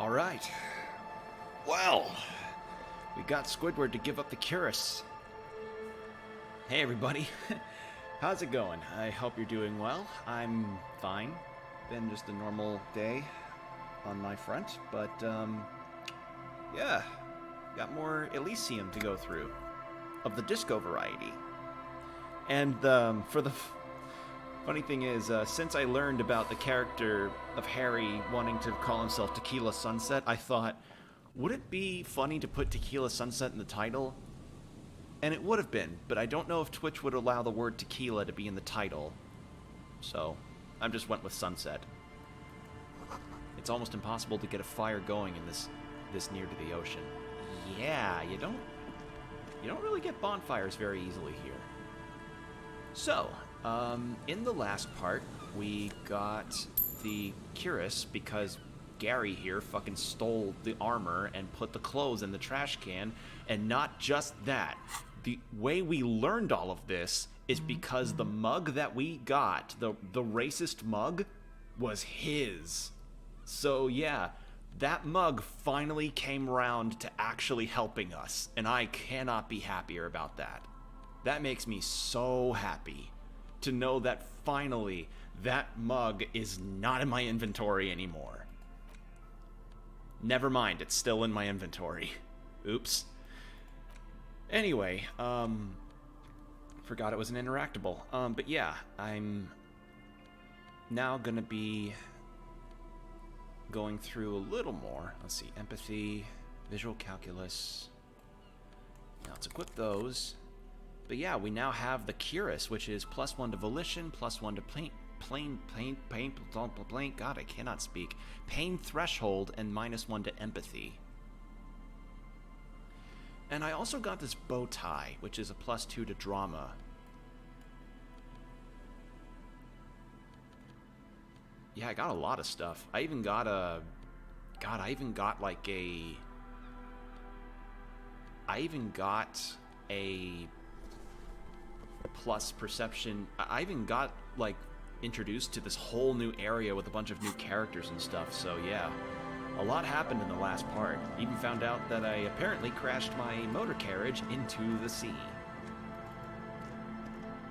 Alright. Well, we got Squidward to give up the Curus. Hey everybody. How's it going? I hope you're doing well. I'm fine. Been just a normal day on my front, but yeah. Got more Elysium to go through. Of the disco variety. And for the funny thing is, since I learned about the character of Harry wanting to call himself Tequila Sunset, I thought, would it be funny to put Tequila Sunset in the title? And it would have been, but I don't know if Twitch would allow the word tequila to be in the title. So, I just went with Sunset. It's almost impossible to get a fire going in this near to the ocean. Yeah, you don't really get bonfires very easily here. So, in the last part, we got the Curus because Gary here fucking stole the armor and put the clothes in the trash can, and not just that. The way we learned all of this is because the mug that we got, the racist mug, was his. So yeah, that mug finally came round to actually helping us, and I cannot be happier about that. That makes me so happy to know that finally that mug is not in my inventory anymore. Never mind, it's still in my inventory. Oops. Anyway, forgot it was an interactable. But yeah, I'm now gonna be going through a little more. Let's see, empathy, visual calculus. Now let's equip those. But yeah, we now have the Curus, which is +1 to volition, +1 to pain, God, I cannot speak. Pain threshold, and -1 to empathy. And I also got this bow tie, which is a +2 to drama. Yeah, I got a lot of stuff. I even got a... God, I even got like a... I even got a plus perception. I even got like introduced to this whole new area with a bunch of new characters and stuff. So yeah, a lot happened in the last part. Even found out that I apparently crashed my motor carriage into the sea.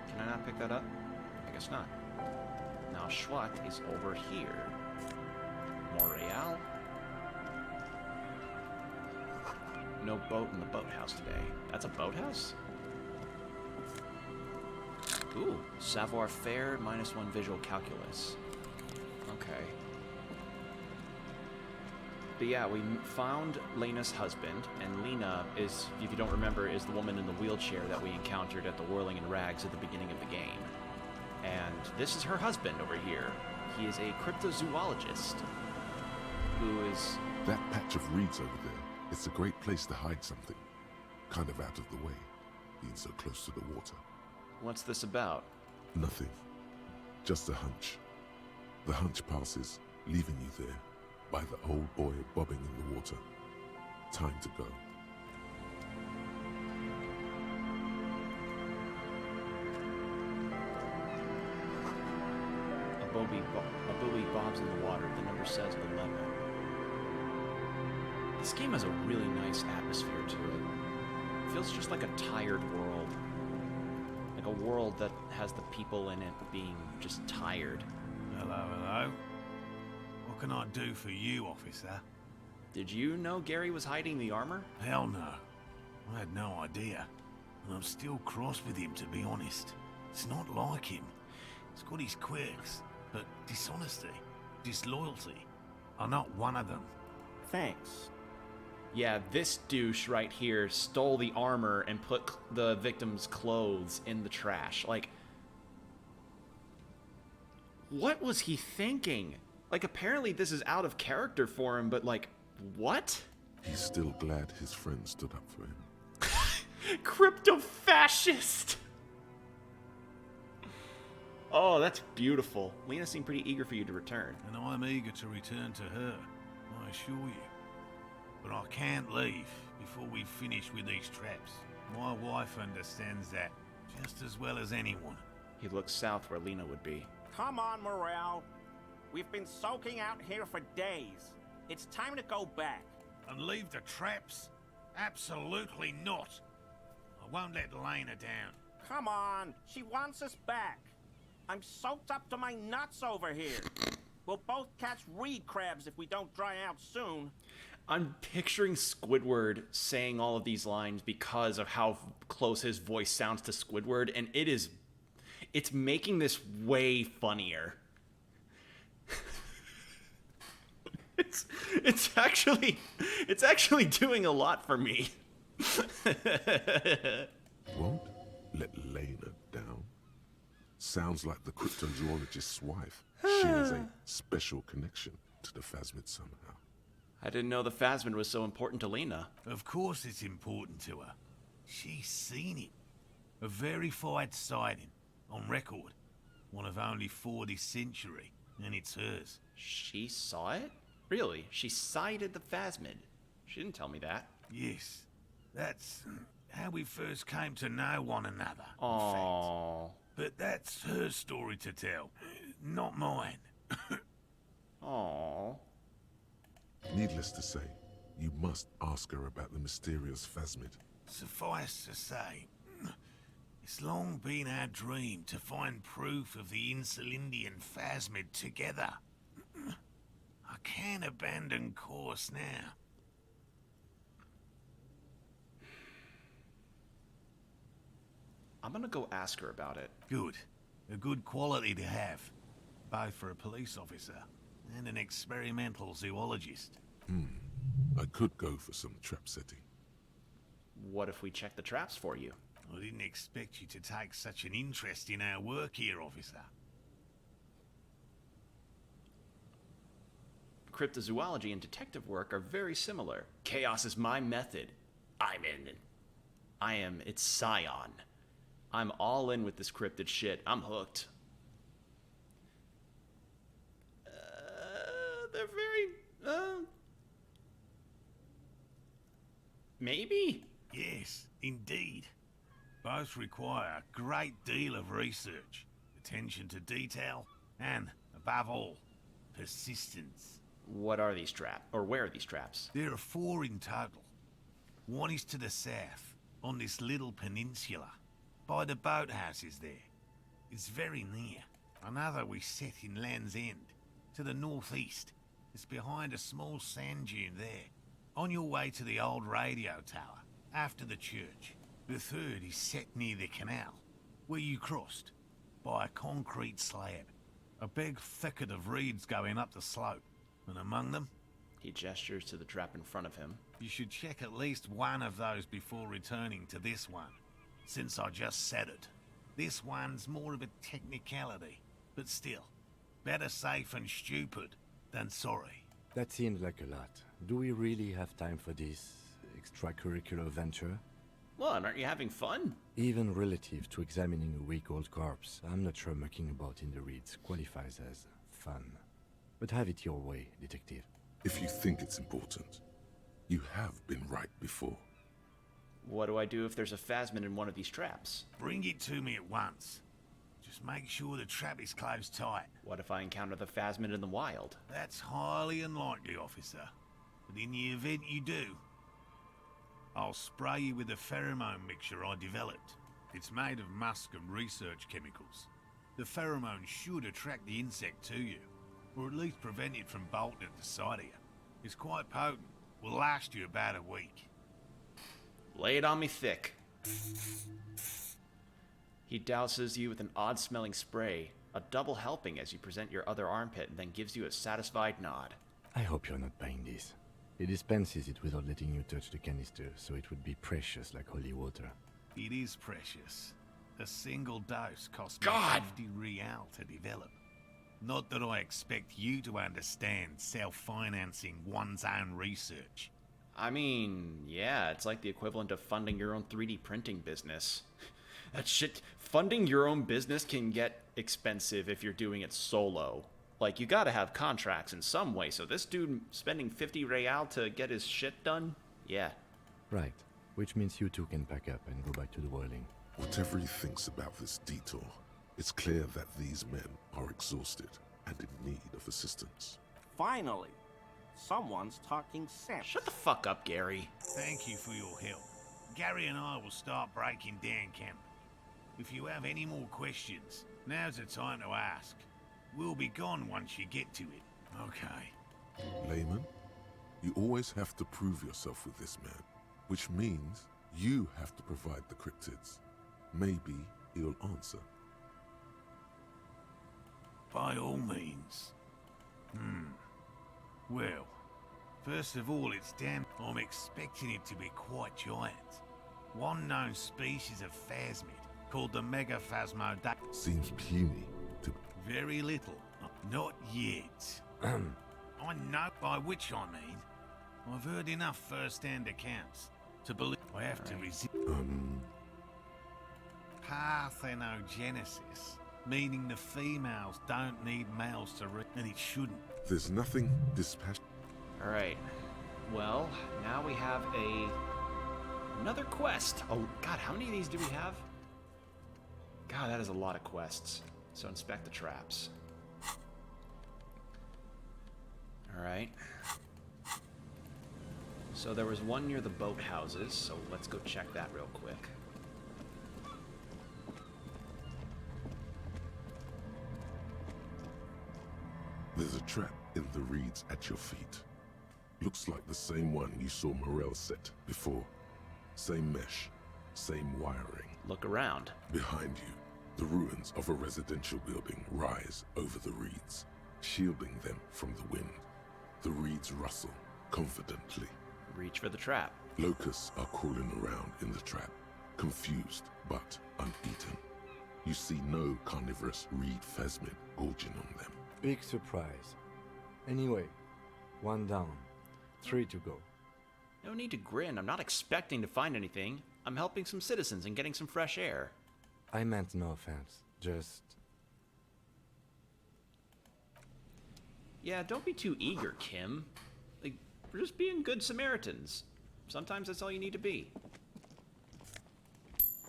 Can I not pick that up? I guess not. Now Schwat is over here. Montreal. No boat in the boathouse today. That's a boathouse? Ooh, savoir-faire, -1 visual calculus. Okay. But yeah, we found Lena's husband, and Lena is, if you don't remember, is the woman in the wheelchair that we encountered at the Whirling in Rags at the beginning of the game. And this is her husband over here. He is a cryptozoologist, who is... That patch of reeds over there, it's a great place to hide something. Kind of out of the way, being so close to the water. What's this about? Nothing. Just a hunch. The hunch passes, leaving you there, by the old boy bobbing in the water. Time to go. A buoy bobs in the water. The number says 11. This game has a really nice atmosphere to it. It feels just like a tired world. Like a world that has the people in it being just tired. Hello, hello. What can I do for you, officer? Did you know Gary was hiding the armor? Hell no. I had no idea. And I'm still cross with him, to be honest. It's not like him. He's got his quirks, but dishonesty, disloyalty are not one of them. Thanks. Yeah, this douche right here stole the armor and put the victim's clothes in the trash. Like, what was he thinking? Like, apparently this is out of character for him, but like, what? He's still glad his friend stood up for him. Crypto-fascist! Oh, that's beautiful. Lena seemed pretty eager for you to return. And I'm eager to return to her, I assure you. But I can't leave before we've finished with these traps. My wife understands that just as well as anyone. He looks south where Lena would be. Come on, Morale. We've been soaking out here for days. It's time to go back. And leave the traps? Absolutely not. I won't let Lena down. Come on, she wants us back. I'm soaked up to my nuts over here. We'll both catch reed crabs if we don't dry out soon. I'm picturing Squidward saying all of these lines because of how close his voice sounds to Squidward, and it's making this way funnier. It's actually doing a lot for me. Won't let Lena down? Sounds like the cryptozoologist's wife. She has a special connection to the Phasmid somehow. I didn't know the Phasmid was so important to Lena. Of course it's important to her. She's seen it. A verified sighting, on record. One of only 4 this century, and it's hers. She saw it? Really? She sighted the Phasmid? She didn't tell me that. Yes, that's how we first came to know one another. Aww. But that's her story to tell, not mine. Aww. Needless to say, you must ask her about the mysterious Phasmid. Suffice to say, it's long been our dream to find proof of the Insulindian Phasmid together. I can't abandon course now. I'm gonna go ask her about it. Good. A good quality to have. Both for a police officer and an experimental zoologist. I could go for some trap setting. What if we check the traps for you? I didn't expect you to take such an interest in our work here, officer. Cryptozoology and detective work are very similar. Chaos is my method. It's Scion. I'm all in with this cryptid shit. I'm hooked. They're very, maybe? Yes, indeed. Both require a great deal of research, attention to detail, and, above all, persistence. What are these traps? Or where are these traps? There are 4 in total. One is to the south, on this little peninsula, by the boathouses there. It's very near. Another we set in Land's End, to the northeast. It's behind a small sand dune there, on your way to the old radio tower, after the church. The third is set near the canal, where you crossed, by a concrete slab. A big thicket of reeds going up the slope, and among them... He gestures to the trap in front of him. You should check at least one of those before returning to this one, since I just said it. This one's more of a technicality, but still, better safe and stupid than sorry. That seems like a lot. Do we really have time for this extracurricular venture? What, aren't you having fun? Even relative to examining a week-old corpse, I'm not sure mucking about in the reeds qualifies as fun. But have it your way, detective. If you think it's important, you have been right before. What do I do if there's a Phasmid in one of these traps? Bring it to me at once. Just make sure the trap is closed tight. What if I encounter the Phasmid in the wild? That's highly unlikely, officer. But in the event you do, I'll spray you with a pheromone mixture I developed. It's made of musk and research chemicals. The pheromone should attract the insect to you, or at least prevent it from bolting at the sight of you. It's quite potent. Will last you about a week. Lay it on me thick. He douses you with an odd-smelling spray, a double helping as you present your other armpit, and then gives you a satisfied nod. I hope you're not buying this. He dispenses it without letting you touch the canister, so it would be precious like holy water. It is precious. A single dose cost me God! 50 real to develop. Not that I expect you to understand self-financing one's own research. I mean, yeah, it's like the equivalent of funding your own 3D printing business. That shit, funding your own business can get expensive if you're doing it solo. Like, you gotta have contracts in some way, so this dude spending 50 real to get his shit done? Yeah. Right, which means you two can pack up and go back to the whirling. Whatever he thinks about this detour, it's clear that these men are exhausted and in need of assistance. Finally! Someone's talking sense. Shut the fuck up, Gary. Thank you for your help. Gary and I will start breaking down camp. If you have any more questions, now's the time to ask. We'll be gone once you get to it. Okay. Layman, you always have to prove yourself with this man, which means you have to provide the cryptids. Maybe he'll answer. By all means. Well, first of all, it's damn... I'm expecting it to be quite giant. One known species of phasmid, called the Megaphasmodactyl. Seems puny to... Very little. Not yet. I know by which I mean. I've heard enough first-hand accounts to believe I have to resist. Parthenogenesis, meaning the females don't need males to and it shouldn't. There's nothing dispassionate. Alright. Well, now we have another quest. Oh, God, how many of these do we have? God, that is a lot of quests. So inspect the traps. Alright. So there was one near the boathouses, so let's go check that real quick. There's a trap in the reeds at your feet. Looks like the same one you saw Morel set before. Same mesh, same wiring. Look around. Behind you, the ruins of a residential building rise over the reeds, shielding them from the wind. The reeds rustle confidently. Reach for the trap. Locusts are crawling around in the trap, confused but uneaten. You see no carnivorous reed phasmid gorging on them. Big surprise. Anyway, 1 down. 3 to go. No need to grin. I'm not expecting to find anything. I'm helping some citizens and getting some fresh air. I meant no offense. Just... Yeah, don't be too eager, Kim. Like, we're just being good Samaritans. Sometimes that's all you need to be.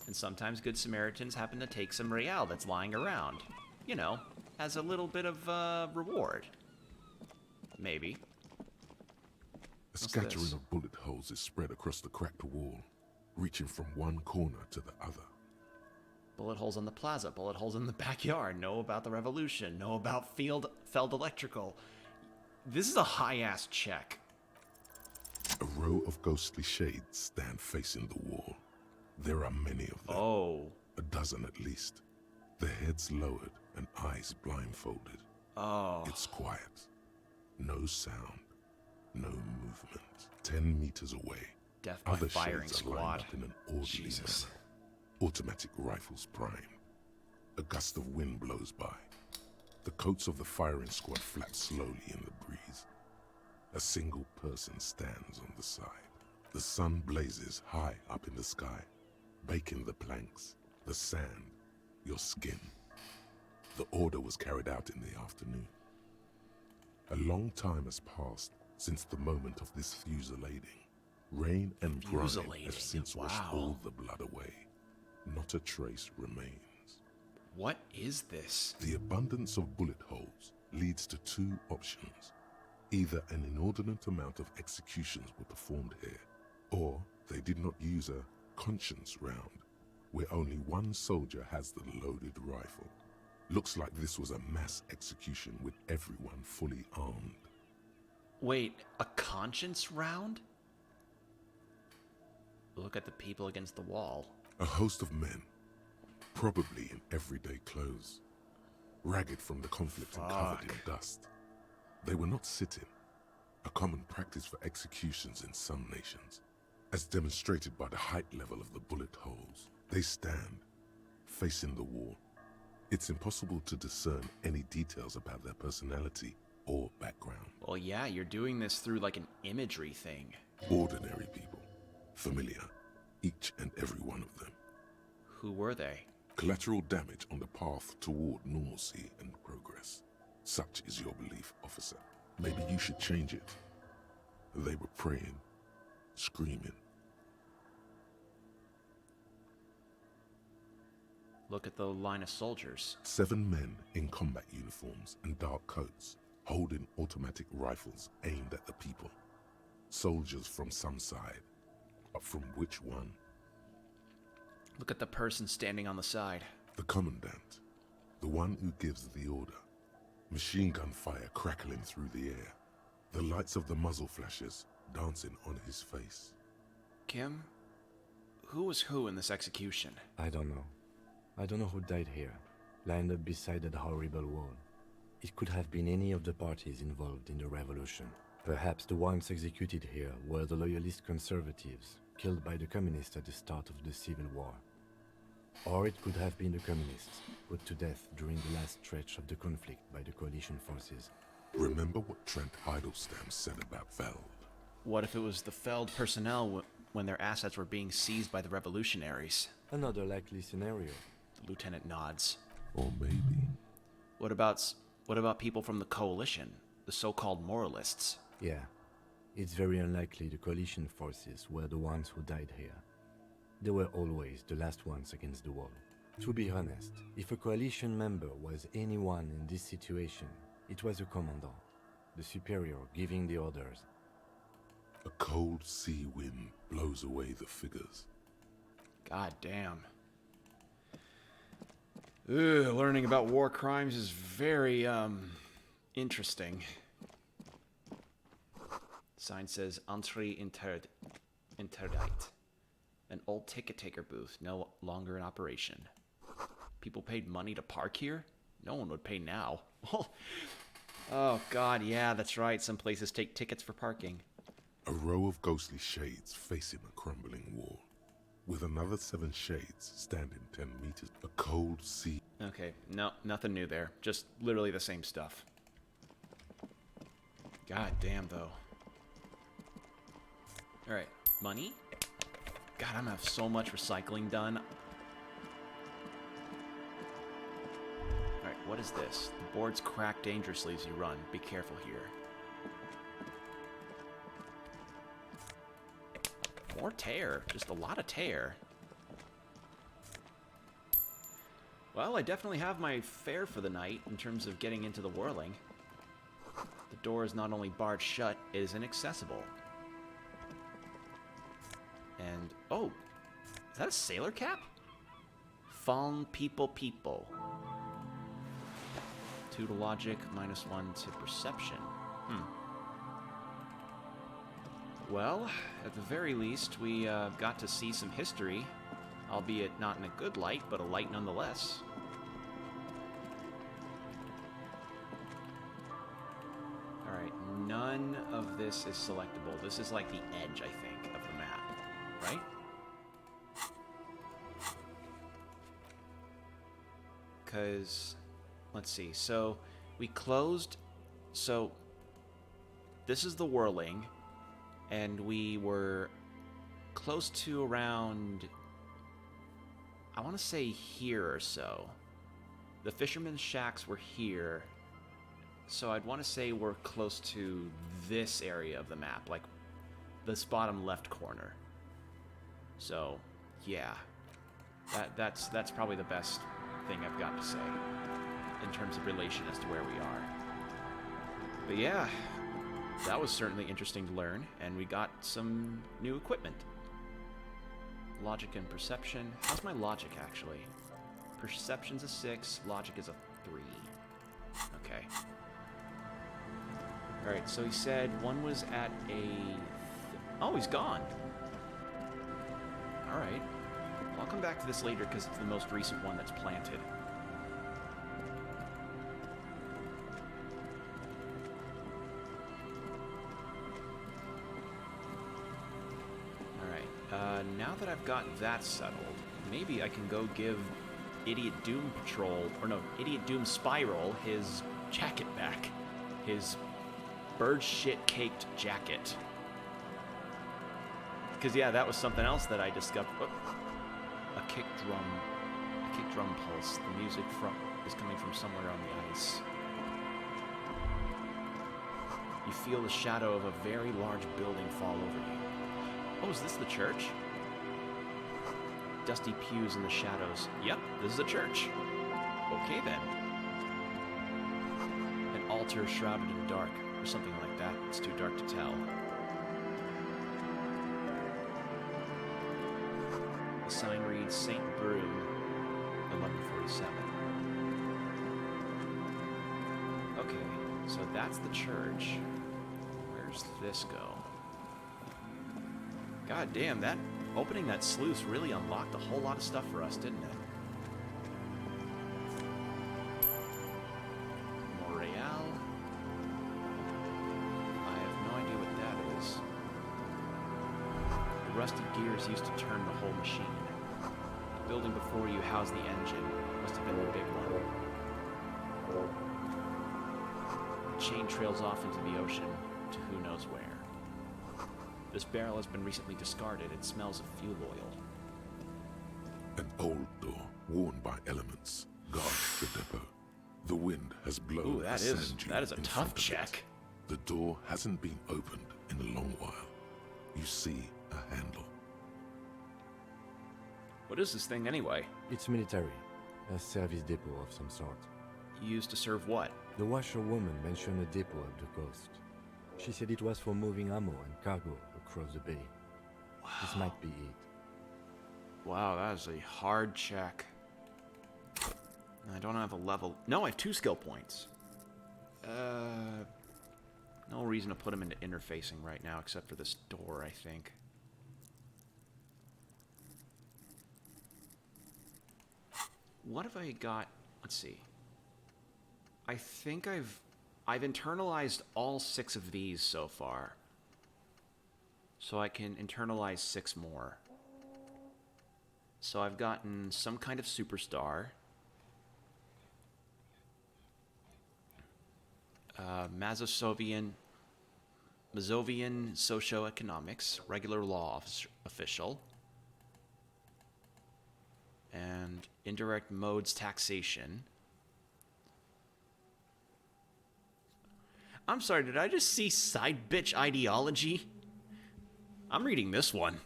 And sometimes good Samaritans happen to take some real that's lying around. You know, as a little bit of reward. Maybe. A scattering of bullet holes is spread across the cracked wall, reaching from one corner to the other. Bullet holes on the plaza, bullet holes in the backyard, know about the revolution, know about Feld Electrical. This is a high-ass check. A row of ghostly shades stand facing the wall. There are many of them. Oh. A dozen at least. Their heads lowered and eyes blindfolded. Oh. It's quiet. No sound. No movement. 10 meters away. Death by Other firing shades are lined squad. up in an orderly Jesus. manner. Automatic rifles prime. A gust of wind blows by. The coats of the firing squad flap slowly in the breeze. A single person stands on the side. The sun blazes high up in the sky, baking the planks, the sand, your skin. The order was carried out in the afternoon. A long time has passed since the moment of this fusillading. Rain and grime have Fusillading, since washed wow. all the blood away. Not a trace remains. What is this? The abundance of bullet holes leads to 2 options. Either an inordinate amount of executions were performed here, or they did not use a conscience round, where only one soldier has the loaded rifle. Looks like this was a mass execution with everyone fully armed. Wait, a conscience round? Look at the people against the wall. A host of men, probably in everyday clothes, ragged from the conflict and covered in dust. They were not sitting, a common practice for executions in some nations. As demonstrated by the height level of the bullet holes, they stand, facing the wall. It's impossible to discern any details about their personality or background. Well, yeah, you're doing this through like an imagery thing. Ordinary people, familiar, each and every one of them. Who were they? Collateral damage on the path toward normalcy and progress. Such is your belief, officer. Maybe you should change it. They were praying, screaming. Look at the line of soldiers. 7 men in combat uniforms and dark coats, holding automatic rifles aimed at the people. Soldiers from some side, but from which one? Look at the person standing on the side. The commandant, the one who gives the order. Machine gun fire crackling through the air, the lights of the muzzle flashes dancing on his face. Kim, who was who in this execution? I don't know. I don't know who died here, lined up beside that horrible wall. It could have been any of the parties involved in the revolution. Perhaps the ones executed here were the loyalist conservatives, killed by the communists at the start of the Civil War. Or it could have been the communists, put to death during the last stretch of the conflict by the coalition forces. Remember what Trent Heidelstein said about Feld? What if it was the Feld personnel when their assets were being seized by the revolutionaries? Another likely scenario. The lieutenant nods. Or maybe... What about people from the coalition, the so-called moralists? Yeah, it's very unlikely the coalition forces were the ones who died here. They were always the last ones against the wall. To be honest, if a coalition member was anyone in this situation, it was a commandant, the superior giving the orders. A cold sea wind blows away the figures. God damn. Ugh, learning about war crimes is very, interesting. Sign says, Entrée interdite. An old ticket taker booth, no longer in operation. People paid money to park here? No one would pay now. Oh, God, yeah, that's right. Some places take tickets for parking. A row of ghostly shades facing a crumbling wall, with another 7 shades standing 10 meters. A cold sea. Okay, no, nothing new there. Just literally the same stuff. God damn, though. Alright, money? God, I'm gonna have so much recycling done. Alright, what is this? The boards crack dangerously as you run. Be careful here. More tear. Just a lot of tear. Well, I definitely have my fare for the night in terms of getting into the whirling. The door is not only barred shut, it is inaccessible. And, oh, is that a sailor cap? Fallen people. 2 to logic, -1 to perception. Well, at the very least, we got to see some history, albeit not in a good light, but a light nonetheless. Alright, none of this is selectable. This is like the edge, I think, of the map, right? Because, let's see, so we closed, so this is the whirling, and we were close to around, I want to say here or so. The fishermen's shacks were here, so I'd want to say we're close to this area of the map, like this bottom left corner. So, yeah, that's probably the best thing I've got to say in terms of relation as to where we are. But yeah, that was certainly interesting to learn, and we got some new equipment. Logic and perception. How's my logic, actually? Perception's a 6, logic is a 3. Okay. Alright, so he said one was at a... Oh, he's gone. Alright. I'll come back to this later because it's the most recent one that's planted. Now that I've got that settled, maybe I can go give Idiot Doom Patrol, or no, Idiot Doom Spiral his jacket back. His bird shit caked jacket. Because, yeah, that was something else that I discovered. Oh, a kick drum pulse. The music is coming from somewhere on the ice. You feel the shadow of a very large building fall over you. Oh, is this the church? Dusty pews in the shadows. Yep, this is a church. Okay then. An altar shrouded in dark, or something like that. It's too dark to tell. The sign reads St. Broom, 1147. Okay, so that's the church. Where's this go? God damn, that opening that sluice really unlocked a whole lot of stuff for us, didn't it? Montreal. I have no idea what that is. The rusty gears used to turn the whole machine. The building before you housed the engine. Must have been the big one. The chain trails off into the ocean to who knows where. This barrel has been recently discarded. It smells of fuel oil. An old door, worn by elements, guards the depot. The wind has blown. Ooh, that is a in tough front of it. check. The door hasn't been opened in a long while. You see a handle. What is this thing anyway? It's military. A service depot of some sort. Used to serve what? The washerwoman mentioned a depot at the coast. She said it was for moving ammo and cargo across the bay. Wow. This might be it. Wow, that is a hard check. I don't have a level. No, I have 2 skill points. No reason to put them into interfacing right now except for this door, I think. What have I got? Let's see. I think I've internalized all 6 of these so far. So I can internalize 6 more. So I've gotten some kind of superstar. Mazovian socioeconomics, regular law official. And indirect modes taxation. I'm sorry, did I just see side bitch ideology? I'm reading this one.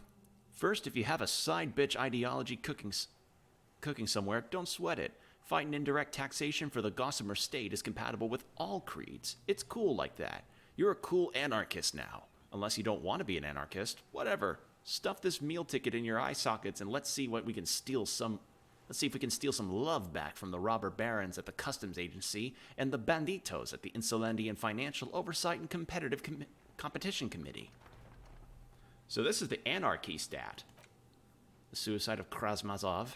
First, if you have a side bitch ideology cooking somewhere, don't sweat it. Fighting indirect taxation for the Gossamer state is compatible with all creeds. It's cool like that. You're a cool anarchist now. Unless you don't want to be an anarchist, whatever. Stuff this meal ticket in your eye sockets and let's see what we can steal some. Let's see if we can steal some love back from the robber barons at the Customs Agency and the banditos at the Insulandian Financial Oversight and Competitive Competition Committee. So this is the anarchy stat. The suicide of Krasmazov.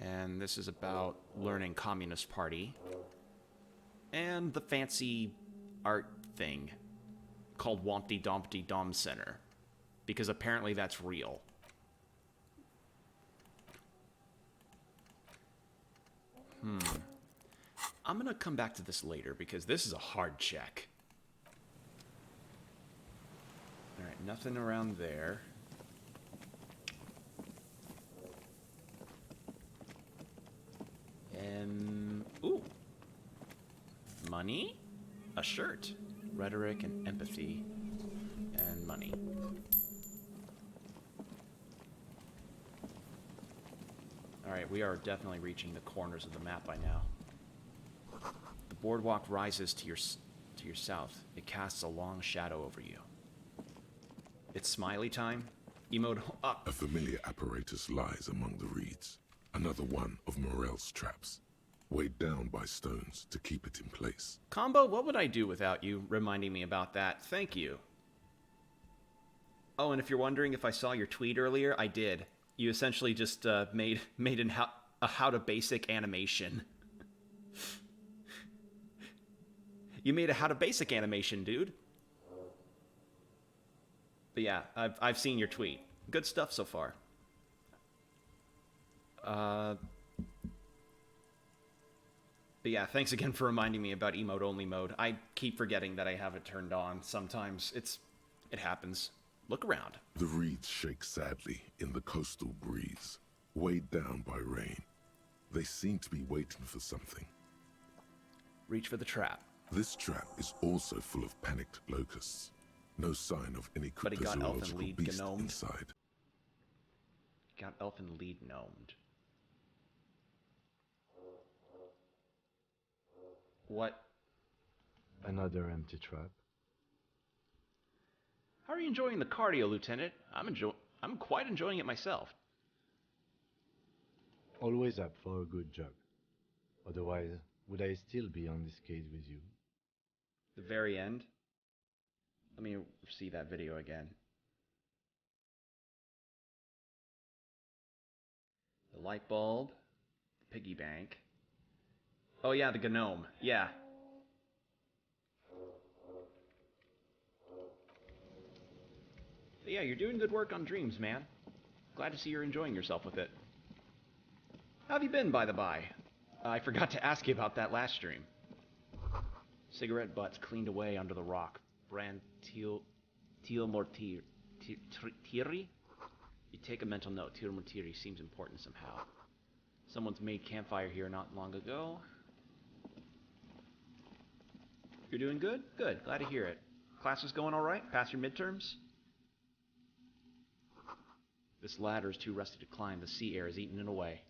And this is about learning Communist Party. And the fancy art thing called Wompty Dompty Dom Center. Because apparently that's real. I'm gonna come back to this later because this is a hard check. Alright, nothing around there. Ooh. Money? A shirt. Rhetoric and empathy. And money. Alright, we are definitely reaching the corners of the map by now. The boardwalk rises to your south. It casts a long shadow over you. It's smiley time. Emote up. A familiar apparatus lies among the reeds. Another one of Morel's traps, weighed down by stones to keep it in place. Combo, what would I do without you reminding me about that? Thank you. Oh, and if you're wondering if I saw your tweet earlier, I did. You essentially just made a how to basic animation. You made a how to basic animation, dude. But yeah, I've seen your tweet. Good stuff so far. But yeah, thanks again for reminding me about emote only mode. I keep forgetting that I have it turned on. Sometimes it happens. Look around. The reeds shake sadly in the coastal breeze, weighed down by rain. They seem to be waiting for something. Reach for the trap. This trap is also full of panicked locusts. No sign of any But he got elf and cryptozoological lead beast gnomed. inside. Got elf and lead gnomed. What? Another empty trap. How are you enjoying the cardio, Lieutenant? I'm quite enjoying it myself. Always up for a good jog. Otherwise, would I still be on this case with you? The very end. Let me see that video again. The light bulb, the piggy bank. Oh yeah, the gnome. Yeah. Yeah, you're doing good work on dreams, man. Glad to see you're enjoying yourself with it. How have you been, by the by? I forgot to ask you about that last stream. Cigarette butts cleaned away under the rock. Brand Teal Mortiri. You take a mental note. Teal Mortiri seems important somehow. Someone's made campfire here not long ago. You're doing good? Good. Glad to hear it. Class is going all right? Pass your midterms? This ladder is too rusty to climb. The sea air is eating it away.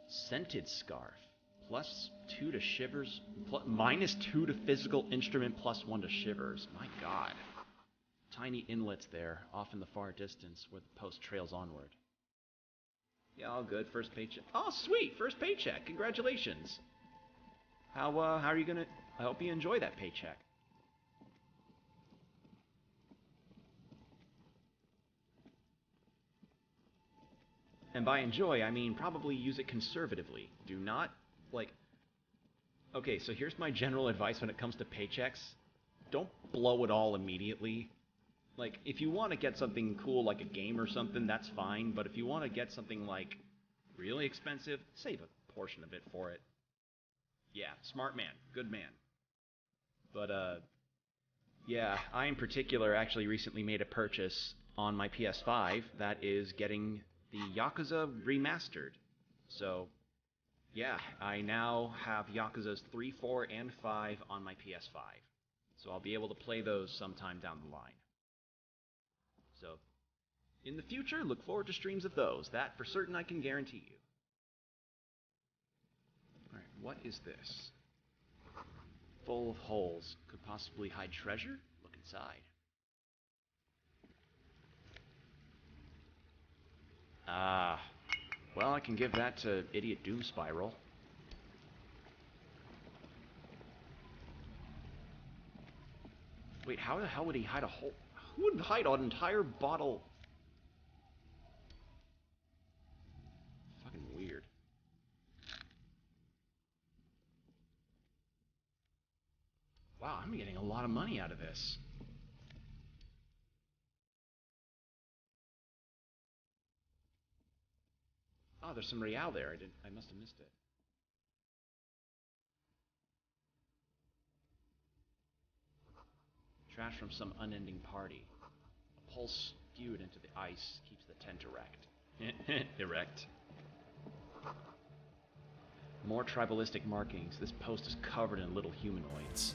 Scented scarf. +2 to shivers. -2 to physical instrument, +1 to shivers. My god. Tiny inlets there, off in the far distance, where the post trails onward. Yeah, all good. First paycheck. Oh, sweet! First paycheck. Congratulations. How are you gonna... I hope you enjoy that paycheck. And by enjoy, I mean probably use it conservatively. Do not, like... Okay, so here's my general advice when it comes to paychecks. Don't blow it all immediately. Like, if you want to get something cool like a game or something, that's fine. But if you want to get something, like, really expensive, save a portion of it for it. Yeah, smart man. Good man. But, yeah, I in particular actually recently made a purchase on my PS5 that is getting the Yakuza Remastered. So, yeah, I now have Yakuzas 3, 4, and 5 on my PS5. So I'll be able to play those sometime down the line. So, in the future, look forward to streams of those. That, for certain, I can guarantee you. Alright, what is this? Full of holes. Could possibly hide treasure? Look inside. Ah. Well, I can give that to Idiot Doom Spiral. Wait, how the hell would he hide a whole... Who would hide an entire bottle? Fucking weird. Wow, I'm getting a lot of money out of this. Oh, there's some real there. I must have missed it. Trash from some unending party. A pulse spewed into the ice keeps the tent erect. Erect. More tribalistic markings. This post is covered in little humanoids.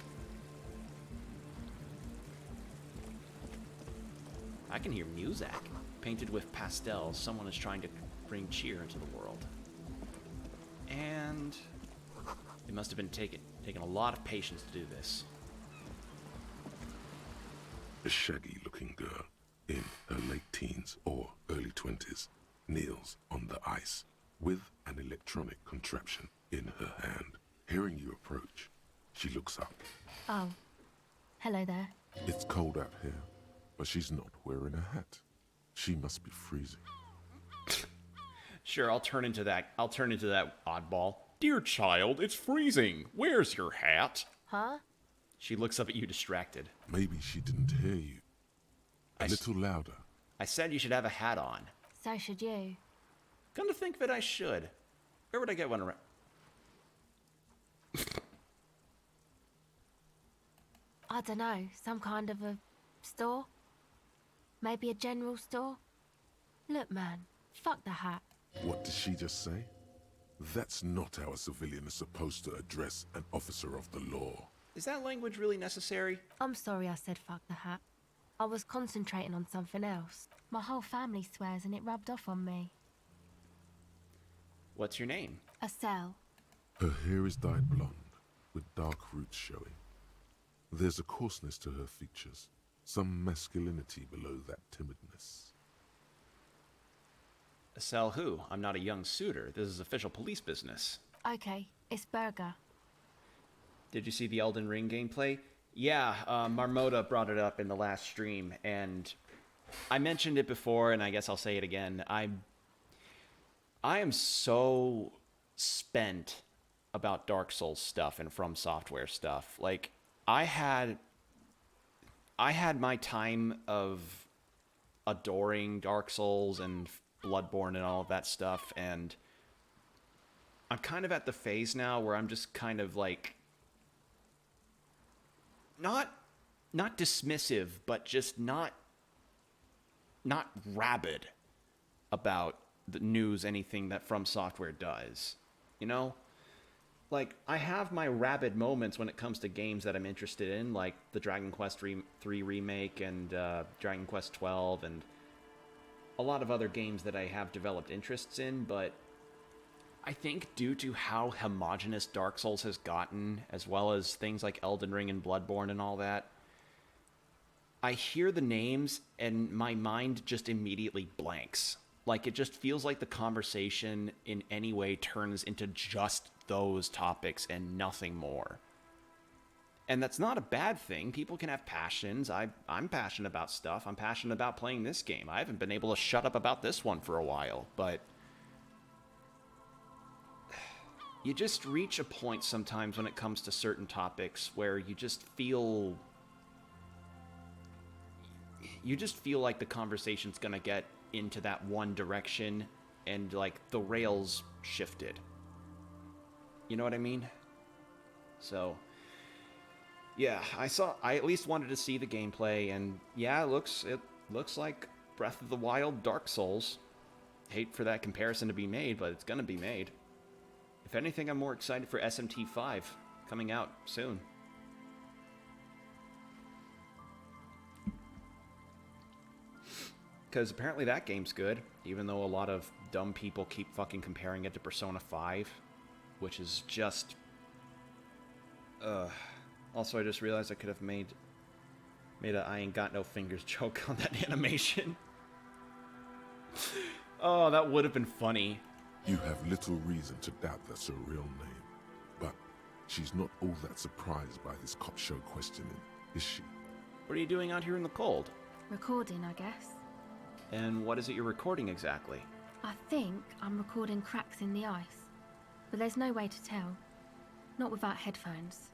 I can hear music. Painted with pastels, someone is trying to bring cheer into the world. And it must have been taken a lot of patience to do this. A shaggy-looking girl in her late teens or early 20s kneels on the ice with an electronic contraption in her hand. Hearing you approach, she looks up. Oh, hello there. It's cold out here, but she's not wearing a hat. She must be freezing. Sure, I'll turn into that oddball. Dear child, it's freezing. Where's your hat? Huh? She looks up at you distracted. Maybe she didn't hear you. A little louder. I said you should have a hat on. So should you. Come to think of it, I should. Where would I get one around? I don't know, some kind of a store? Maybe a general store? Look, man, fuck the hat. What did she just say? That's not how a civilian is supposed to address an officer of the law. Is that language really necessary? I'm sorry I said fuck the hat. I was concentrating on something else. My whole family swears and it rubbed off on me. What's your name? Estelle. Her hair is dyed blonde, with dark roots showing. There's a coarseness to her features, some masculinity below that timidness. Sell who? I'm not a young suitor. This is official police business. Okay, it's Burger. Did you see the Elden Ring gameplay? Yeah, Marmota brought it up in the last stream, and I mentioned it before, and I guess I'll say it again. I am so spent about Dark Souls stuff and From Software stuff. Like, I had my time of adoring Dark Souls and Bloodborne and all of that stuff, and I'm kind of at the phase now where I'm just kind of like not dismissive, but just not rabid about the news, anything that From Software does. You know? Like, I have my rabid moments when it comes to games that I'm interested in, like the Dragon Quest 3 remake and Dragon Quest 12 and a lot of other games that I have developed interests in, but I think due to how homogenous Dark Souls has gotten, as well as things like Elden Ring and Bloodborne and all that, I hear the names and my mind just immediately blanks. Like, it just feels like the conversation in any way turns into just those topics and nothing more. And that's not a bad thing. People can have passions. I'm passionate about stuff. I'm passionate about playing this game. I haven't been able to shut up about this one for a while, but you just reach a point sometimes when it comes to certain topics where you just feel like the conversation's gonna get into that one direction and like the rails shifted. You know what I mean? So yeah, I at least wanted to see the gameplay, and yeah, it looks like Breath of the Wild Dark Souls. Hate for that comparison to be made, but it's gonna be made. If anything, I'm more excited for SMT5 coming out soon. Because apparently that game's good, even though a lot of dumb people keep fucking comparing it to Persona 5, which is just... Also, I just realized I could have made a I ain't got no fingers joke on that animation. Oh, that would have been funny. You have little reason to doubt that's her real name, but she's not all that surprised by this cop show questioning, is she? What are you doing out here in the cold? Recording, I guess. And what is it you're recording exactly? I think I'm recording cracks in the ice, but there's no way to tell. Not without headphones.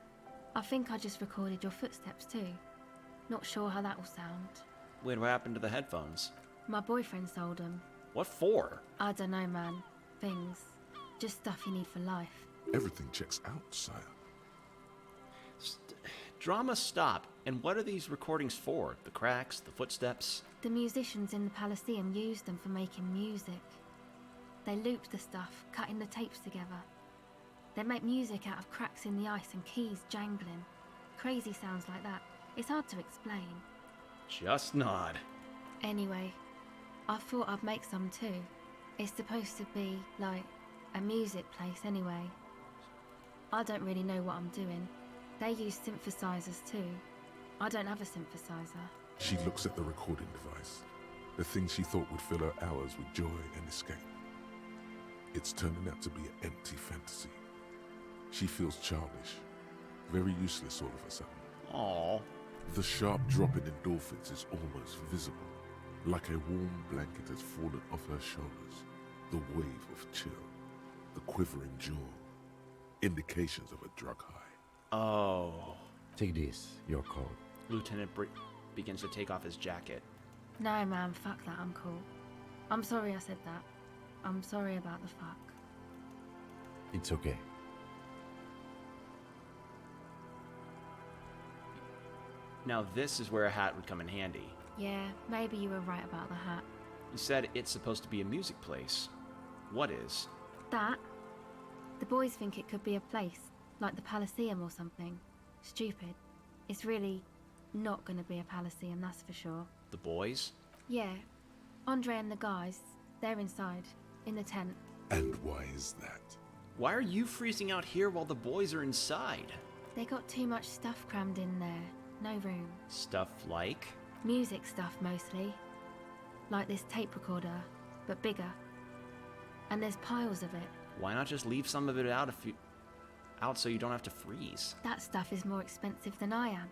I think I just recorded your footsteps too. Not sure how that will sound. Wait, what happened to the headphones? My boyfriend sold them. What for? I don't know, man. Things. Just stuff you need for life. Everything checks out, sire. Drama stop. And what are these recordings for? The cracks, the footsteps? The musicians in the Elysium used them for making music. They looped the stuff, cutting the tapes together. They make music out of cracks in the ice and keys jangling. Crazy sounds like that. It's hard to explain. Just nod. Anyway, I thought I'd make some too. It's supposed to be, like, a music place anyway. I don't really know what I'm doing. They use synthesizers too. I don't have a synthesizer. She looks at the recording device, the thing she thought would fill her hours with joy and escape. It's turning out to be an empty fantasy. She feels childish, very useless all of a sudden. Aww. The sharp drop in endorphins is almost visible, like a warm blanket has fallen off her shoulders. The wave of chill, the quivering jaw, indications of a drug high. Oh. Take this, your call. Lieutenant begins to take off his jacket. No, man, fuck that, I'm cool. I'm sorry I said that. I'm sorry about the fuck. It's okay. Now this is where a hat would come in handy. Yeah, maybe you were right about the hat. You said it's supposed to be a music place. What is? That? The boys think it could be a place, like the Palaceum or something. Stupid. It's really not gonna be a Palaceum, that's for sure. The boys? Yeah. Andre and the guys, they're inside, in the tent. And why is that? Why are you freezing out here while the boys are inside? They got too much stuff crammed in there. No room. Stuff like? Music stuff mostly. Like this tape recorder, but bigger. And there's piles of it. Why not just leave some of it out so you don't have to freeze? That stuff is more expensive than I am.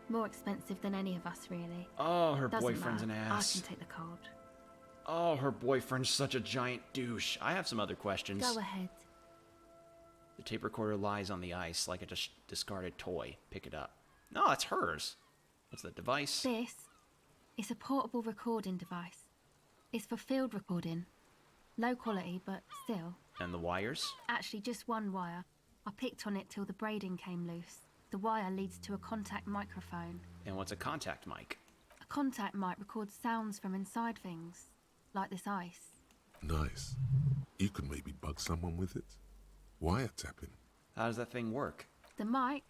More expensive than any of us, really. Oh, her Doesn't boyfriend's matter. an ass. I can take the cold. Oh, her boyfriend's such a giant douche. I have some other questions. Go ahead. The tape recorder lies on the ice like a discarded toy. Pick it up. No, it's hers. What's the device? This is a portable recording device. It's for field recording. Low quality, but still. And the wires? Actually, just one wire. I picked on it till the braiding came loose. The wire leads to a contact microphone. And what's a contact mic? A contact mic records sounds from inside things, like this ice. Nice. You could maybe bug someone with it. Wiretapping. How does that thing work? The mic?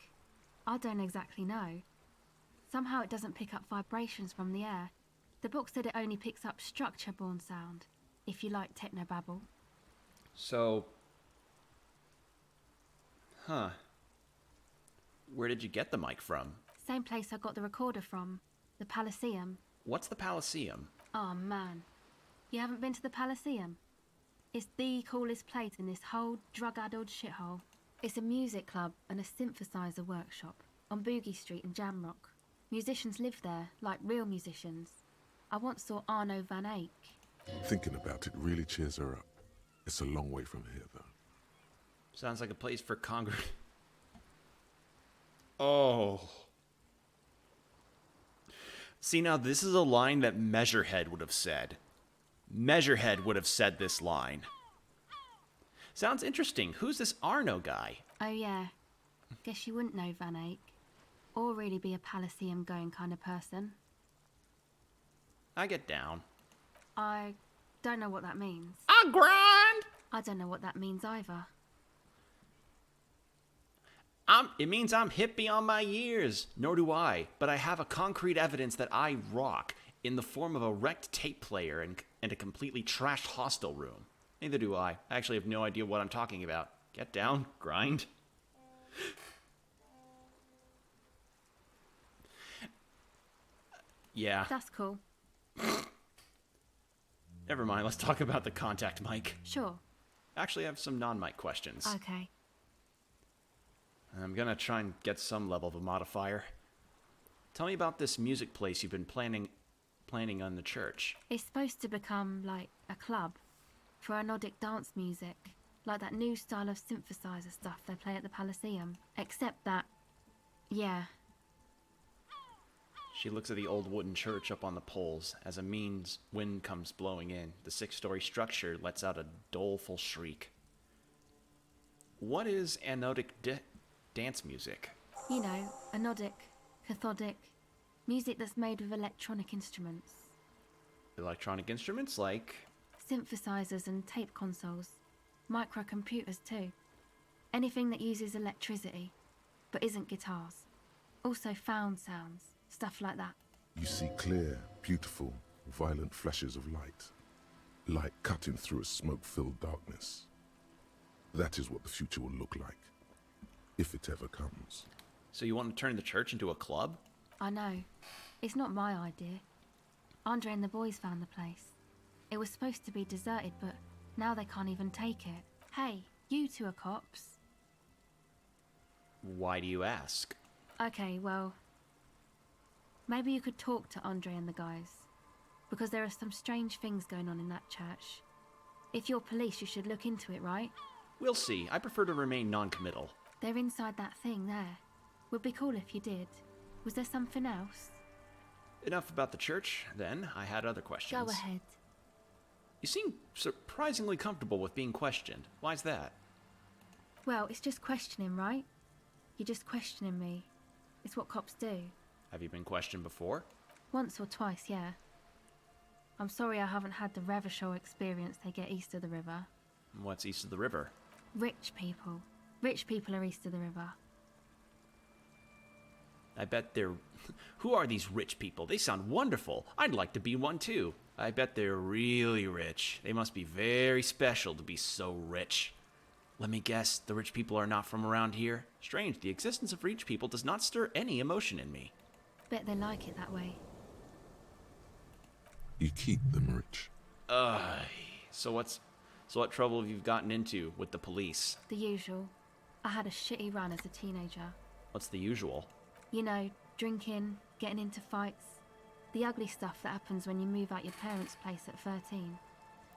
I don't exactly know. Somehow it doesn't pick up vibrations from the air. The book said it only picks up structure-borne sound, if you like technobabble. So... Huh. Where did you get the mic from? Same place I got the recorder from. The Palaceum. What's the Palaceum? Oh man. You haven't been to the Palaceum? It's the coolest place in this whole drug-addled shithole. It's a music club and a synthesizer workshop on Boogie Street in Jamrock. Musicians live there, like real musicians. I once saw Arno van Eyck. Thinking about it really cheers her up. It's a long way from here, though. Sounds like a place for Oh. See, now this is a line that Measurehead would have said. Measurehead would have said this line. Sounds interesting. Who's this Arno guy? Oh yeah. Guess you wouldn't know Van Eyck. Or really be a Palaceum going kind of person. I get down. I don't know what that means. I grind! I don't know what that means either. It means I'm hip beyond my years. Nor do I. But I have a concrete evidence that I rock in the form of a wrecked tape player and a completely trashed hostel room. Neither do I. I actually have no idea what I'm talking about. Get down, grind. Yeah. That's cool. Never mind, let's talk about the contact mic. Sure. Actually, I have some non-mic questions. Okay. I'm gonna try and get some level of a modifier. Tell me about this music place you've been planning on the church. It's supposed to become like a club for anodic dance music, like that new style of synthesizer stuff they play at the Palaceum. Except that, yeah. She looks at the old wooden church up on the poles. As a means, wind comes blowing in. The 6-story structure lets out a doleful shriek. What is anodic dance music? You know, anodic, cathodic, music that's made with electronic instruments. Electronic instruments like... Synthesizers and tape consoles. Microcomputers too. Anything that uses electricity, but isn't guitars. Also found sounds, stuff like that. You see clear, beautiful, violent flashes of light. Light cutting through a smoke-filled darkness. That is what the future will look like. If it ever comes. So you want to turn the church into a club? I know. It's not my idea. Andre and the boys found the place. It was supposed to be deserted, but now they can't even take it. Hey, you two are cops. Why do you ask? Okay, well... maybe you could talk to Andre and the guys. Because there are some strange things going on in that church. If you're police, you should look into it, right? We'll see. I prefer to remain non-committal. They're inside that thing there. Would be cool if you did. Was there something else? Enough about the church, then. I had other questions. Go ahead. You seem surprisingly comfortable with being questioned. Why's that? Well, it's just questioning, right? You're just questioning me. It's what cops do. Have you been questioned before? Once or twice, yeah. I'm sorry I haven't had the Revershaw experience they get east of the river. What's east of the river? Rich people. Rich people are east of the river. I bet they're... Who are these rich people? They sound wonderful. I'd like to be one too. I bet they're really rich. They must be very special to be so rich. Let me guess, the rich people are not from around here? Strange, the existence of rich people does not stir any emotion in me. Bet they like it that way. You keep them rich. So what trouble have you gotten into with the police? The usual. I had a shitty run as a teenager. What's the usual? You know, drinking, getting into fights. The ugly stuff that happens when you move out your parents' place at 13.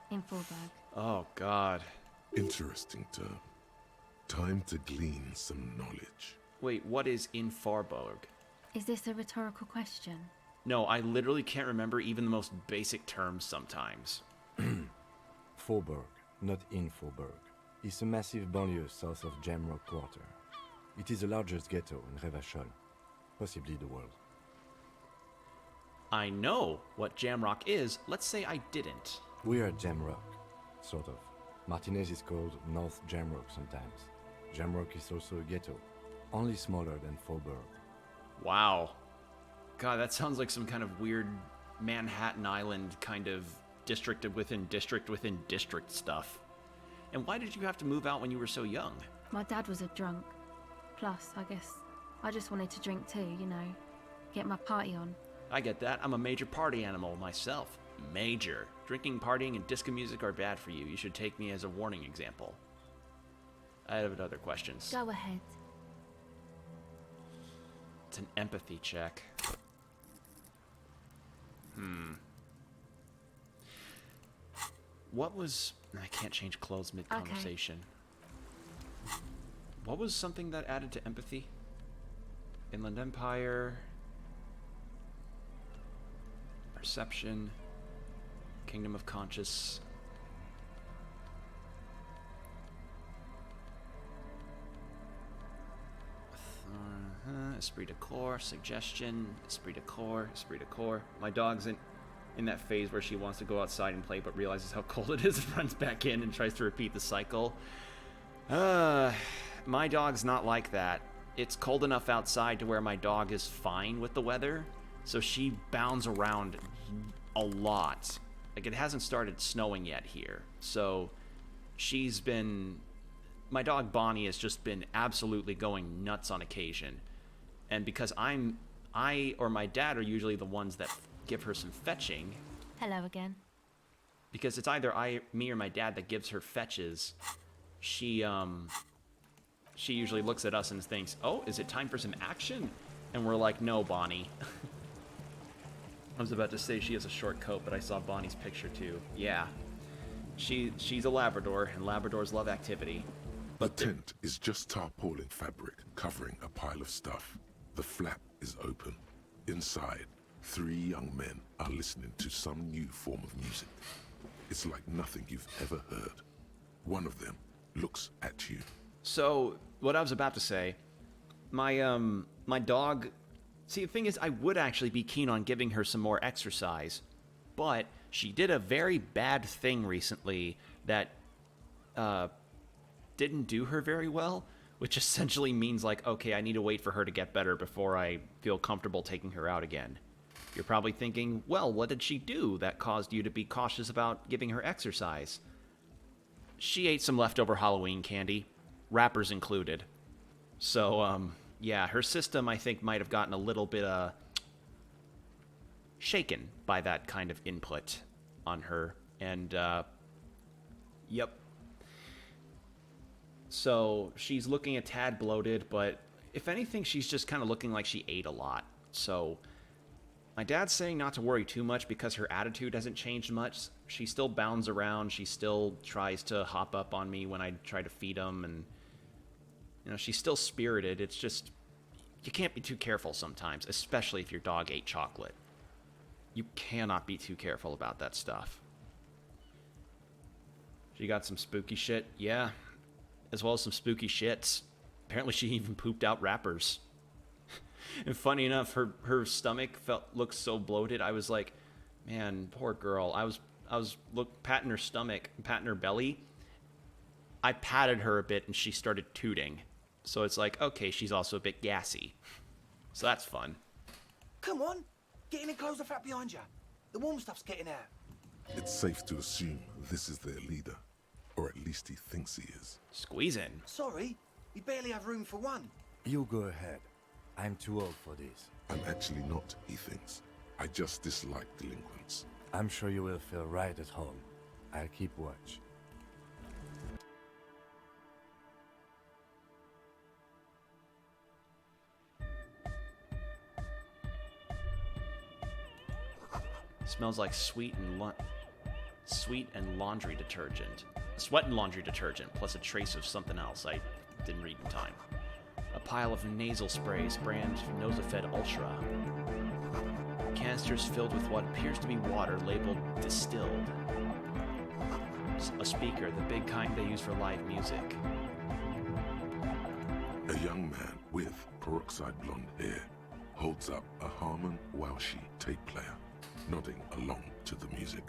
In Forberg. Oh, God. Interesting term. Time to glean some knowledge. Wait, what is in Farborg? Is this a rhetorical question? No, I literally can't remember even the most basic terms sometimes. Forberg, not in Forberg, is a massive banlieue south of Jamrock Quarter. It is the largest ghetto in Revachol, possibly the world. I know what Jamrock is. Let's say I didn't. We are Jamrock, sort of. Martinez is called North Jamrock sometimes. Jamrock is also a ghetto, only smaller than Forberg. Wow. God, that sounds like some kind of weird Manhattan Island kind of district within district stuff. And why did you have to move out when you were so young? My dad was a drunk. Plus, I guess, I just wanted to drink too, you know. Get my party on. I get that. I'm a major party animal myself. Major. Drinking, partying, and disco music are bad for you. You should take me as a warning example. I have other questions. Go ahead. It's an empathy check. What was... I can't change clothes mid-conversation. Okay. What was something that added to empathy? Inland Empire... Perception... Kingdom of Conscious... Esprit de Corps, Suggestion, Esprit de Corps, Esprit de Corps. My dog's in that phase where she wants to go outside and play but realizes how cold it is and runs back in and tries to repeat the cycle. My dog's not like that. It's cold enough outside to where my dog is fine with the weather, so she bounds around a lot. Like, it hasn't started snowing yet here, so she's been... My dog Bonnie has just been absolutely going nuts on occasion. And because I or my dad are usually the ones that give her some fetching. Hello again. Because it's either me or my dad that gives her fetches. She usually looks at us and thinks, "Oh, is it time for some action?" And we're like, "No, Bonnie." I was about to say she has a short coat, but I saw Bonnie's picture too. Yeah. She's a Labrador, and Labradors love activity. But the tent is just tarpaulin fabric covering a pile of stuff. The flap is open. Inside, 3 young men are listening to some new form of music. It's like nothing you've ever heard. One of them looks at you. So, what I was about to say, my dog... See, the thing is, I would actually be keen on giving her some more exercise, but she did a very bad thing recently that, didn't do her very well, which essentially means, like, okay, I need to wait for her to get better before I feel comfortable taking her out again. You're probably thinking, well, what did she do that caused you to be cautious about giving her exercise? She ate some leftover Halloween candy, wrappers included. So, yeah, her system, I think, might have gotten a little bit, shaken by that kind of input on her. And, yep. So she's looking a tad bloated, but if anything, she's just kind of looking like she ate a lot. So my dad's saying not to worry too much because her attitude hasn't changed much. She still bounds around. She still tries to hop up on me when I try to feed him. And, you know, she's still spirited. It's just, you can't be too careful sometimes, especially if your dog ate chocolate. You cannot be too careful about that stuff. She got some spooky shit. Yeah. As well as some spooky shits. Apparently she even pooped out wrappers. And funny enough, her stomach looked so bloated. I was like, man, poor girl. I was patting her stomach, patting her belly. I patted her a bit and she started tooting. So it's like, okay, she's also a bit gassy. So that's fun. Come on, get in and close the flap behind you. The warm stuff's getting out. It's safe to assume this is their leader. Or at least he thinks he is. Squeeze in. Sorry, we barely have room for one. You go ahead. I'm too old for this. I'm actually not, he thinks. I just dislike delinquents. I'm sure you will feel right at home. I'll keep watch. Smells like sweet and laundry detergent. Sweat and laundry detergent, plus a trace of something else I didn't read in time. A pile of nasal sprays, brand Nosafed Ultra. Canisters filled with what appears to be water labeled distilled. A speaker, the big kind they use for live music. A young man with peroxide blonde hair holds up a Harman Welshi tape player, nodding along to the music.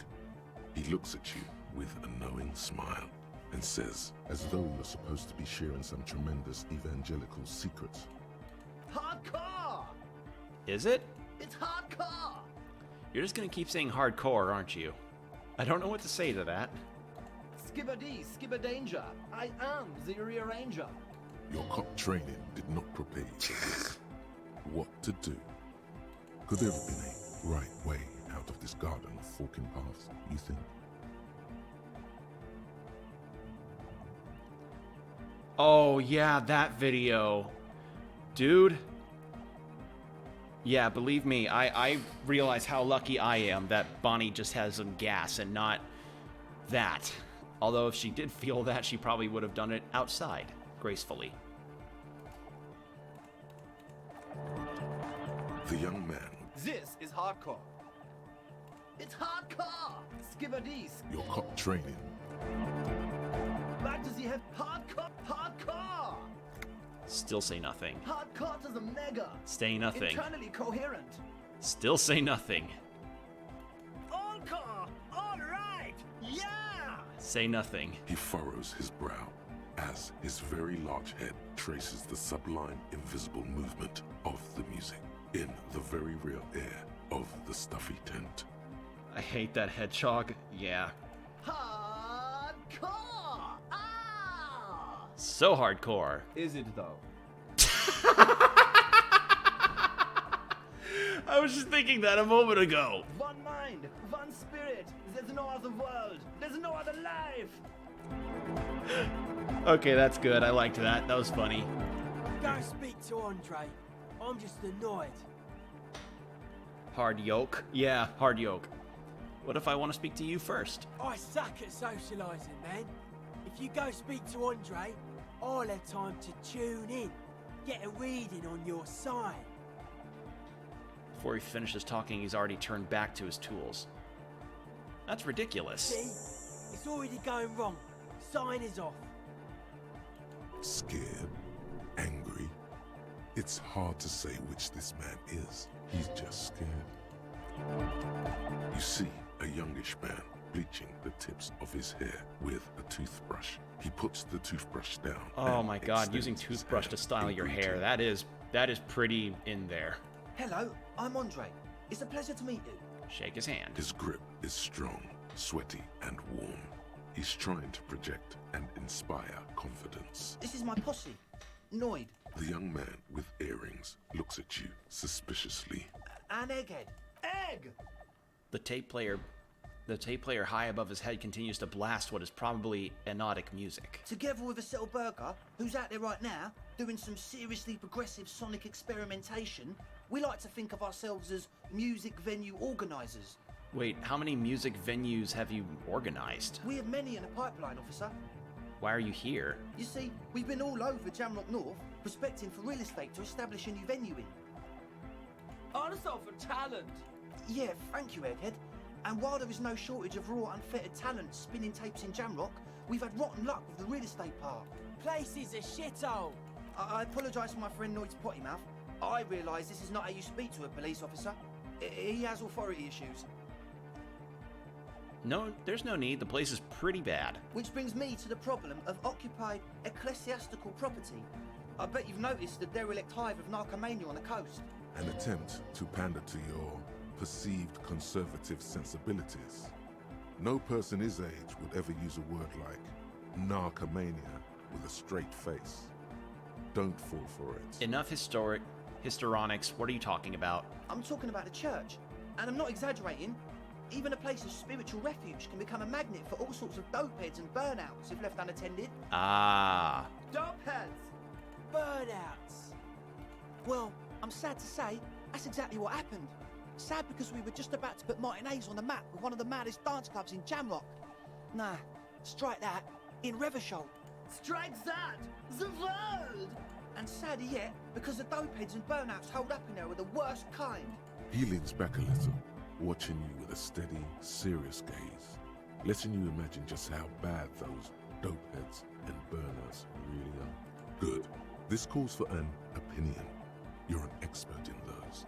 He looks at you with a knowing smile and says, as though you're supposed to be sharing some tremendous evangelical secrets, Hardcore! Is it? It's hardcore! You're just gonna keep saying hardcore, aren't you? I don't know what to say to that. Skibbity, skibberdanger. I am the rearranger. your cop training did not prepare you for this. What to do? Could there have been a right way out of this garden of forking paths, you think? Oh, yeah, that video. Dude. Yeah, believe me, I realize how lucky I am that Bonnie just has some gas and not that. Although if she did feel that, she probably would have done it outside, gracefully. The young man, This is hardcore. It's hardcore! Skibbity, your cop training, why does he have hardcore? Hardcore! Still say nothing. Hardcore to the mega! Say nothing. Internally coherent. Still say nothing. All core! Alright! Yeah! Say nothing. he furrows his brow as his very large head traces the sublime invisible movement of the music in the very real air of the stuffy tent. I hate that hedgehog. Yeah. Hardcore! Ah! So hardcore. Is it though? I was just thinking that a moment ago. One mind, one spirit. There's no other world. There's no other life. Okay, that's good. I liked that. That was funny. Go speak to Andre. I'm just annoyed. Hard yoke? Yeah, hard yoke. What if I want to speak to you first? I suck at socialising, man. If you go speak to Andre, I'll have time to tune in, get a reading on your side. Before he finishes talking, he's already turned back to his tools. That's ridiculous. See? It's already going wrong. Sign is off. Scared, angry. It's hard to say which this man is. He's just scared. You see a youngish man bleaching the tips of his hair with a toothbrush. He puts the toothbrush down. Oh and my god, using extends his toothbrush to hand style in your hair, greeting. that is pretty in there. Hello, I'm Andre. It's a pleasure to meet you. Shake his hand. His grip is strong, sweaty, and warm. He's trying to project and inspire confidence. This is my posse, Noid, The young man with earrings looks at you suspiciously. and Egghead. Egg! The tape player high above his head continues to blast what is probably anodic music. Together with a Settle Burger, who's out there right now, doing some seriously progressive sonic experimentation, we like to think of ourselves as music venue organisers. Wait, how many music venues have you organized? We have many in the pipeline, officer. Why are you here? You see, we've been all over Jamrock North, prospecting for real estate to establish a new venue in. Also for talent. Yeah, thank you, Egghead. And while there is no shortage of raw, unfettered talent spinning tapes in Jamrock, we've had rotten luck with the real estate part. Place is a shithole. I apologise for my friend Noid's potty mouth. I realise this is not how you speak to a police officer. He has authority issues. No, there's no need. The place is pretty bad. Which brings me to the problem of occupied ecclesiastical property. I bet you've noticed the derelict hive of narcomania on the coast. An attempt to pander to your perceived conservative sensibilities. No person his age would ever use a word like narcomania with a straight face. Don't fall for it. Enough histrionics. What are you talking about? I'm talking about the church, and I'm not exaggerating. Even a place of spiritual refuge can become a magnet for all sorts of dopeheads and burnouts if left unattended. Ah. Dopeheads! Burnouts. Well, I'm sad to say, that's exactly what happened. Sad because we were just about to put Martinez on the map with one of the maddest dance clubs in Jamrock. Nah, strike that, in Revachol. Strike that! The world! And sadder yet, because the dopeheads and burnouts holed up in there were the worst kind. He leans back a little, watching you with a steady, serious gaze, letting you imagine just how bad those dopeheads and burners really are. Good. This calls for an opinion. You're an expert in those.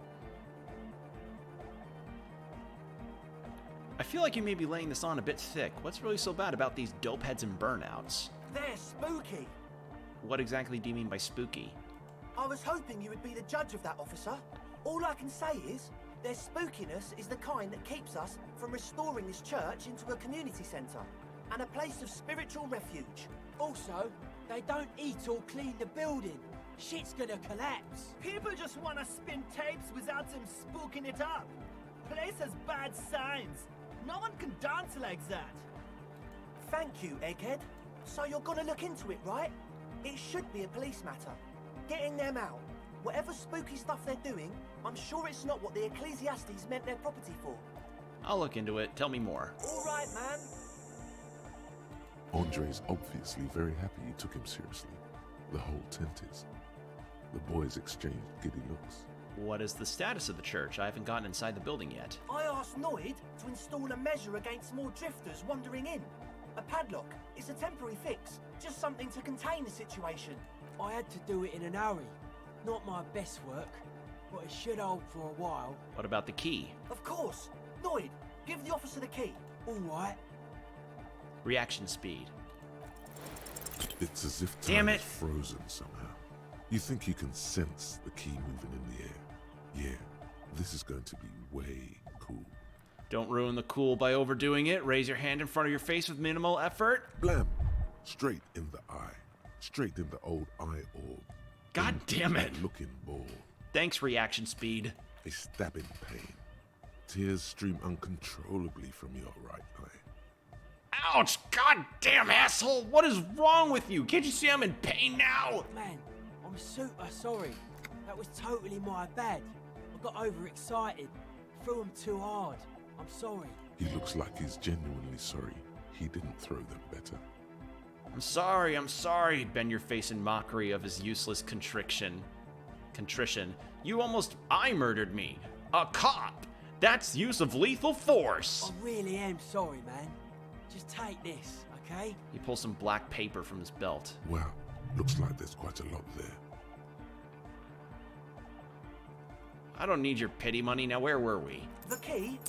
I feel like you may be laying this on a bit thick. What's really so bad about these dopeheads and burnouts? They're spooky. What exactly do you mean by spooky? I was hoping you would be the judge of that, officer. All I can say is, their spookiness is the kind that keeps us from restoring this church into a community centre and a place of spiritual refuge. Also, they don't eat or clean the building. Shit's gonna collapse. People just want to spin tapes without them spooking it up. Place has bad signs. No one can dance like that. Thank you, Egghead. So you're gonna look into it, right? It should be a police matter. Getting them out. Whatever spooky stuff they're doing, I'm sure it's not what the Ecclesiastes meant their property for. I'll look into it. Tell me more. All right, man. Andre's obviously very happy you took him seriously. The whole tent is. The boys exchanged giddy looks. What is the status of the church? I haven't gotten inside the building yet. I asked Noid to install a measure against more drifters wandering in. A padlock. It's a temporary fix. Just something to contain the situation. I had to do it in an hurry. Not my best work, but it should hold for a while. What about the key? Of course. Noid, give the officer the key. All right. Reaction speed. It's as if Damn time it. is frozen somehow. You think you can sense the key moving in the air. Yeah, this is going to be way cool. Don't ruin the cool by overdoing it. Raise your hand in front of your face with minimal effort. Blam! Straight in the eye. Straight in the old eye orb. God damn it. Looking ball. Thanks, reaction speed. A stabbing pain. Tears stream uncontrollably from your right eye. Ouch! God damn asshole! What is wrong with you? Can't you see I'm in pain now? Man, I'm super sorry. That was totally my bad. I got overexcited. Threw him too hard. I'm sorry. He looks like he's genuinely sorry. He didn't throw them better. I'm sorry. Bend your face in mockery of his useless contrition. You almost murdered me. A cop! That's use of lethal force! I really am sorry, man. Just take this, okay? He pulls some black paper from his belt. Wow, looks like there's quite a lot there. I don't need your pity money. Now where were we? The key?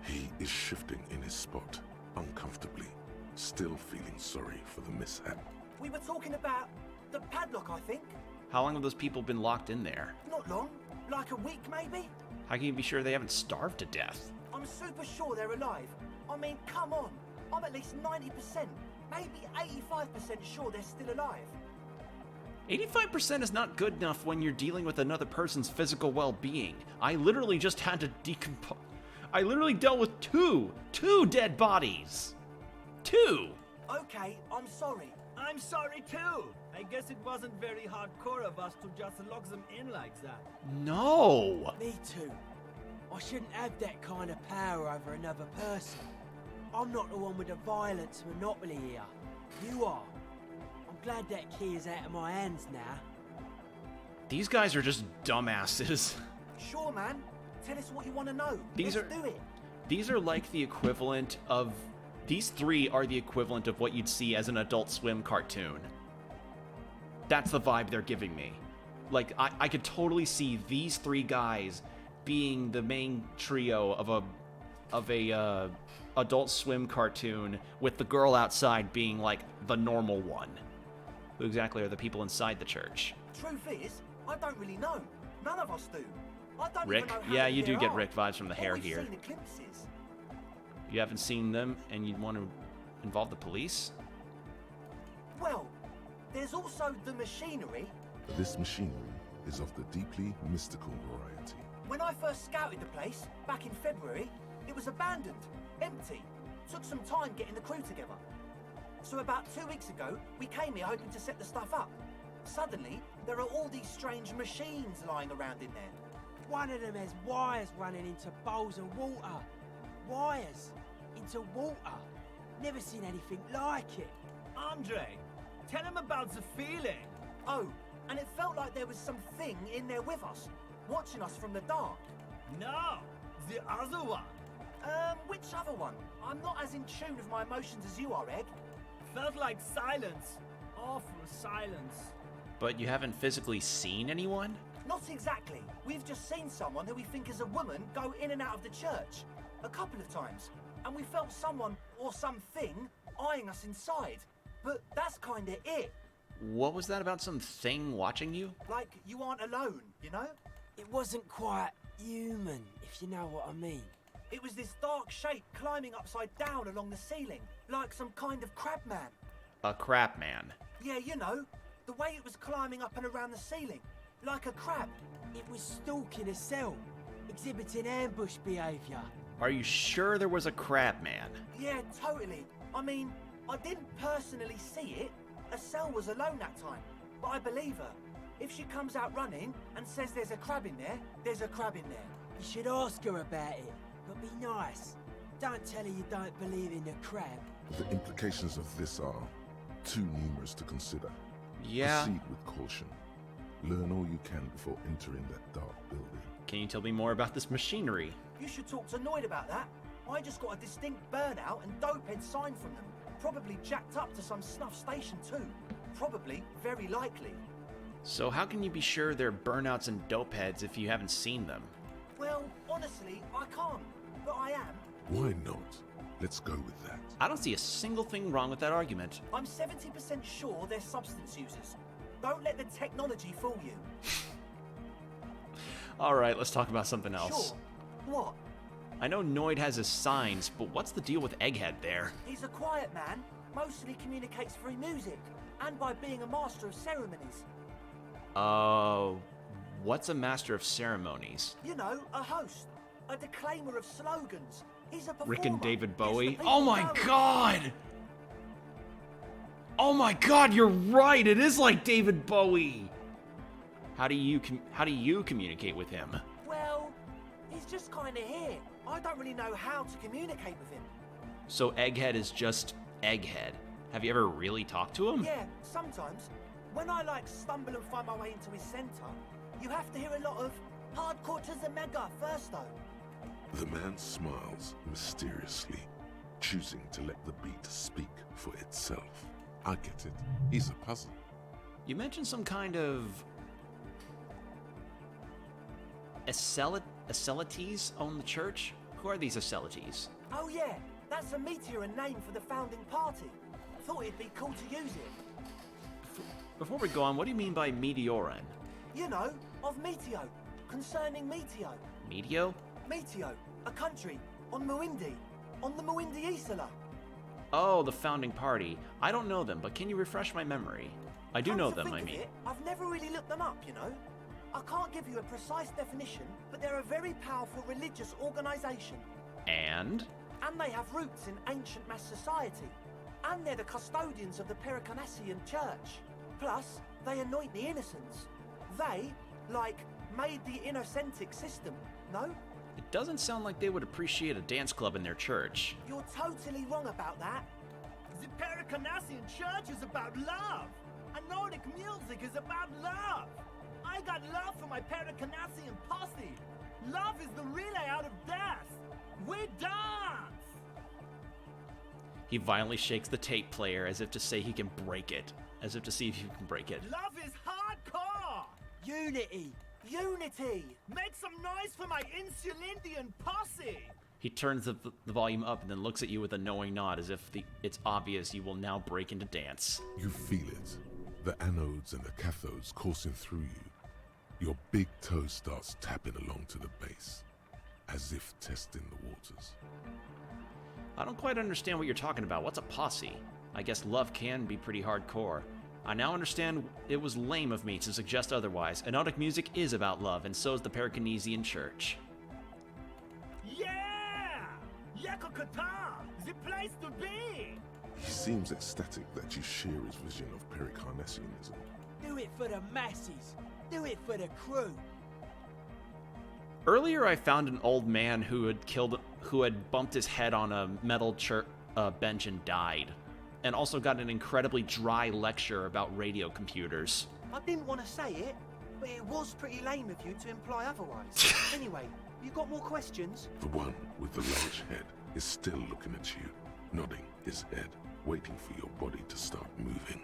He is shifting in his spot, uncomfortably, still feeling sorry for the mishap. We were talking about the padlock, I think. How long have those people been locked in there? Not long. Like a week, maybe? How can you be sure they haven't starved to death? I'm super sure they're alive. I mean, come on. I'm at least 90%, maybe 85% sure they're still alive. 85% is not good enough when you're dealing with another person's physical well-being. I literally just had to decompose. I literally dealt with two dead bodies. 2. Okay, I'm sorry. I'm sorry too. I guess it wasn't very hardcore of us to just lock them in like that. No. Me too. I shouldn't have that kind of power over another person. I'm not the one with the violence monopoly here. You are. I'm glad that key is out of my hands now. These guys are just dumbasses. Sure, man. Tell us what you want to know. These Let's do it. These are like the equivalent of... These 3 are the equivalent of what you'd see as an Adult Swim cartoon. That's the vibe they're giving me. Like, I could totally see these 3 guys being the main trio of a Adult Swim cartoon, with the girl outside being like the normal one. Who exactly are the people inside the church? Truth is, I don't really know. None of us do. I don't Rick? even know how Yeah, many you do there get are. Rick vibes from the hair All we've here. seen are glimpses. You haven't seen them, and you'd want to involve the police? Well, there's also the machinery. This machinery is of the deeply mystical variety. When I first scouted the place, back in February, it was abandoned, empty. Took some time getting the crew together. So about 2 weeks ago, we came here hoping to set the stuff up. Suddenly, there are all these strange machines lying around in there. One of them has wires running into bowls of water. Wires into water. Never seen anything like it. Andre, tell him about the feeling. Oh, and it felt like there was something in there with us, watching us from the dark. No, the other one. Which other one? I'm not as in tune with my emotions as you are, Egg. Felt like silence. Awful silence. But you haven't physically seen anyone? Not exactly. We've just seen someone who we think is a woman go in and out of the church. A couple of times. And we felt someone, or something, eyeing us inside. But that's kinda it. What was that about some thing watching you? Like, you aren't alone, you know? It wasn't quite human, if you know what I mean. It was this dark shape climbing upside down along the ceiling, like some kind of crab man. A crap man. Yeah, you know, the way it was climbing up and around the ceiling, like a crab. It was stalking a cell, exhibiting ambush behaviour. Are you sure there was a crab man? Yeah, totally. I mean, I didn't personally see it. Estelle was alone that time, but I believe her. If she comes out running and says there's a crab in there, there's a crab in there. You should ask her about it, but be nice. Don't tell her you don't believe in the crab. The implications of this are too numerous to consider. Yeah. Proceed with caution. Learn all you can before entering that dark building. Can you tell me more about this machinery? You should talk to Noid about that. I just got a distinct burnout and dopehead sign from them. Probably jacked up to some snuff station too. Probably, very likely. So how can you be sure they're burnouts and dope heads if you haven't seen them? Well, honestly, I can't. But I am. Why not? Let's go with that. I don't see a single thing wrong with that argument. I'm 70% sure they're substance users. Don't let the technology fool you. Alright, let's talk about something else. Sure. What? I know Noid has his signs, but what's the deal with Egghead there? He's a quiet man, mostly communicates through music, and by being a master of ceremonies. What's a master of ceremonies? You know, a host, a declaimer of slogans. He's a performer. Rick and David Gets the Bowie? people Oh my going. god! Oh my god, you're right! It is like David Bowie! How do you communicate with him? Well, he's just kind of here. I don't really know how to communicate with him. So Egghead is just Egghead. Have you ever really talked to him? Yeah, sometimes. When I stumble and find my way into his center, you have to hear a lot of hardcore to the mega first though. The man smiles mysteriously, choosing to let the beat speak for itself. I get it. He's a puzzle. You mentioned some kind of Acelites own the church? Who are these Acelites? Oh yeah, that's a meteor name for the founding party. Thought it'd be cool to use it. Before we go on, what do you mean by Meteoran? You know, of Meteo, concerning Meteo. Meteo? Meteo, a country, on Muindi, on the Muindi Isla. Oh, the founding party. I don't know them, but can you refresh my memory? I do Come know to them, think I of mean. it, I've never really looked them up, you know. I can't give you a precise definition, but they're a very powerful religious organization. And? And they have roots in ancient mass society. And they're the custodians of the Pericarnassian church. Plus, they anoint the innocents. They, made the innocentic system, no? It doesn't sound like they would appreciate a dance club in their church. You're totally wrong about that. The Pericarnassian church is about love. And Nordic music is about love. I got love for my Pericarnassian posse. Love is the relay out of death. We dance! He violently shakes the tape player as if to say he can break it. As if to see if he can break it. Love is hardcore! Unity! Unity! Make some noise for my Insulindian posse! He turns the volume up and then looks at you with a knowing nod as if it's obvious you will now break into dance. You feel it. The anodes and the cathodes coursing through you. Your big toe starts tapping along to the bass, as if testing the waters. I don't quite understand what you're talking about. What's a posse? I guess love can be pretty hardcore. I now understand it was lame of me to suggest otherwise. Anodic music is about love, and so is the Parakinesian Church. Yeah! Yakokata! The place to be! He seems ecstatic that you share his vision of Pericarnassianism. Do it for the masses. Do it for the crew. Earlier, I found an old man who had bumped his head on a metal bench and died, and also got an incredibly dry lecture about radio computers. I didn't want to say it, but it was pretty lame of you to imply otherwise. Anyway, you got more questions? The one with the large head is still looking at you, nodding his head, waiting for your body to start moving.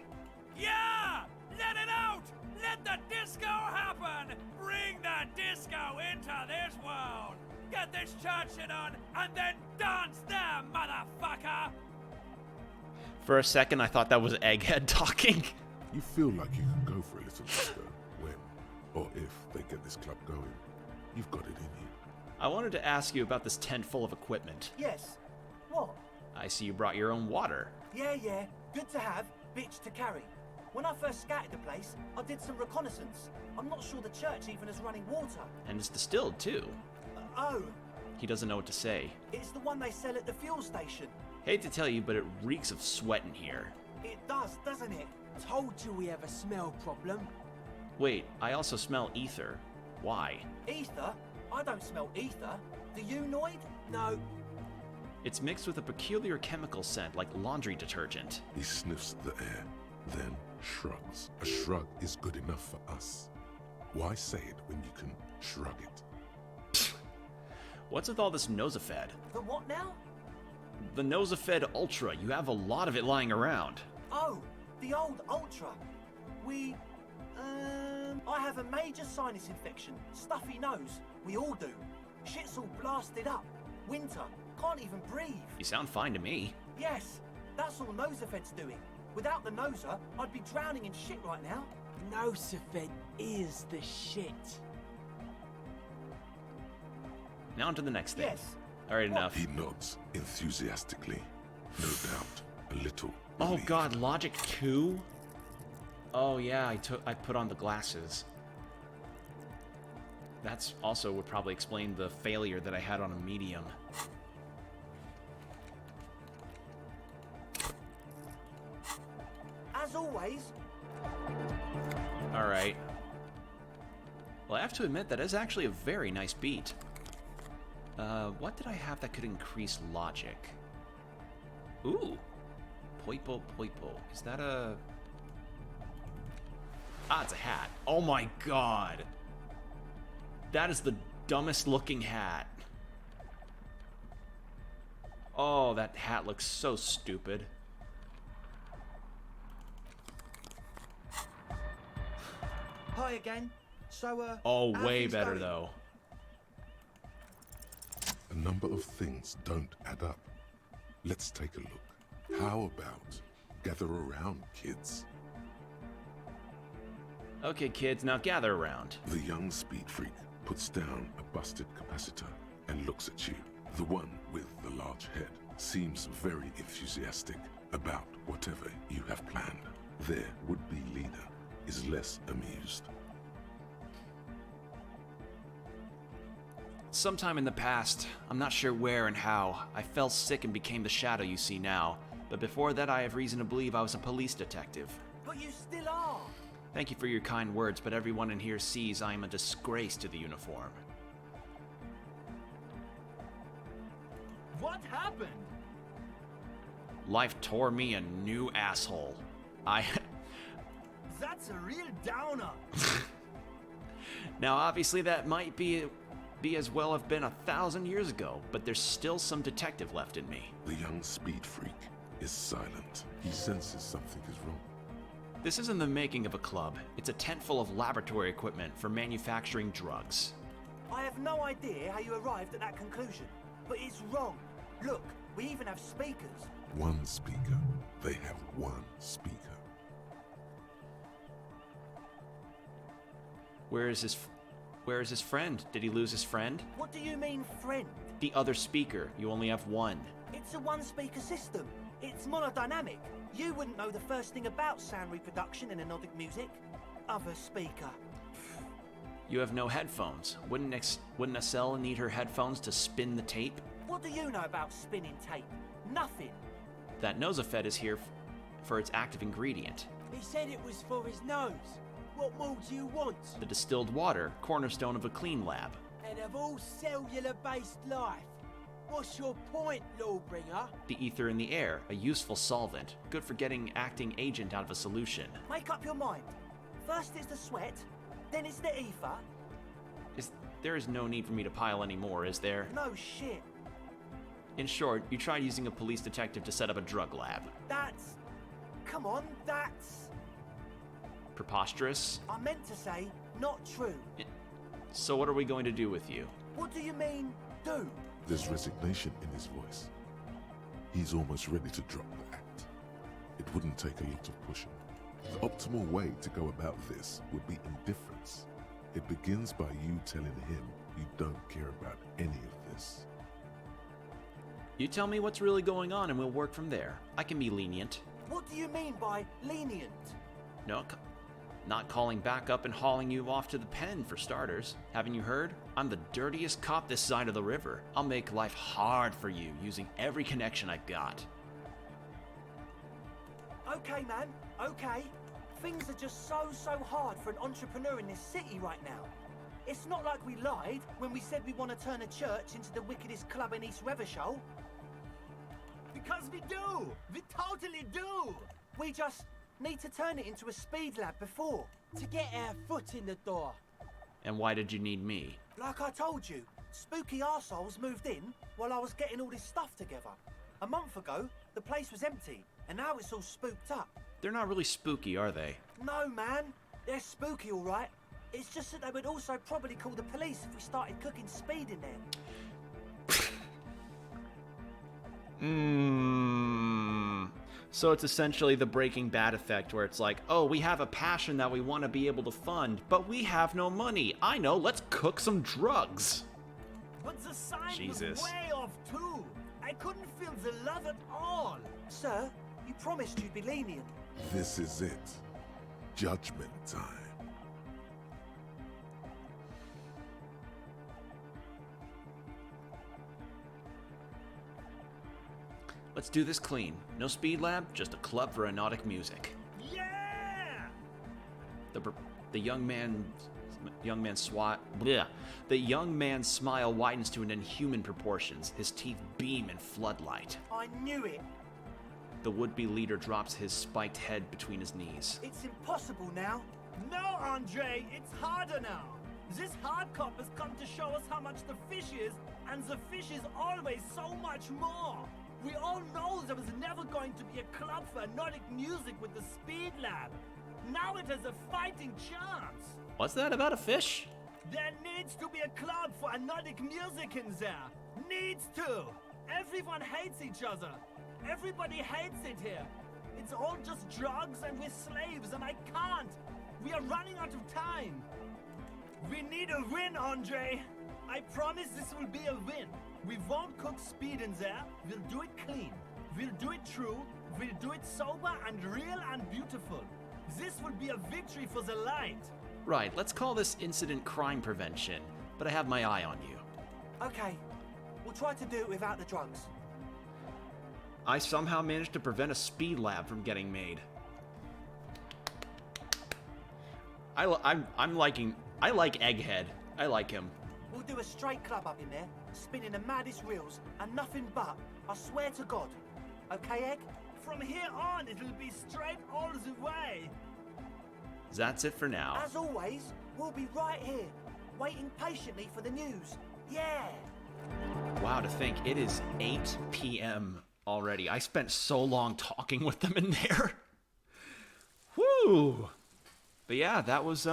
Yeah! Let it out! Let the disco happen! Bring the disco into this world! Get this church shit on, and then dance there, motherfucker! For a second, I thought that was Egghead talking. You feel like you can go for a little disco when, or if they get this club going. You've got it in you. I wanted to ask you about this tent full of equipment. Yes. What? I see you brought your own water. Yeah. Good to have, bitch to carry. When I first scouted the place, I did some reconnaissance. I'm not sure the church even is running water. And it's distilled, too. Oh, He doesn't know what to say. it's the one they sell at the fuel station. Hate to tell you, but it reeks of sweat in here. It does, doesn't it? Told you we have a smell problem. Wait, I also smell ether. Why? Ether? I don't smell ether. Do you, Noid? No, It's mixed with a peculiar chemical scent like laundry detergent. He sniffs the air, then shrugs. A shrug is good enough for us. Why say it when you can shrug it? What's with all this Nosafed? The what now? The Nosafed Ultra. You have a lot of it lying around. Oh, the old Ultra. I have a major sinus infection. Stuffy nose. We all do. Shit's all blasted up. Winter. Can't even breathe. You sound fine to me. Yes, that's all Nosafed's doing. Without the Noser, I'd be drowning in shit right now. Nosafed is the shit. Now on to the next thing. Yes. All right, enough. He nods enthusiastically. No doubt, a little. Oh relieved. God, Logic 2? Oh yeah, I put on the glasses. That's also would probably explain the failure that I had on a medium. As always. All right. Well, I have to admit that is actually a very nice beat. What did I have that could increase logic? Ooh. Poipo Poipo. Is that a... Ah, it's a hat. Oh my god. That is the dumbest looking hat. Oh, that hat looks so stupid. Hi again. So, Oh, how way things better going? though. A number of things don't add up. Let's take a look. How about gather around, kids? Okay, kids, now gather around. The young speed freak puts down a busted capacitor and looks at you. The one with the large head seems very enthusiastic about whatever you have planned. Their would-be leader is less amused. Sometime in the past, I'm not sure where and how, I fell sick and became the shadow you see now. But before that, I have reason to believe I was a police detective. But you still are. Thank you for your kind words, but everyone in here sees I am a disgrace to the uniform. What happened? Life tore me a new asshole. That's a real downer. Now, obviously, that might be as well have been 1,000 years ago, but there's still some detective left in me. The young speed freak is silent. He senses something is wrong. This isn't the making of a club. It's a tent full of laboratory equipment for manufacturing drugs. I have no idea how you arrived at that conclusion, but it's wrong. Look, we even have speakers. One speaker. They have one speaker. Where is his friend? Did he lose his friend? What do you mean, friend? The other speaker. You only have one. It's a one-speaker system. It's monodynamic. You wouldn't know the first thing about sound reproduction in anodic music. Other speaker. You have no headphones. Wouldn't Estelle need her headphones to spin the tape? What do you know about spinning tape? Nothing. That Nosafed is here for its active ingredient. He said it was for his nose. What more do you want? The distilled water, cornerstone of a clean lab. And of all cellular-based life, what's your point, Lawbringer? The ether in the air, a useful solvent, good for getting acting agent out of a solution. Make up your mind. First it's the sweat, then it's the ether. There is no need for me to pile any more, is there? No shit. In short, you tried using a police detective to set up a drug lab. That's... Come on, that's... Preposterous? I meant to say, not true. So what are we going to do with you? What do you mean, do? There's resignation in his voice. He's almost ready to drop the act. It wouldn't take a lot of pushing. The optimal way to go about this would be indifference. It begins by you telling him you don't care about any of this. You tell me what's really going on and we'll work from there. I can be lenient. What do you mean by lenient? No, not calling back up and hauling you off to the pen, for starters. Haven't you heard? I'm the dirtiest cop this side of the river. I'll make life hard for you using every connection I've got. Okay, man, okay. Things are just so hard for an entrepreneur in this city right now. It's not like we lied when we said we want to turn a church into the wickedest club in East Revachol. Because we do! We totally do! We just need to turn it into a speed lab before. To get our foot in the door. And why did you need me? Like I told you, spooky arseholes moved in while I was getting all this stuff together. A month ago, the place was empty, and now it's all spooked up. They're not really spooky, are they? No, man. They're spooky, all right. It's just that they would also probably call the police if we started cooking speed in there. So it's essentially the Breaking Bad effect, where it's like, oh, we have a passion that we want to be able to fund, but we have no money. I know, let's cook some drugs. But the sign Jesus. was way off too. I couldn't feel the love at all. Sir, you promised you'd be lenient. This is it. Judgment time. Let's do this clean. No speed lab, just a club for anodic music. Yeah! The young man's smile widens to an inhuman proportions. His teeth beam in floodlight. I knew it. The would-be leader drops his spiked head between his knees. It's impossible now. No, Andre, it's harder now. This hard cop has come to show us how much the fish is, and the fish is always so much more. We all know there was never going to be a club for anodic music with the Speed Lab. Now it has a fighting chance. What's that about a fish? There needs to be a club for anodic music in there. Needs to. Everyone hates each other. Everybody hates it here. It's all just drugs and we're slaves and I can't. We are running out of time. We need a win, Andre. I promise this will be a win. We won't cook speed in there. We'll do it clean. We'll do it true. We'll do it sober and real and beautiful. This will be a victory for the light. Right, let's call this incident crime prevention, but I have my eye on you. Okay, we'll try to do it without the drugs. I somehow managed to prevent a speed lab from getting made. I like Egghead. I like him. We'll do a straight club up in there, spinning the maddest reels, and nothing but, I swear to God. Okay, Egg? From here on, it'll be straight all the way. That's it for now. As always, we'll be right here, waiting patiently for the news. Yeah! Wow, to think it is 8 p.m. already. I spent so long talking with them in there. Woo! But yeah, that was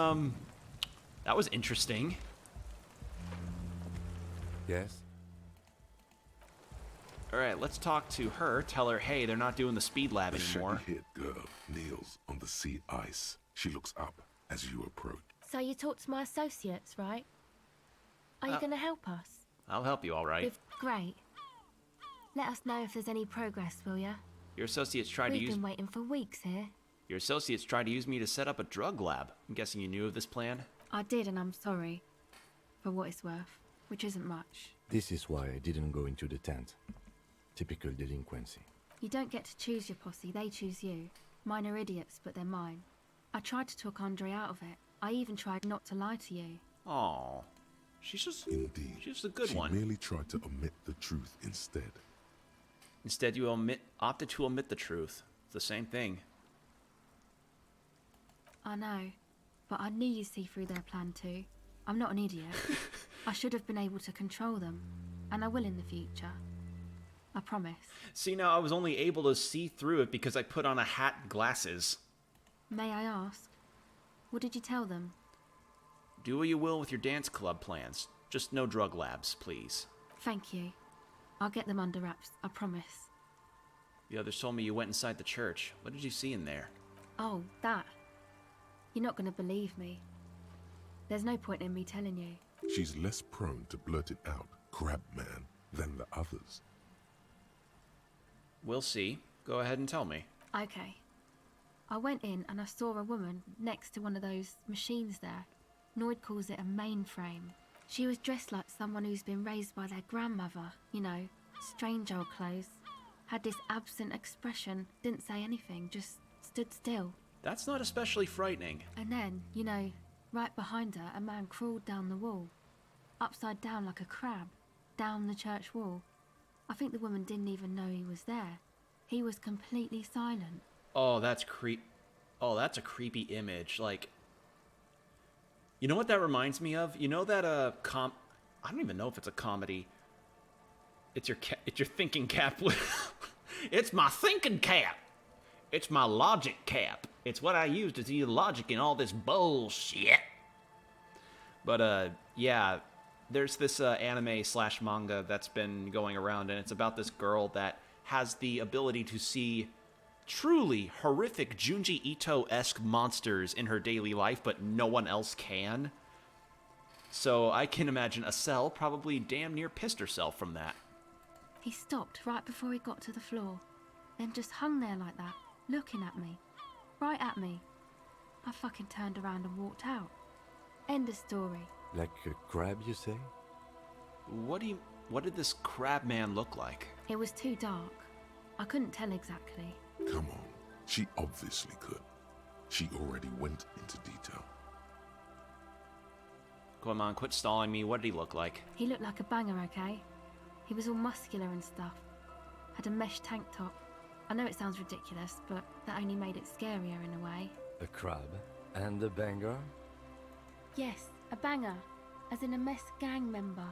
interesting. Yes? Alright, let's talk to her. Tell her, hey, they're not doing the speed lab The anymore. shaggy-haired girl kneels on the sea ice. She looks up as you approach. So you talked to my associates, right? Are you going to help us? I'll help you, all right. Great. Let us know if there's any progress, will ya? Your associates tried to We've use... been waiting for weeks here. Your associates tried to use me to set up a drug lab. I'm guessing you knew of this plan? I did, and I'm sorry. For what it's worth. Which isn't much. This is why I didn't go into the tent. Typical delinquency. You don't get to choose your posse, they choose you. Mine are idiots, but they're mine. I tried to talk Andre out of it. I even tried not to lie to you. Aw. She's just... Indeed. She's a good she one. She merely tried to omit the truth instead. Instead, you opted to omit the truth. It's the same thing. I know. But I knew you'd see through their plan too. I'm not an idiot. I should have been able to control them. And I will in the future. I promise. See, now I was only able to see through it because I put on a hat and glasses. May I ask? What did you tell them? Do what you will with your dance club plans. Just no drug labs, please. Thank you. I'll get them under wraps, I promise. The others told me you went inside the church. What did you see in there? Oh, that. You're not going to believe me. There's no point in me telling you. She's less prone to blurt it out, Crab Man, than the others. We'll see. Go ahead and tell me. Okay. I went in and I saw a woman next to one of those machines there. Noid calls it a mainframe. She was dressed like someone who's been raised by their grandmother, you know, strange old clothes. Had this absent expression, didn't say anything, just stood still. That's not especially frightening. And then, you know, right behind her, a man crawled down the wall. Upside down like a crab, down the church wall. I think the woman didn't even know he was there. He was completely silent. Oh, that's Oh, that's a creepy image. Like, you know what that reminds me of? You know that I don't even know if it's a comedy. It's your thinking cap. It's my thinking cap. It's my logic cap. It's what I use to see logic in all this bullshit. But yeah, there's this anime/manga that's been going around, and it's about this girl that has the ability to see truly horrific Junji Ito-esque monsters in her daily life, but no one else can. So I can imagine Acel probably damn near pissed herself from that. He stopped right before he got to the floor, then just hung there like that, looking at me. Right at me. I fucking turned around and walked out. End of story. Like a crab, you say? What did this crab man look like? It was too dark. I couldn't tell exactly. Come on. She obviously could. She already went into detail. Come on, quit stalling me. What did he look like? He looked like a banger, okay? He was all muscular and stuff. Had a mesh tank top. I know it sounds ridiculous, but that only made it scarier in a way. A crab and a banger? Yes, a banger. As in a mess gang member.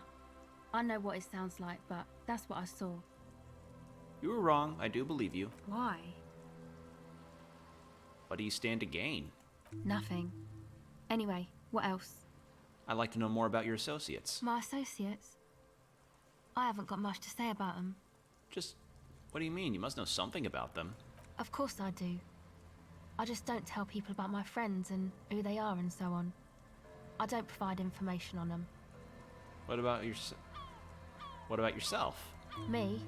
I know what it sounds like, but that's what I saw. You were wrong. I do believe you. Why? What do you stand to gain? Nothing. Anyway, what else? I'd like to know more about your associates. My associates? I haven't got much to say about them. Just, what do you mean? You must know something about them. Of course I do. I just don't tell people about my friends and who they are and so on. I don't provide information on them. What about yourself? Me?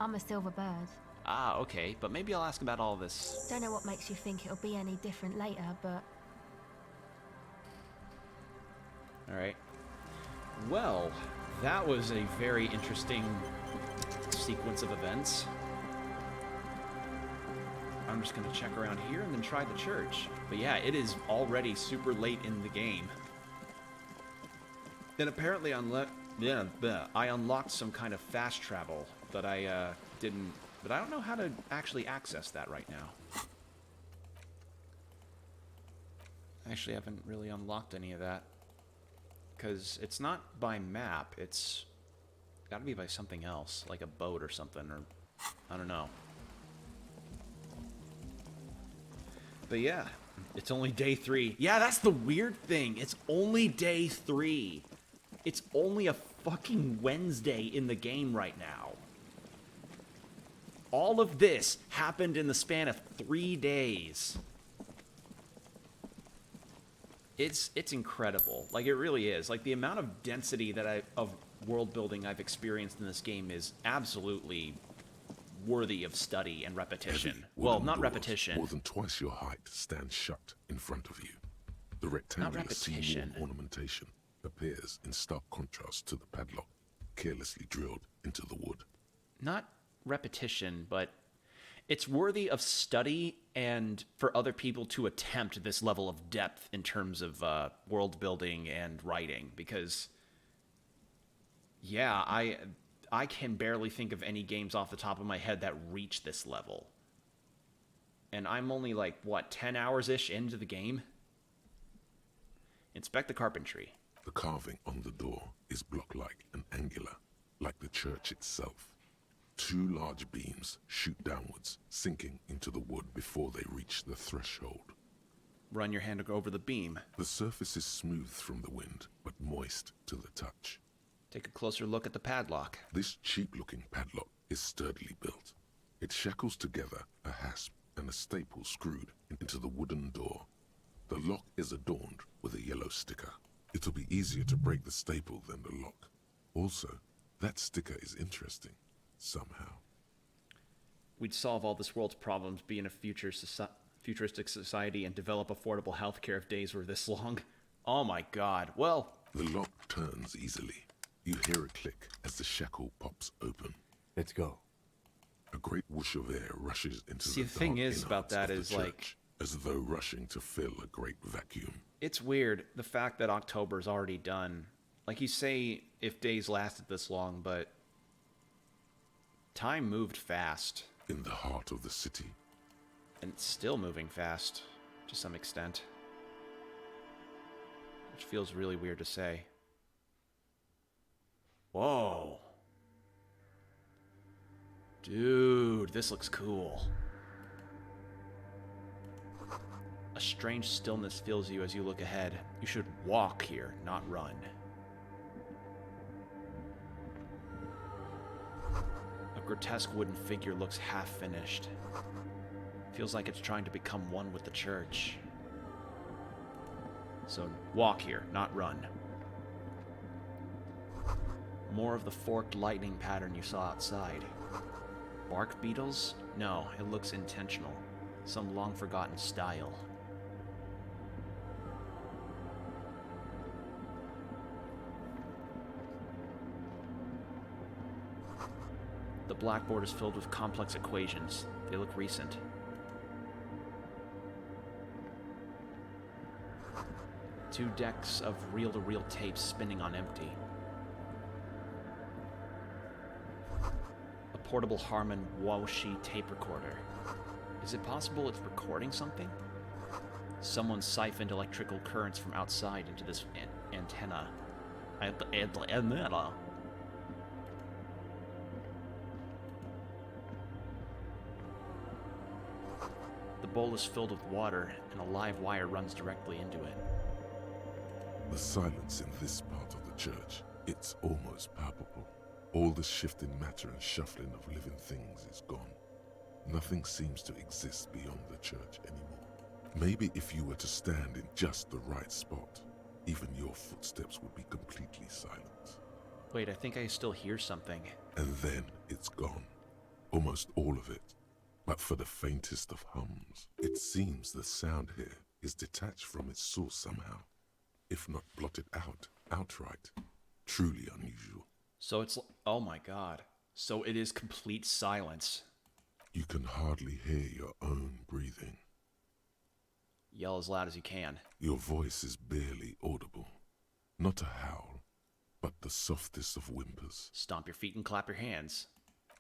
I'm a silver bird. Ah, okay, but maybe I'll ask about all this. Don't know what makes you think it'll be any different later, but... Alright. Well, that was a very interesting sequence of events. I'm just gonna check around here and then try the church. But yeah, it is already super late in the game. Then apparently I unlocked some kind of fast travel that I didn't... But I don't know how to actually access that right now. I actually haven't really unlocked any of that. Because it's not by map, it's gotta be by something else, like a boat or something, or I don't know. But yeah, it's only day 3. Yeah, that's the weird thing. It's only day 3. It's only a fucking Wednesday in the game right now. All of this happened in the span of 3 days. It's incredible. Like, it really is. Like, the amount of density that of world building I've experienced in this game is absolutely worthy of study and repetition. Heavy Well, wooden not doors, repetition. more than twice your height, stand shut in front of you. The rectangular repetition. seam-worn ornamentation appears in stark contrast to the padlock, carelessly drilled into the wood. Not repetition, but it's worthy of study and for other people to attempt this level of depth in terms of world building and writing, because yeah, I can barely think of any games off the top of my head that reach this level. And I'm only like, what, 10 hours-ish into the game? Inspect the carpentry. The carving on the door is block-like and angular, like the church itself. Two large beams shoot downwards, sinking into the wood before they reach the threshold. Run your hand over the beam. The surface is smooth from the wind, but moist to the touch. Take a closer look at the padlock. This cheap-looking padlock is sturdily built. It shackles together a hasp and a staple screwed into the wooden door. The lock is adorned with a yellow sticker. It'll be easier to break the staple than the lock. Also, that sticker is interesting, somehow. We'd solve all this world's problems, be in a futuristic society, and develop affordable healthcare if days were this long. Oh my god. Well, the lock turns easily. You hear a click as the shackle pops open. Let's go. A great whoosh of air rushes into see, the the thing dark is about innards that of is the like, church, as though rushing to fill a great vacuum. it's weird, the fact that October's already done. Like, you say if days lasted this long, but time moved fast. In the heart of the city. And it's still moving fast, to some extent. Which feels really weird to say. Whoa. Dude, this looks cool. A strange stillness fills you as you look ahead. You should walk here, not run. A grotesque wooden figure looks half-finished. Feels like it's trying to become one with the church. So walk here, not run. More of the forked lightning pattern you saw outside. Bark beetles? No, it looks intentional. Some long-forgotten style. The blackboard is filled with complex equations. They look recent. Two decks of reel-to-reel tapes spinning on empty. A portable Harman Woshi tape recorder. Is it possible it's recording something? Someone siphoned electrical currents from outside into this antenna. The bowl is filled with water, and a live wire runs directly into it. The silence in this part of the church, it's almost palpable. All the shifting matter and shuffling of living things is gone. Nothing seems to exist beyond the church anymore. Maybe if you were to stand in just the right spot, even your footsteps would be completely silent. Wait, I think I still hear something. And then it's gone. Almost all of it. But for the faintest of hums, it seems the sound here is detached from its source somehow. If not blotted out, outright. Truly unusual. So it's... oh my god. So it is complete silence. You can hardly hear your own breathing. Yell as loud as you can. Your voice is barely audible. Not a howl, but the softest of whimpers. Stomp your feet and clap your hands.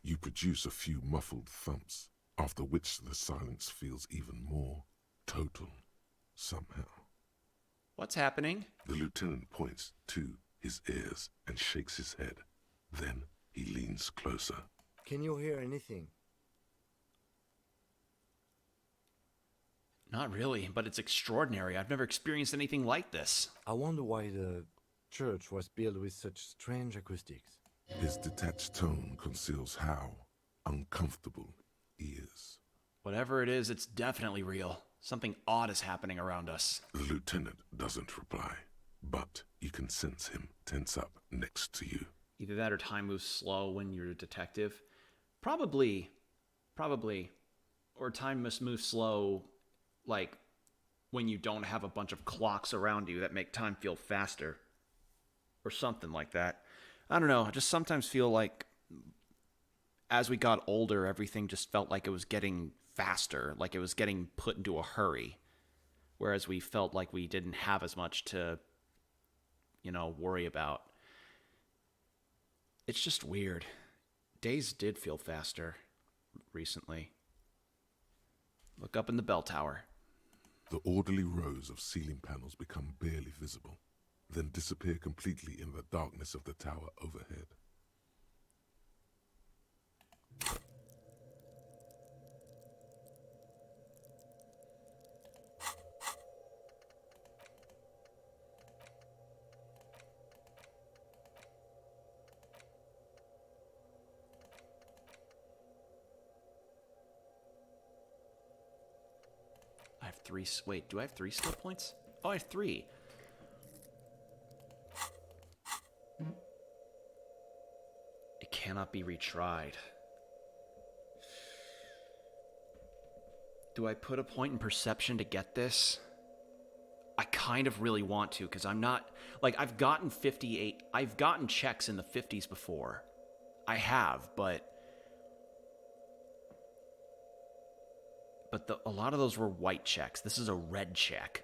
You produce a few muffled thumps, after which the silence feels even more total, somehow. What's happening? The lieutenant points to his ears and shakes his head. Then he leans closer. Can you hear anything? Not really, but it's extraordinary. I've never experienced anything like this. I wonder why the church was built with such strange acoustics. His detached tone conceals how uncomfortable he is. Whatever it is, it's definitely real. Something odd is happening around us. The lieutenant doesn't reply, but you can sense him tense up next to you. Either that or time moves slow when you're a detective. Probably. Or time must move slow, like, when you don't have a bunch of clocks around you that make time feel faster. Or something like that. I don't know, I just sometimes feel like as we got older, everything just felt like it was getting faster, like it was getting put into a hurry. Whereas we felt like we didn't have as much to, worry about. It's just weird. Days did feel faster recently. Look up in the bell tower. The orderly rows of ceiling panels become barely visible, then disappear completely in the darkness of the tower overhead. I have 3. Wait, do I have 3 skill points? Oh, I have 3. It cannot be retried. Do I put a point in perception to get this? I kind of really want to, because I'm not... Like, I've gotten 58... I've gotten checks in the 50s before. I have, but... a lot of those were white checks. This is a red check.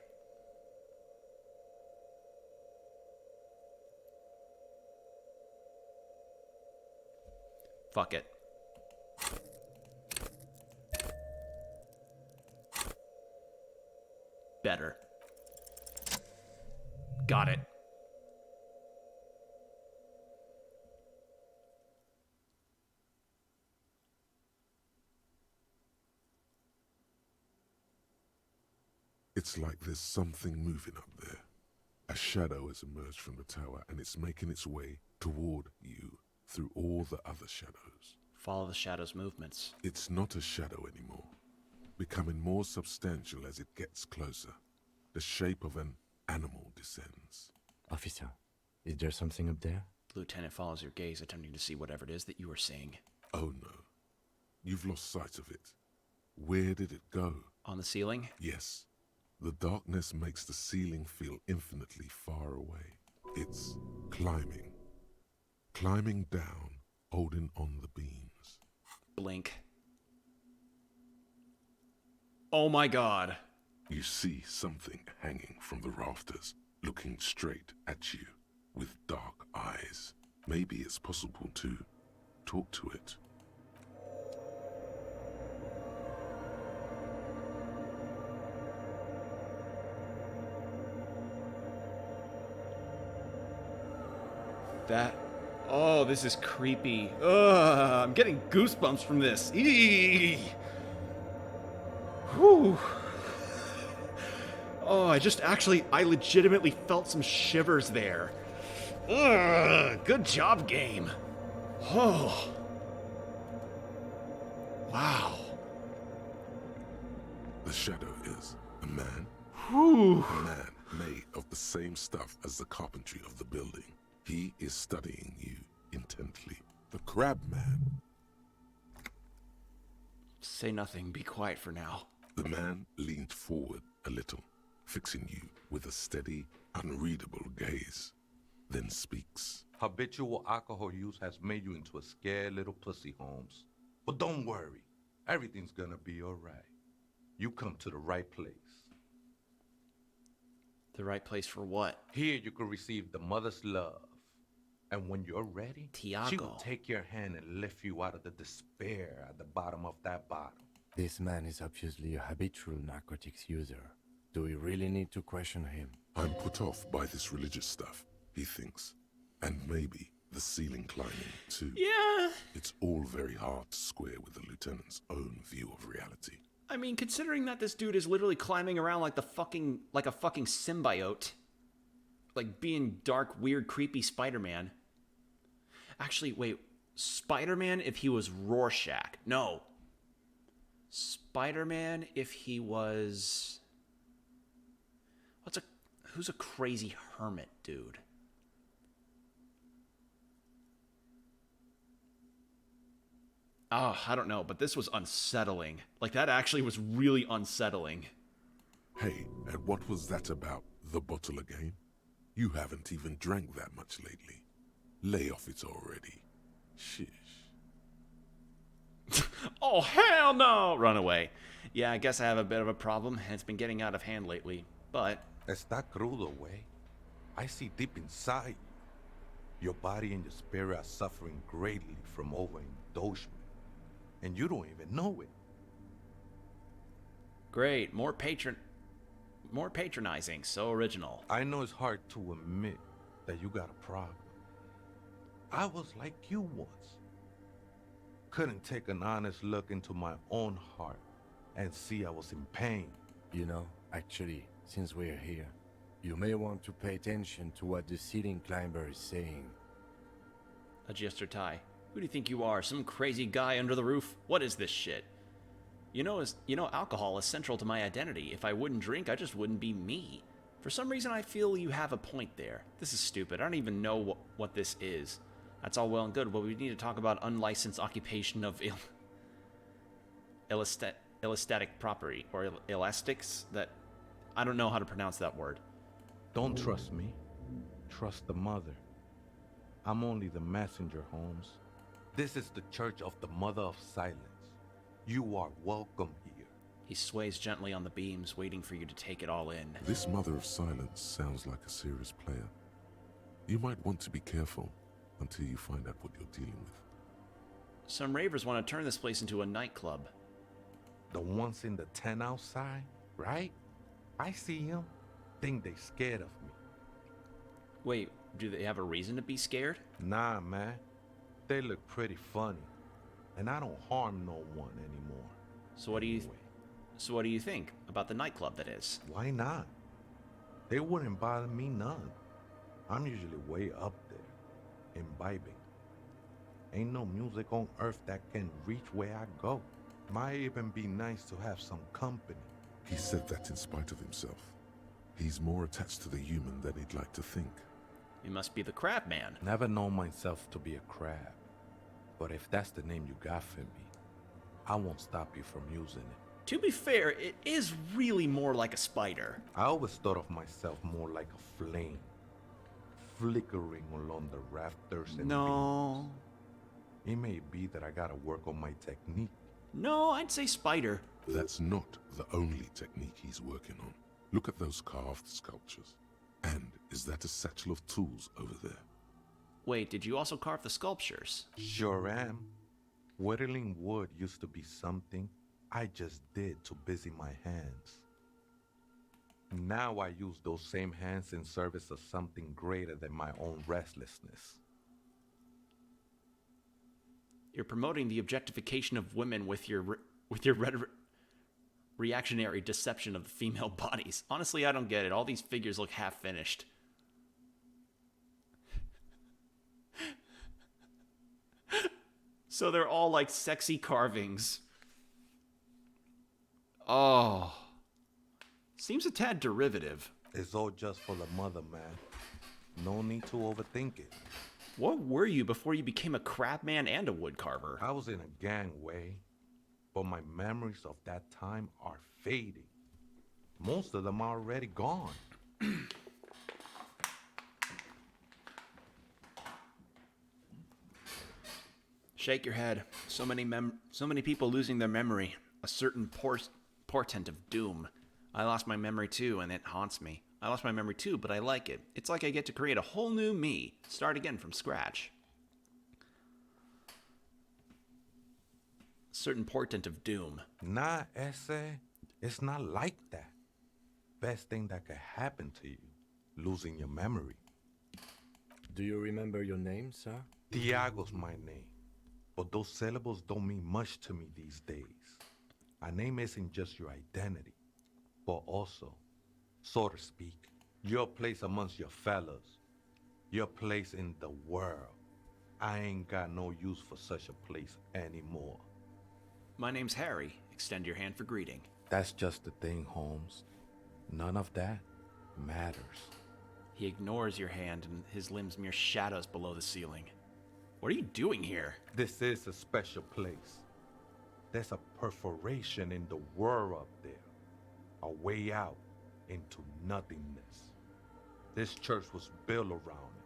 Fuck it. Better. Got it. It's like there's something moving up there. A shadow has emerged from the tower and it's making its way toward you through all the other shadows. Follow the shadow's movements. It's not a shadow anymore, becoming more substantial as it gets closer. The shape of an animal descends. Officer, is there something up there? The lieutenant follows your gaze, attempting to see whatever it is that you are seeing. Oh no, you've lost sight of it. Where did it go? On the ceiling? Yes. The darkness makes the ceiling feel infinitely far away. It's climbing. Climbing down, holding on the beams. Blink. Oh my god. You see something hanging from the rafters, looking straight at you with dark eyes. Maybe it's possible to talk to it. Oh, this is creepy. Ugh, I'm getting goosebumps from this. Eee! Whew. Oh, I legitimately felt some shivers there. Ugh, good job, game. Oh. Wow. The shadow is a man. Whew. A man made of the same stuff as the carpentry of the building. He is studying you intently. The crab man. Say nothing, be quiet for now. The man leaned forward a little, fixing you with a steady, unreadable gaze, then speaks. Habitual alcohol use has made you into a scared little pussy, Holmes. But don't worry, everything's gonna be alright. You come to the right place. The right place for what? Here you can receive the mother's love. And when you're ready, Tiago. she will take your hand and lift you out of the despair at the bottom of that bottle. This man is obviously a habitual narcotics user. Do we really need to question him? I'm put off by this religious stuff, he thinks. And maybe the ceiling climbing, too. Yeah. It's all very hard to square with the lieutenant's own view of reality. I mean, considering that this dude is literally climbing around like a fucking symbiote. Like being dark, weird, creepy Spider-Man. Actually, wait. Spider-Man if he was Rorschach. No. Spider-Man if he was... Who's a crazy hermit dude? Oh, I don't know, but this was unsettling. Like, that actually was really unsettling. Hey, and what was that about, the bottle again? You haven't even drank that much lately. Lay off it already. Shish. Oh, hell no! Run away. Yeah, I guess I have a bit of a problem, and it's been getting out of hand lately. But... Está crudo, way. I see deep inside you. Your body and your spirit are suffering greatly from overindulgence. And you don't even know it. Great, more patronizing, so original. I know it's hard to admit that you got a problem. I was like you once. Couldn't take an honest look into my own heart and see I was in pain. You know, actually, since we're here, you may want to pay attention to what the ceiling climber is saying. Adjust your tie. Who do you think you are? Some crazy guy under the roof? What is this shit? You know, alcohol is central to my identity. If I wouldn't drink, I just wouldn't be me. For some reason, I feel you have a point there. This is stupid. I don't even know what this is. That's all well and good, but we need to talk about unlicensed occupation of illistatic property, or elastics, that... I don't know how to pronounce that word. Don't trust me. Trust the mother. I'm only the messenger, Holmes. This is the Church of the Mother of Silence. You are welcome here. He sways gently on the beams, waiting for you to take it all in. This Mother of Silence sounds like a serious player. You might want to be careful until you find out what you're dealing with. Some ravers want to turn this place into a nightclub. The ones in the tent outside, right? I see them. Think they scared of me. Wait, do they have a reason to be scared? Nah, man. They look pretty funny. And I don't harm no one anymore. So what do you think about the nightclub, that is? Why not? They wouldn't bother me none. I'm usually way up there, imbibing. Ain't no music on earth that can reach where I go. Might even be nice to have some company. He said that in spite of himself. He's more attached to the human than he'd like to think. You must be the crab man. Never known myself to be a crab. But if that's the name you got for me, I won't stop you from using it. To be fair, it is really more like a spider. I always thought of myself more like a flame, flickering along the rafters and beams. It may be that I gotta work on my technique. No, I'd say spider. That's not the only technique he's working on. Look at those carved sculptures. And is that a satchel of tools over there? Wait, did you also carve the sculptures? Sure am. Whittling wood used to be something I just did to busy my hands. Now I use those same hands in service of something greater than my own restlessness. You're promoting the objectification of women with your reactionary deception of female bodies. Honestly, I don't get it. All these figures look half-finished. So they're all like sexy carvings. Oh. Seems a tad derivative. It's all just for the mother, man. No need to overthink it. What were you before you became a crab man and a wood carver? I was in a gangway, but my memories of that time are fading. Most of them are already gone. Shake your head. So many people losing their memory. A certain portent of doom. I lost my memory too, and it haunts me. I lost my memory too, but I like it. It's like I get to create a whole new me. Start again from scratch. Certain portent of doom. Nah, Ese. It's not like that. Best thing that could happen to you. Losing your memory. Do you remember your name, sir? Tiago's my name. But those syllables don't mean much to me these days. A name isn't just your identity, but also, so to speak, your place amongst your fellows. Your place in the world. I ain't got no use for such a place anymore. My name's Harry. Extend your hand for greeting. That's just the thing, Holmes. None of that matters. He ignores your hand and his limbs mere shadows below the ceiling. What are you doing here? This is a special place. There's a perforation in the world up there. A way out into nothingness. This church was built around it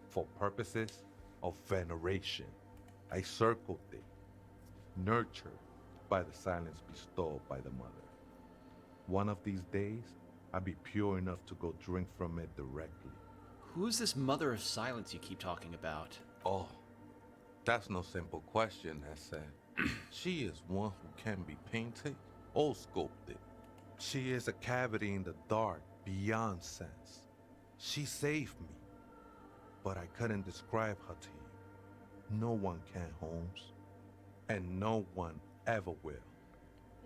for purposes of veneration. I circled it, nurtured by the silence bestowed by the mother. One of these days, I'll be pure enough to go drink from it directly. Who's this mother of silence you keep talking about? Oh, that's no simple question, I said. She is one who can be painted or sculpted. She is a cavity in the dark beyond sense. She saved me, but I couldn't describe her to you. No one can, Holmes, and no one ever will.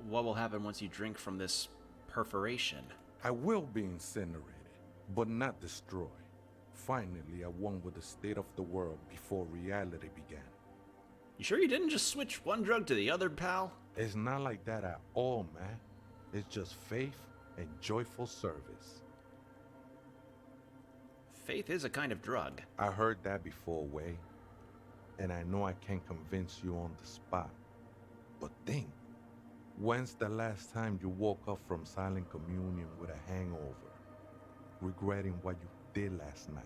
What will happen once you drink from this perforation? I will be incinerated, but not destroyed. Finally, I won with the state of the world before reality began. You sure you didn't just switch one drug to the other, pal? It's not like that at all, man. It's just faith and joyful service. Faith is a kind of drug. I heard that before, Way. And I know I can't convince you on the spot. But think, when's the last time you woke up from silent communion with a hangover, regretting what you did last night?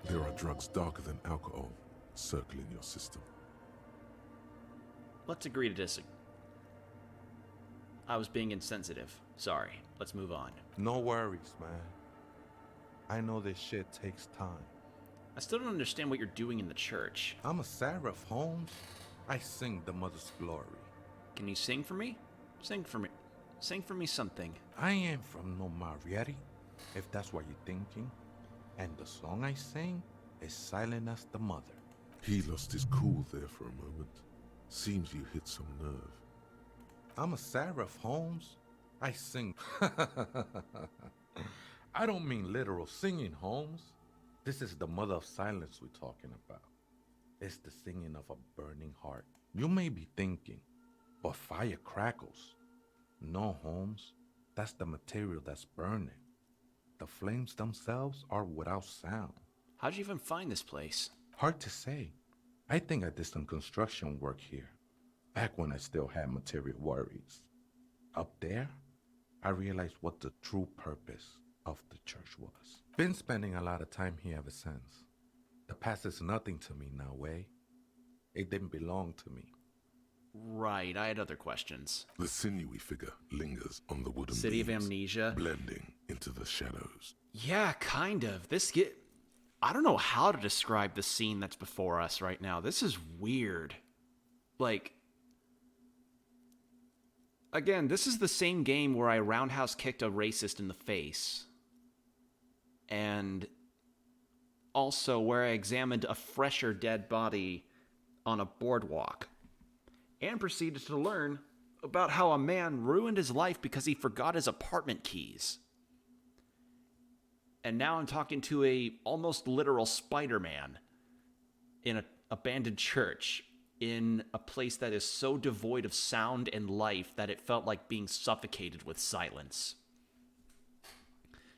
There are drugs darker than alcohol circling your system. Let's agree to disagree. I was being insensitive. Sorry. Let's move on. No worries, man. I know this shit takes time. I still don't understand what you're doing in the church. I'm a seraph, Holmes. I sing the Mother's glory. Can you sing for me? Sing for me. Sing for me something. I ain't from no Marietta, if that's what you're thinking. And the song I sing is silent as the mother. He lost his cool there for a moment. Seems you hit some nerve. I'm a seraph, Holmes. I sing. I don't mean literal singing, Holmes. This is the mother of silence we're talking about. It's the singing of a burning heart. You may be thinking, but fire crackles. No, Holmes. That's the material that's burning. The flames themselves are without sound. How'd you even find this place? Hard to say. I think I did some construction work here, back when I still had material worries. Up there, I realized what the true purpose of the church was. Been spending a lot of time here ever since. The past is nothing to me now, Way. It didn't belong to me. Right, I had other questions. The sinewy figure lingers on the wooden City of beams, Amnesia? blending into the shadows. Yeah, kind of. I don't know how to describe the scene that's before us right now. This is weird. Like, again, this is the same game where I roundhouse kicked a racist in the face. And also where I examined a fresher dead body on a boardwalk. And proceeded to learn about how a man ruined his life because he forgot his apartment keys. And now I'm talking to a almost literal Spider-Man in an abandoned church in a place that is so devoid of sound and life that it felt like being suffocated with silence.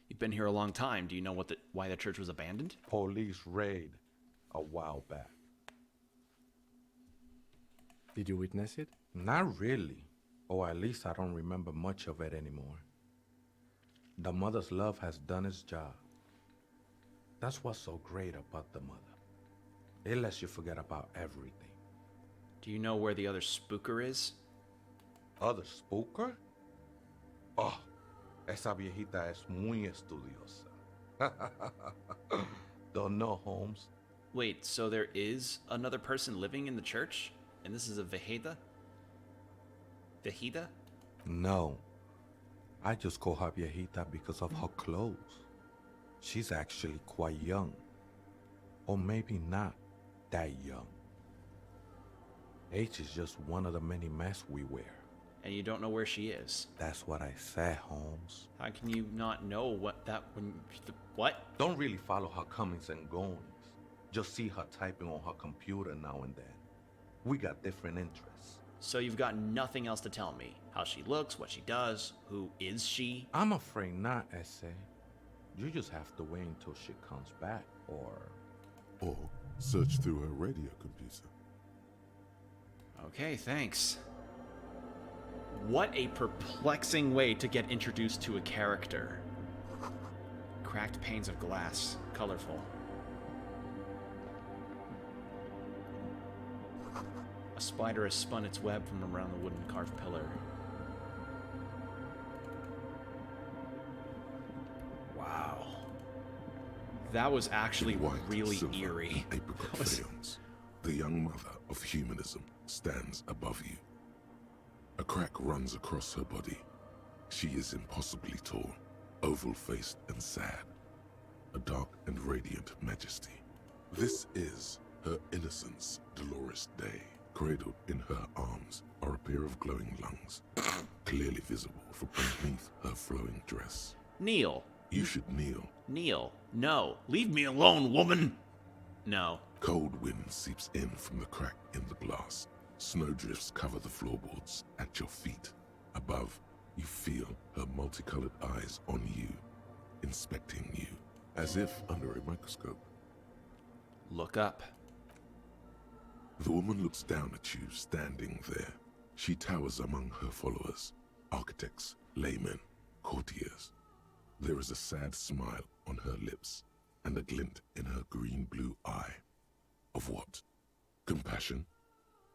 You've been here a long time. Do you know why the church was abandoned? Police raid a while back. Did you witness it? Not really. Or at least I don't remember much of it anymore. The mother's love has done its job. That's what's so great about the mother. It lets you forget about everything. Do you know where the other spooker is? ¿Other spooker? Oh, esa viejita es muy estudiosa. Don't know, Holmes. Wait, so there is another person living in the church? And this is a Vejeda? Vejeda? No. I just call her viejita because of her clothes. She's actually quite young. Or maybe not that young. Age is just one of the many masks we wear. And you don't know where she is? That's what I said, Holmes. How can you not know what? Don't really follow her comings and goings. Just see her typing on her computer now and then. We got different interests. So you've got nothing else to tell me? How she looks, what she does, who is she? I'm afraid not, Essay. You just have to wait until she comes back, Or search through her radio computer. Okay, thanks. What a perplexing way to get introduced to a character. Cracked panes of glass, colorful. A spider has spun its web from around the wooden carved pillar. Wow. That was actually In white, really silver, eerie. and apricot crayons, the young mother of humanism stands above you. A crack runs across her body. She is impossibly tall, oval-faced and sad. A dark and radiant majesty. This is her innocence, Dolores Day. Cradled in her arms are a pair of glowing lungs, clearly visible from underneath her flowing dress. Kneel. You should kneel. Kneel. No. Leave me alone, woman! No. Cold wind seeps in from the crack in the glass. Snowdrifts cover the floorboards at your feet. Above, you feel her multicolored eyes on you, inspecting you, as if under a microscope. Look up. The woman looks down at you, standing there. She towers among her followers, architects, laymen, courtiers. There is a sad smile on her lips, and a glint in her green-blue eye. Of what? Compassion?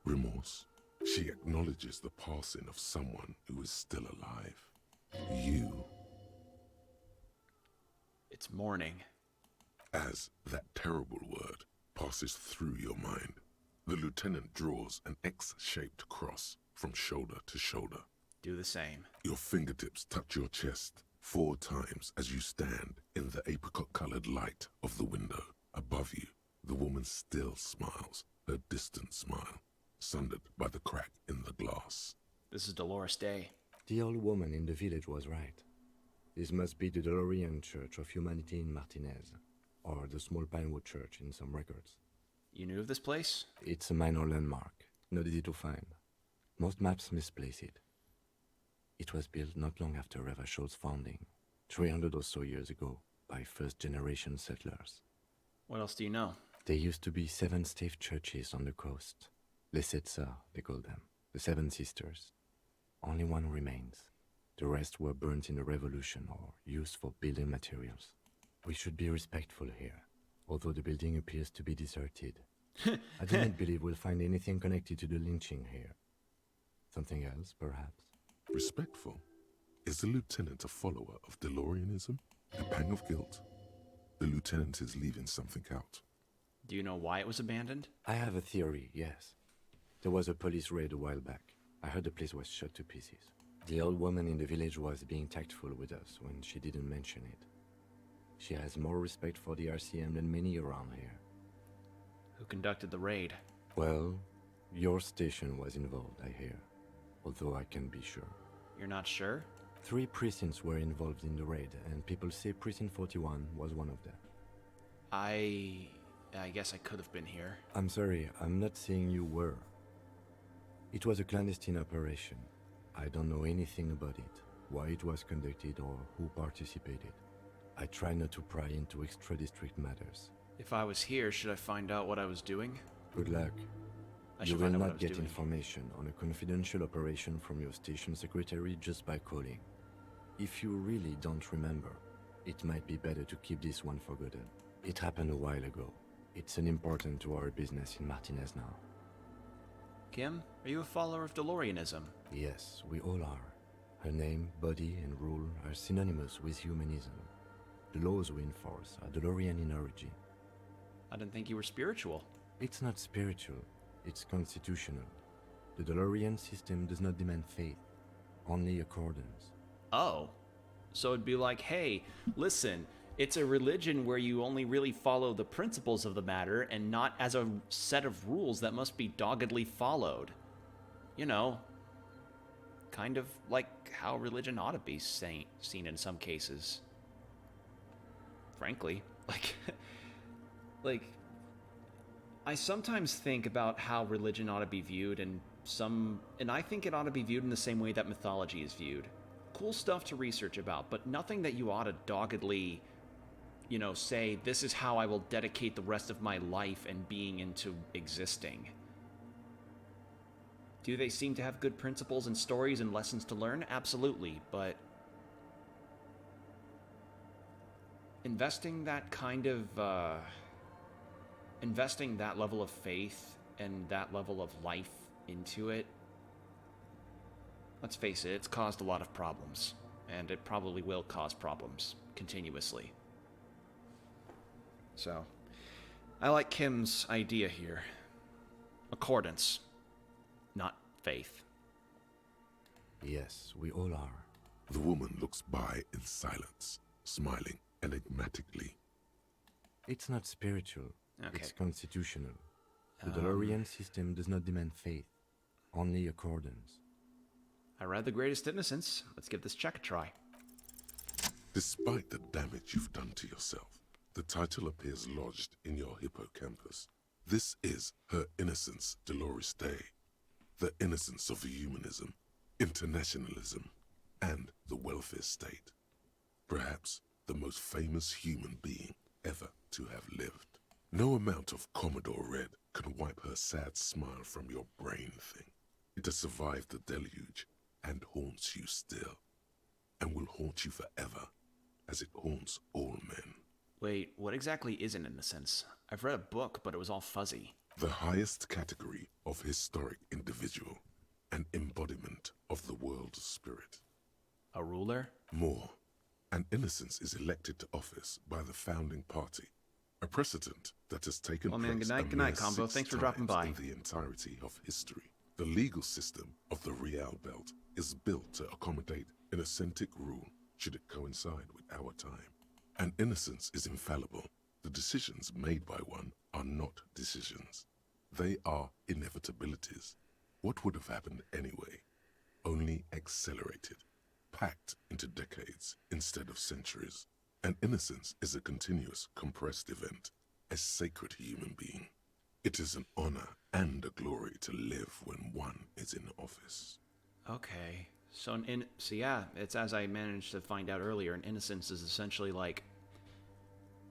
Remorse? She acknowledges the passing of someone who is still alive. You. It's morning. As that terrible word passes through your mind, the lieutenant draws an X-shaped cross from shoulder to shoulder. Do the same. Your fingertips touch your chest 4 times as you stand in the apricot-colored light of the window. Above you, the woman still smiles, her distant smile, sundered by the crack in the glass. This is Dolores Day. The old woman in the village was right. This must be the Delorean Church of Humanity in Martinez, or the small Pinewood Church in some records. You knew of this place? It's a minor landmark, not easy to find. Most maps misplace it. It was built not long after Revachol's founding, 300 or so years ago, by first-generation settlers. What else do you know? There used to be 7 stave churches on the coast. Les Sept Sœurs, they call them. The 7 Sisters. Only one remains. The rest were burnt in the revolution or used for building materials. We should be respectful here, although the building appears to be deserted. I do not believe we'll find anything connected to the lynching here. Something else, perhaps? Respectful? Is the lieutenant a follower of DeLoreanism? A pang of guilt? The lieutenant is leaving something out. Do you know why it was abandoned? I have a theory, yes. There was a police raid a while back. I heard the place was shot to pieces. The old woman in the village was being tactful with us when she didn't mention it. She has more respect for the RCM than many around here. Who conducted the raid? Well, your station was involved, I hear. Although I can't be sure. You're not sure? 3 precincts were involved in the raid, and people say Precinct 41 was one of them. I guess I could have been here. I'm sorry, I'm not saying you were. It was a clandestine operation. I don't know anything about it, why it was conducted or who participated. I try not to pry into extra-district matters. If I was here, should I find out what I was doing? Good luck. I You should will find out what I not was get doing. information on a confidential operation from your station secretary just by calling. If you really don't remember, it might be better to keep this one forgotten. It happened a while ago. It's unimportant to our business in Martinez now. Kim, are you a follower of DeLoreanism? Yes, we all are. Her name, body, and rule are synonymous with humanism. The laws we enforce are DeLorean in origin. I didn't think you were spiritual. It's not spiritual, it's constitutional. The DeLorean system does not demand faith, only accordance. Oh. So it'd be like, hey, listen, it's a religion where you only really follow the principles of the matter and not as a set of rules that must be doggedly followed. You know, kind of like how religion ought to be seen in some cases. Frankly, like, I sometimes think about how religion ought to be viewed, and I think it ought to be viewed in the same way that mythology is viewed. Cool stuff to research about, but nothing that you ought to doggedly, say, this is how I will dedicate the rest of my life and being into existing. Do they seem to have good principles and stories and lessons to learn? Absolutely, but investing that level of faith and that level of life into it, let's face it, it's caused a lot of problems, and it probably will cause problems continuously. So, I like Kim's idea here. Accordance, not faith. Yes, we all are. The woman looks by in silence, smiling enigmatically. It's not spiritual. Okay. It's constitutional. The DeLorean system does not demand faith, only accordance. I read The Greatest Innocence. Let's give this check a try. Despite the damage you've done to yourself, the title appears lodged in your hippocampus. This is Her Innocence Dolores Day, the innocence of humanism, internationalism, and the welfare state. Perhaps the most famous human being ever to have lived. No amount of Commodore Red can wipe her sad smile from your brain thing. It has survived the deluge and haunts you still, and will haunt you forever, as it haunts all men. Wait, what exactly is an innocence? I've read a book, but it was all fuzzy. The highest category of historic individual, an embodiment of the world spirit. A ruler? More, an innocence is elected to office by the founding party, a precedent that has taken Well, man, place good night, Combo. 6 Thanks for dropping by. times in the entirety of history. The legal system of the Real Belt is built to accommodate an authentic rule should it coincide with our time. An innocence is infallible. The decisions made by one are not decisions. They are inevitabilities. What would have happened anyway? Only accelerated, packed into decades instead of centuries. An innocence is a continuous, compressed event, a sacred human being. It is an honor and a glory to live when one is in office. Okay. So it's as I managed to find out earlier, an innocence is essentially like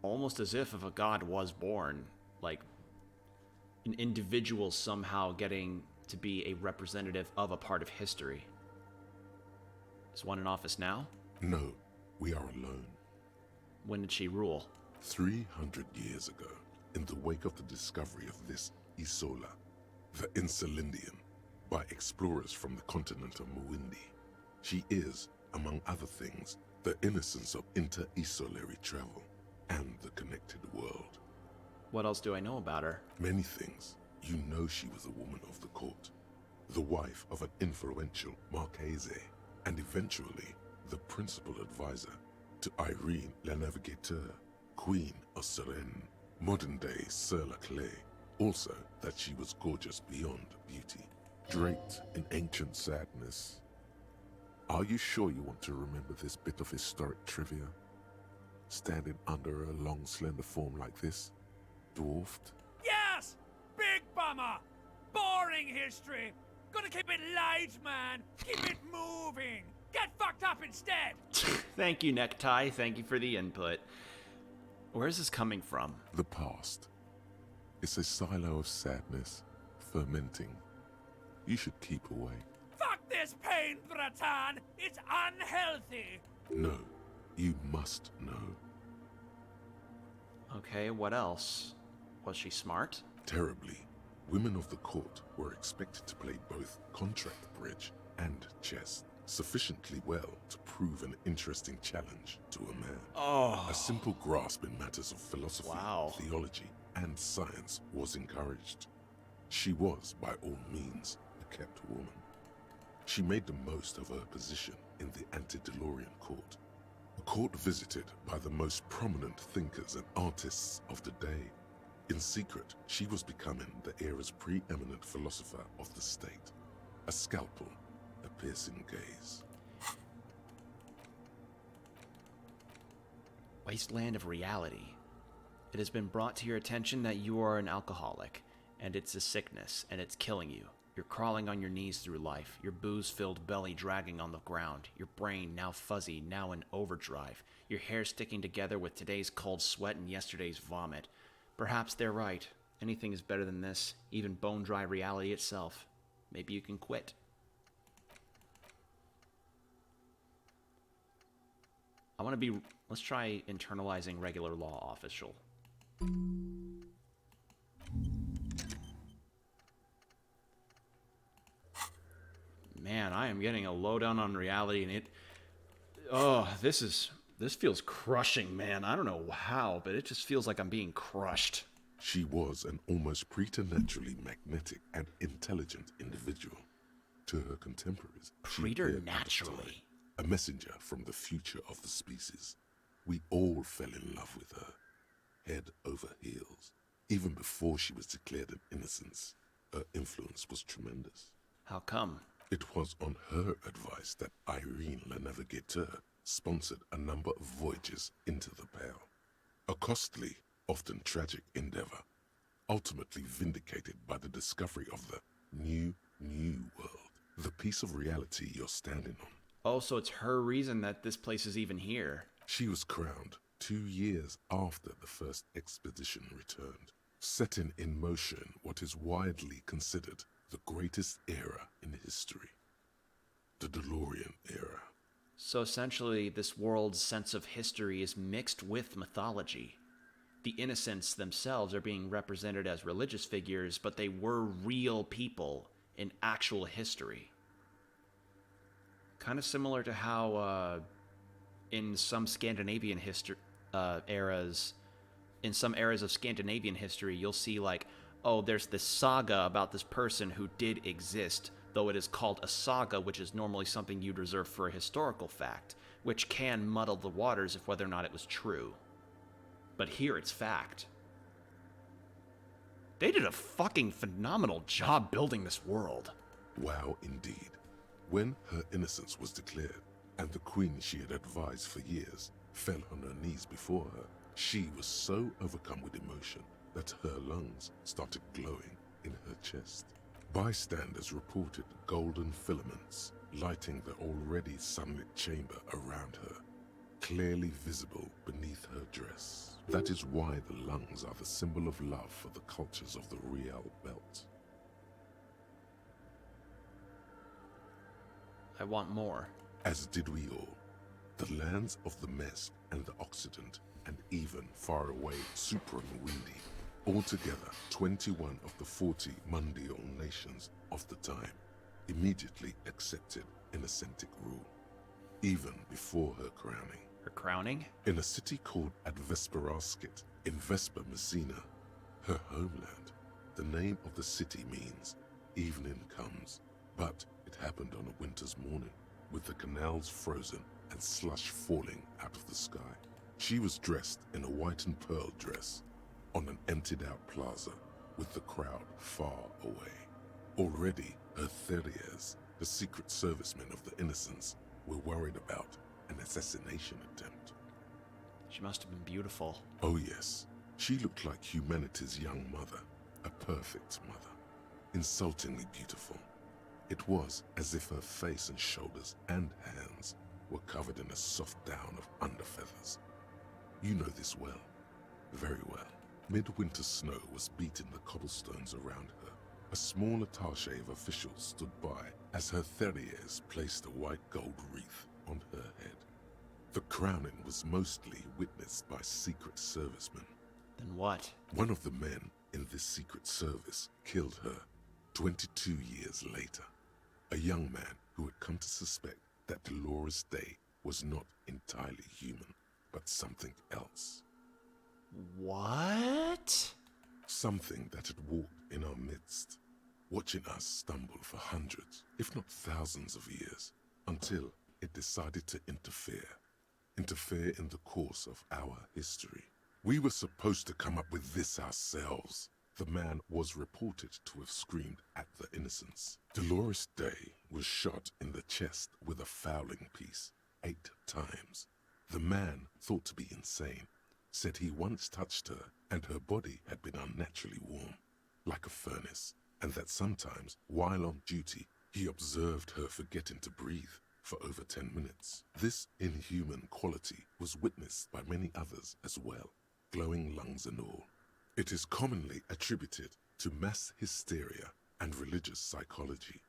almost as if a god was born, like an individual somehow getting to be a representative of a part of history. Is one in office now? No, we are alone. When did she rule? 300 years ago, in the wake of the discovery of this Isola, the Insulindian, by explorers from the continent of Muindi. She is, among other things, the innocence of inter-isolary travel and the connected world. What else do I know about her? Many things. You know she was a woman of the court, the wife of an influential Marchese, and eventually the principal advisor to Irene La Navigateur, Queen of Seren, modern-day Sir Laclay. Also that she was gorgeous beyond beauty, draped in ancient sadness. Are you sure you want to remember this bit of historic trivia? Standing under a long, slender form like this, dwarfed? Yes! Big bummer! Boring history! Gotta keep it light, man! Keep it moving! Get fucked up instead! Thank you, Necktie. Thank you for the input. Where is this coming from? The past. It's a silo of sadness, fermenting. You should keep away. Fuck this pain, Bratan! It's unhealthy! No, you must know. Okay, what else? Was she smart? Terribly. Women of the court were expected to play both contract bridge and chess sufficiently well to prove an interesting challenge to a man. Oh. A simple grasp in matters of philosophy, Wow. theology, and science was encouraged. She was, by all means, a kept woman. She made the most of her position in the ante-DeLorean court, a court visited by the most prominent thinkers and artists of the day. In secret, she was becoming the era's preeminent philosopher of the state. A scalpel, a piercing gaze. Wasteland of reality. It has been brought to your attention that you are an alcoholic, and it's a sickness, and it's killing you. You're crawling on your knees through life, your booze-filled belly dragging on the ground, your brain now fuzzy, now in overdrive, your hair sticking together with today's cold sweat and yesterday's vomit. Perhaps they're right. Anything is better than this, even bone-dry reality itself. Maybe you can quit. Let's try internalizing regular law official. Man, I am getting a lowdown on reality, and this feels crushing, man. I don't know how, but it just feels like I'm being crushed. She was an almost preternaturally magnetic and intelligent individual. To her contemporaries, she appeared at the Preternaturally. time a messenger from the future of the species. We all fell in love with her, head over heels. Even before she was declared an innocence, her influence was tremendous. How come? It was on her advice that Irene Le Navigateur sponsored a number of voyages into the Pale. A costly, often tragic endeavor, ultimately vindicated by the discovery of the new world, the piece of reality you're standing on. Oh, so it's her reason that this place is even here. She was crowned 2 years after the first expedition returned, setting in motion what is widely considered the greatest era in history, the DeLorean era. So essentially, this world's sense of history is mixed with mythology. The innocents themselves are being represented as religious figures, but they were real people in actual history. Kind of similar to how in some Scandinavian eras of Scandinavian history, you'll see like, oh, there's this saga about this person who did exist, though it is called a saga, which is normally something you'd reserve for a historical fact, which can muddle the waters of whether or not it was true. But here it's fact. They did a fucking phenomenal job building this world. Wow, indeed. When her innocence was declared, and the queen she had advised for years fell on her knees before her, she was so overcome with emotion that her lungs started glowing in her chest. Bystanders reported golden filaments lighting the already sunlit chamber around her, clearly visible beneath her dress. That is why the lungs are the symbol of love for the cultures of the Real Belt. I want more. As did we all. The lands of the Mesk and the Occident, and even far away Supra and Windy, altogether 21 of the 40 Mundial nations of the time, immediately accepted Innocentic rule, even before her crowning. Her crowning? In a city called Advesperaskit in Vesper Messina, her homeland, the name of the city means evening comes, but it happened on a winter's morning, with the canals frozen and slush falling out of the sky. She was dressed in a white and pearl dress on an emptied-out plaza with the crowd far away. Already, her Theriers, the secret servicemen of the Innocents, were worried about an assassination attempt. She must have been beautiful. Oh yes, she looked like humanity's young mother, a perfect mother, insultingly beautiful. It was as if her face and shoulders and hands were covered in a soft down of underfeathers. You know this well, very well. Midwinter snow was beating the cobblestones around her. A small attaché of officials stood by as her Theriers placed a white gold wreath on her head. The crowning was mostly witnessed by secret servicemen. Then what? One of the men in this secret service killed her 22 years later. A young man who had come to suspect that Dolores Day was not entirely human, but something else. What? Something that had walked in our midst, watching us stumble for hundreds, if not thousands of years, until it decided to interfere in the course of our history. We were supposed to come up with this ourselves. The man was reported to have screamed at the Innocents. Dolores Day was shot in the chest with a fowling piece 8 times. The man, thought to be insane, said he once touched her and her body had been unnaturally warm, like a furnace, and that sometimes, while on duty, he observed her forgetting to breathe for over 10 minutes. This inhuman quality was witnessed by many others as well, glowing lungs and all. It is commonly attributed to mass hysteria and religious psychology.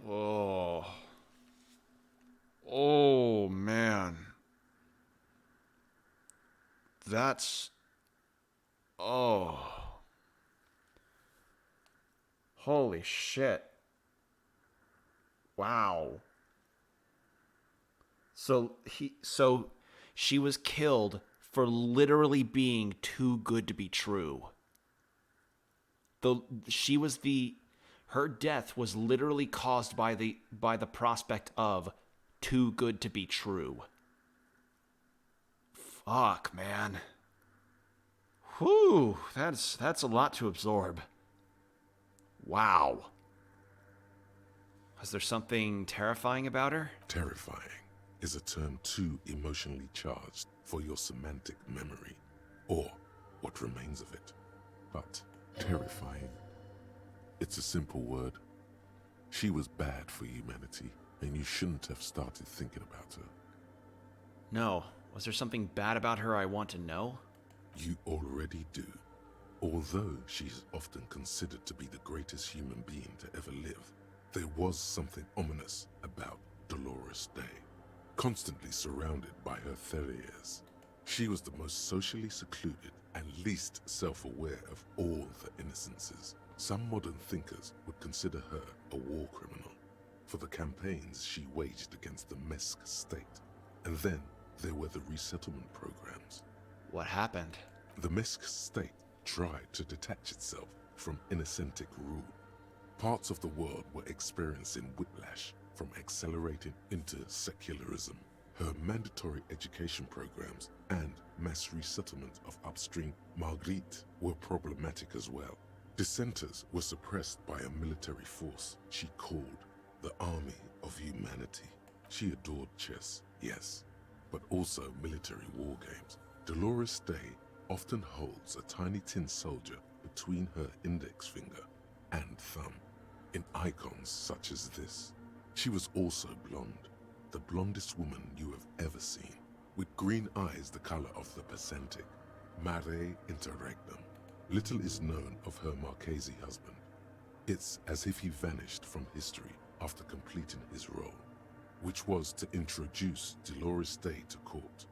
Oh. Oh, man. That's... Oh. Holy shit. Wow. So she was killed for literally being too good to be true. Her death was literally caused by the prospect of too good to be true. Fuck, man. Whew, that's a lot to absorb. Wow. Was there something terrifying about her? Terrifying is a term too emotionally charged for your semantic memory, or what remains of it. But terrifying, it's a simple word. She was bad for humanity, and you shouldn't have started thinking about her. No. Was there something bad about her I want to know? You already do. Although she's often considered to be the greatest human being to ever live, there was something ominous about Dolores Day. Constantly surrounded by her terriers, she was the most socially secluded and least self-aware of all the innocences. Some modern thinkers would consider her a war criminal for the campaigns she waged against the Mesk state. And then there were the resettlement programs. What happened? The Mesk state tried to detach itself from Innocentic rule. Parts of the world were experiencing whiplash from accelerating into secularism. Her mandatory education programs and mass resettlement of upstream Marguerite were problematic as well. Dissenters were suppressed by a military force she called the Army of Humanity. She adored chess, yes, but also military war games. Dolores Day often holds a tiny tin soldier between her index finger and thumb in icons such as this. She was also blonde, the blondest woman you have ever seen, with green eyes the color of the Pacentic, mare interregnum. Little is known of her Marchese husband. It's as if he vanished from history after completing his role, which was to introduce Dolores Day to court.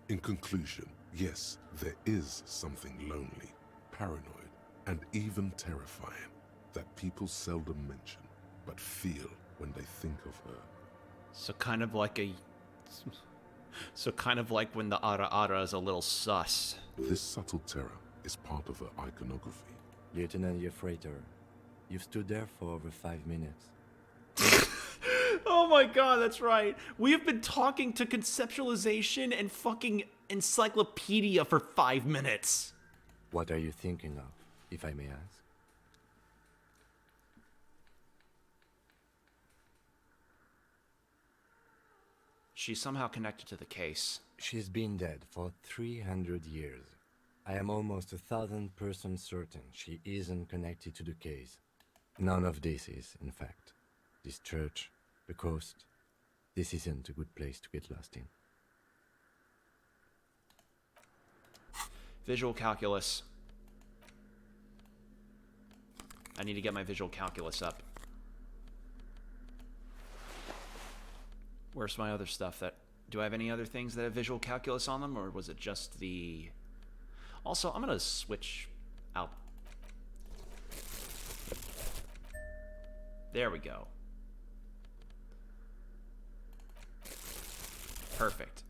In conclusion, yes, there is something lonely, paranoid, and even terrifying that people seldom mention, but feel when they think of her. So kind of like when the Ara Ara is a little sus. This subtle terror is part of her iconography. Lieutenant Yefrater, you've stood there for over 5 minutes. Oh my god, that's right. We have been talking to conceptualization and fucking encyclopedia for 5 minutes. What are you thinking of, if I may ask? She's somehow connected to the case. She's been dead for 300 years. I am almost 1,000% certain she isn't connected to the case. None of this is, in fact. This church, the coast, this isn't a good place to get lost in. Visual calculus. I need to get my visual calculus up. Where's my other stuff that... Do I have any other things that have visual calculus on them, or was it just the... Also, I'm gonna switch out. There we go. Perfect.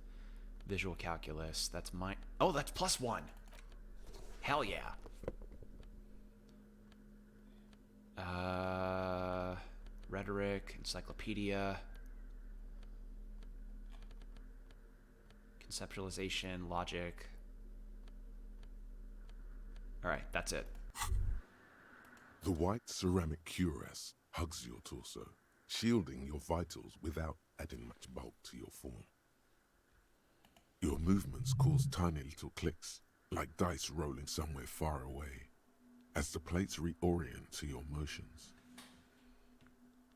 Visual calculus, that's my... Oh, that's +1. Hell yeah. Rhetoric, encyclopedia... Conceptualization, logic. Alright, that's it. The white ceramic cuirass hugs your torso, shielding your vitals without adding much bulk to your form. Your movements cause tiny little clicks, like dice rolling somewhere far away, as the plates reorient to your motions.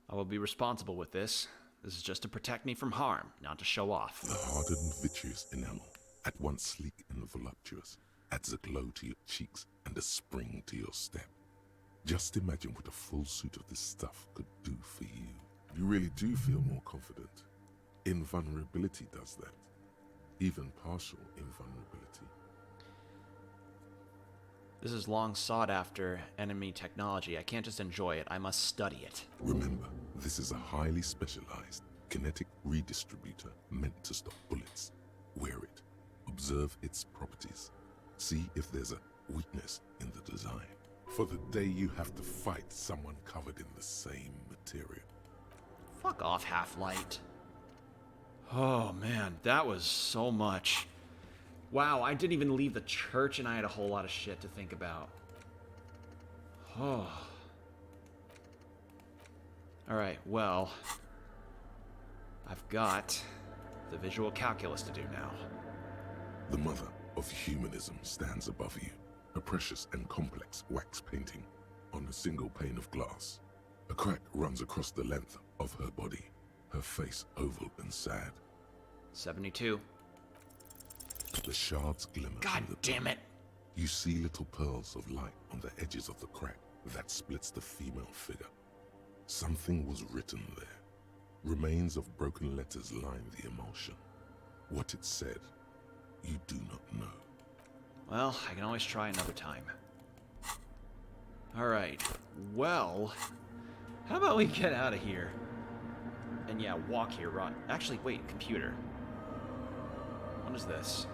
I will be responsible with this. This is just to protect me from harm, not to show off. The hardened vitreous enamel, at once sleek and voluptuous, adds a glow to your cheeks and a spring to your step. Just imagine what a full suit of this stuff could do for you. You really do feel more confident. Invulnerability does that. Even partial invulnerability. This is long sought after enemy technology. I can't just enjoy it, I must study it. Remember, this is a highly specialized kinetic redistributor meant to stop bullets. Wear it. Observe its properties. See if there's a weakness in the design. For the day you have to fight someone covered in the same material. Fuck off, Half-Light. Oh man, that was so much. Wow, I didn't even leave the church and I had a whole lot of shit to think about. Oh. Alright, well, I've got the visual calculus to do now. The mother of humanism stands above you, a precious and complex wax painting on a single pane of glass. A crack runs across the length of her body, her face oval and sad. 72. The shards glimmer. God damn it! You see little pearls of light on the edges of the crack that splits the female figure. Something was written there. Remains of broken letters line the emulsion. What it said, you do not know. Well, I can always try another time. Alright, well, how about we get out of here? And yeah, walk here, run. Actually, wait, computer. What is this?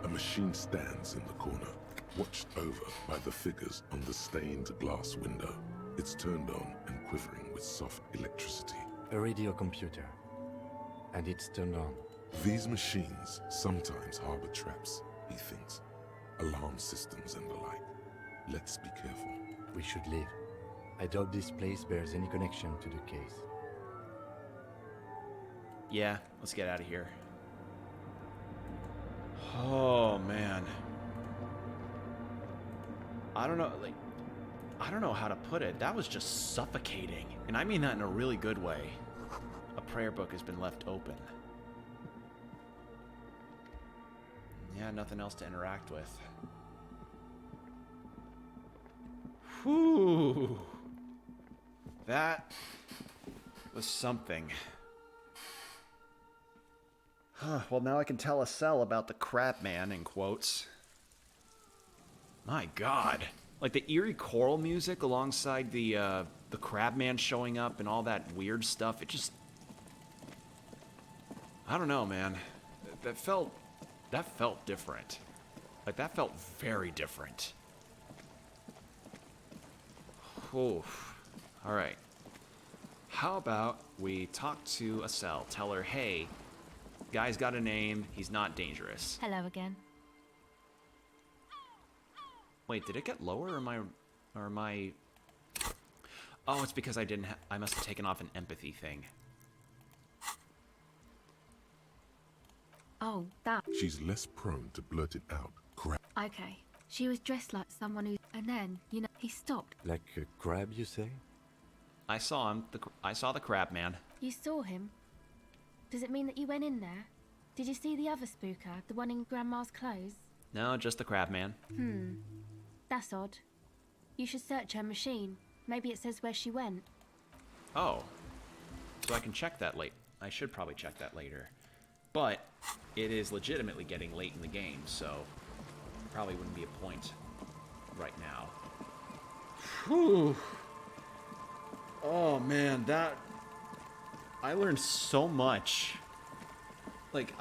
A machine stands in the corner, watched over by the figures on the stained glass window. It's turned on and quivering with soft electricity. A radio computer. And it's turned on. These machines sometimes harbor traps, he thinks. Alarm systems and the like. Let's be careful. We should leave. I doubt this place bears any connection to the case. Yeah, let's get out of here. Oh, man. I don't know, like, I don't know how to put it. That was just suffocating. And I mean that in a really good way. A prayer book has been left open. Yeah, nothing else to interact with. Whew. That was something. Well, now I can tell Estelle about the crab man, in quotes. My god. Like the eerie choral music alongside the crab man showing up and all that weird stuff, it just... I don't know, man. That felt different. Like, that felt very different. Oof. Alright. How about we talk to Estelle, tell her, hey, guy's got a name, he's not dangerous. Hello again. Wait, did it get lower or am I... Oh, it's because I must have taken off an empathy thing. Oh, that. She's less prone to blurt it out. Crap. Okay. She was dressed like someone who... And then, you know, he stopped. Like a crab, you say? I saw him. I saw the crab man. You saw him? Does it mean that you went in there? Did you see the other spooker, the one in Grandma's clothes? No, just the crab man. That's odd. You should search her machine. Maybe it says where she went. Oh. So I can check that late. I should probably check that later. But it is legitimately getting late in the game, so probably wouldn't be a point right now. Whew. Oh man, I learned so much. Like,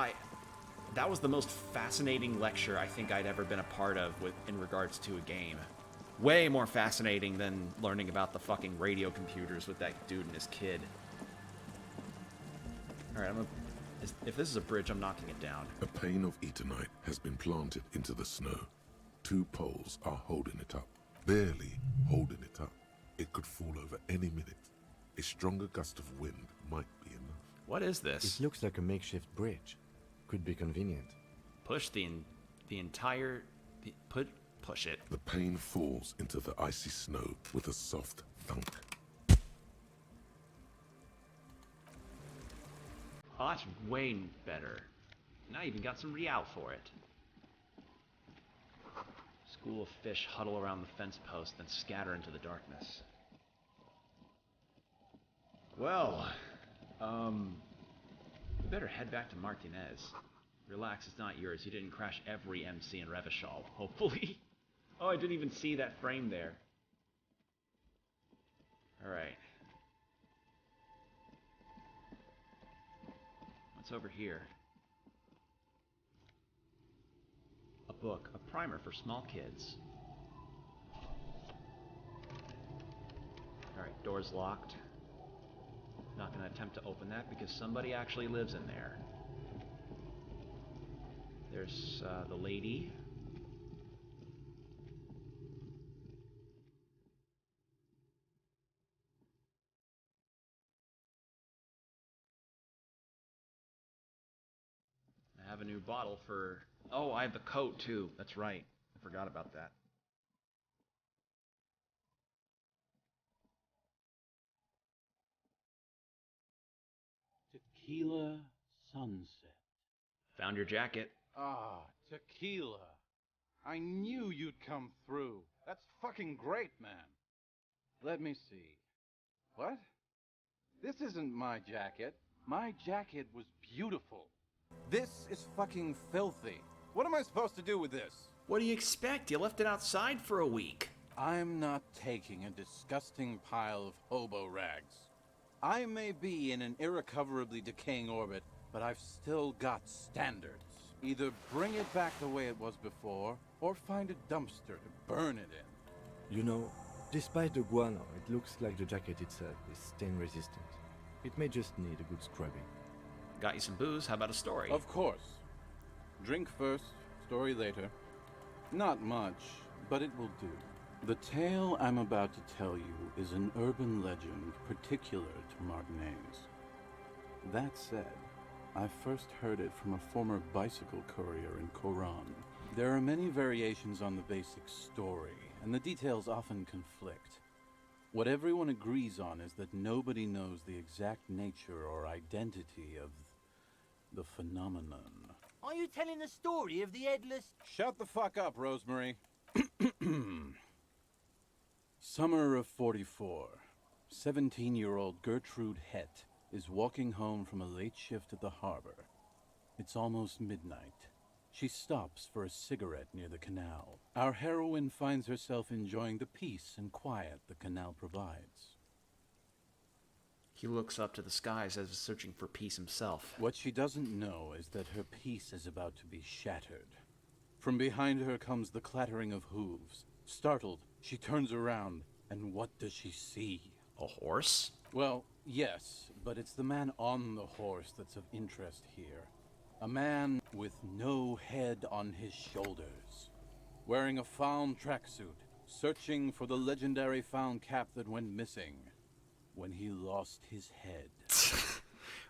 that was the most fascinating lecture I think I'd ever been a part of in regards to a game. Way more fascinating than learning about the fucking radio computers with that dude and his kid. Alright, if this is a bridge, I'm knocking it down. A pane of eternite has been planted into the snow. 2 poles are holding it up. Barely holding it up. It could fall over any minute. A stronger gust of wind might be enough. What is this? It looks like a makeshift bridge. Could be convenient. Push push it. The pane falls into the icy snow with a soft thunk. Oh, that's way better. Now I even got some real for it. School of fish huddle around the fence post, then scatter into the darkness. Well, we better head back to Martinez. Relax, it's not yours. You didn't crash every MC in Revachol, hopefully. Oh, I didn't even see that frame there. Alright. What's over here? A book, a primer for small kids. Alright, door's locked. Not going to attempt to open that because somebody actually lives in there. There's the lady. I have a new bottle for... Oh, I have the coat too. That's right. I forgot about that. Tequila sunset. Found your jacket. Ah, tequila. I knew you'd come through. That's fucking great, man. Let me see. What? This isn't my jacket. My jacket was beautiful. This is fucking filthy. What am I supposed to do with this? What do you expect? You left it outside for a week. I'm not taking a disgusting pile of hobo rags. I may be in an irrecoverably decaying orbit, but I've still got standards. Either bring it back the way it was before, or find a dumpster to burn it in. You know, despite the guano, it looks like the jacket itself is stain resistant. It may just need a good scrubbing. Got you some booze, how about a story? Of course. Drink first, story later. Not much, but it will do. The tale I'm about to tell you is an urban legend particular to Martinez. That said, I first heard it from a former bicycle courier in Coran. There are many variations on the basic story, and the details often conflict. What everyone agrees on is that nobody knows the exact nature or identity of the phenomenon. Are you telling the story of the headless... Shut the fuck up, Rosemary. Summer of 44. 17-year-old Gertrude Het is walking home from a late shift at the harbor. It's almost midnight. She stops for a cigarette near the canal. Our heroine finds herself enjoying the peace and quiet the canal provides. He looks up to the skies as if searching for peace himself. What she doesn't know is that her peace is about to be shattered. From behind her comes the clattering of hooves. Startled, she turns around, and what does she see? A horse? Well, yes, but it's the man on the horse that's of interest here. A man with no head on his shoulders, wearing a found tracksuit, searching for the legendary found cap that went missing when he lost his head.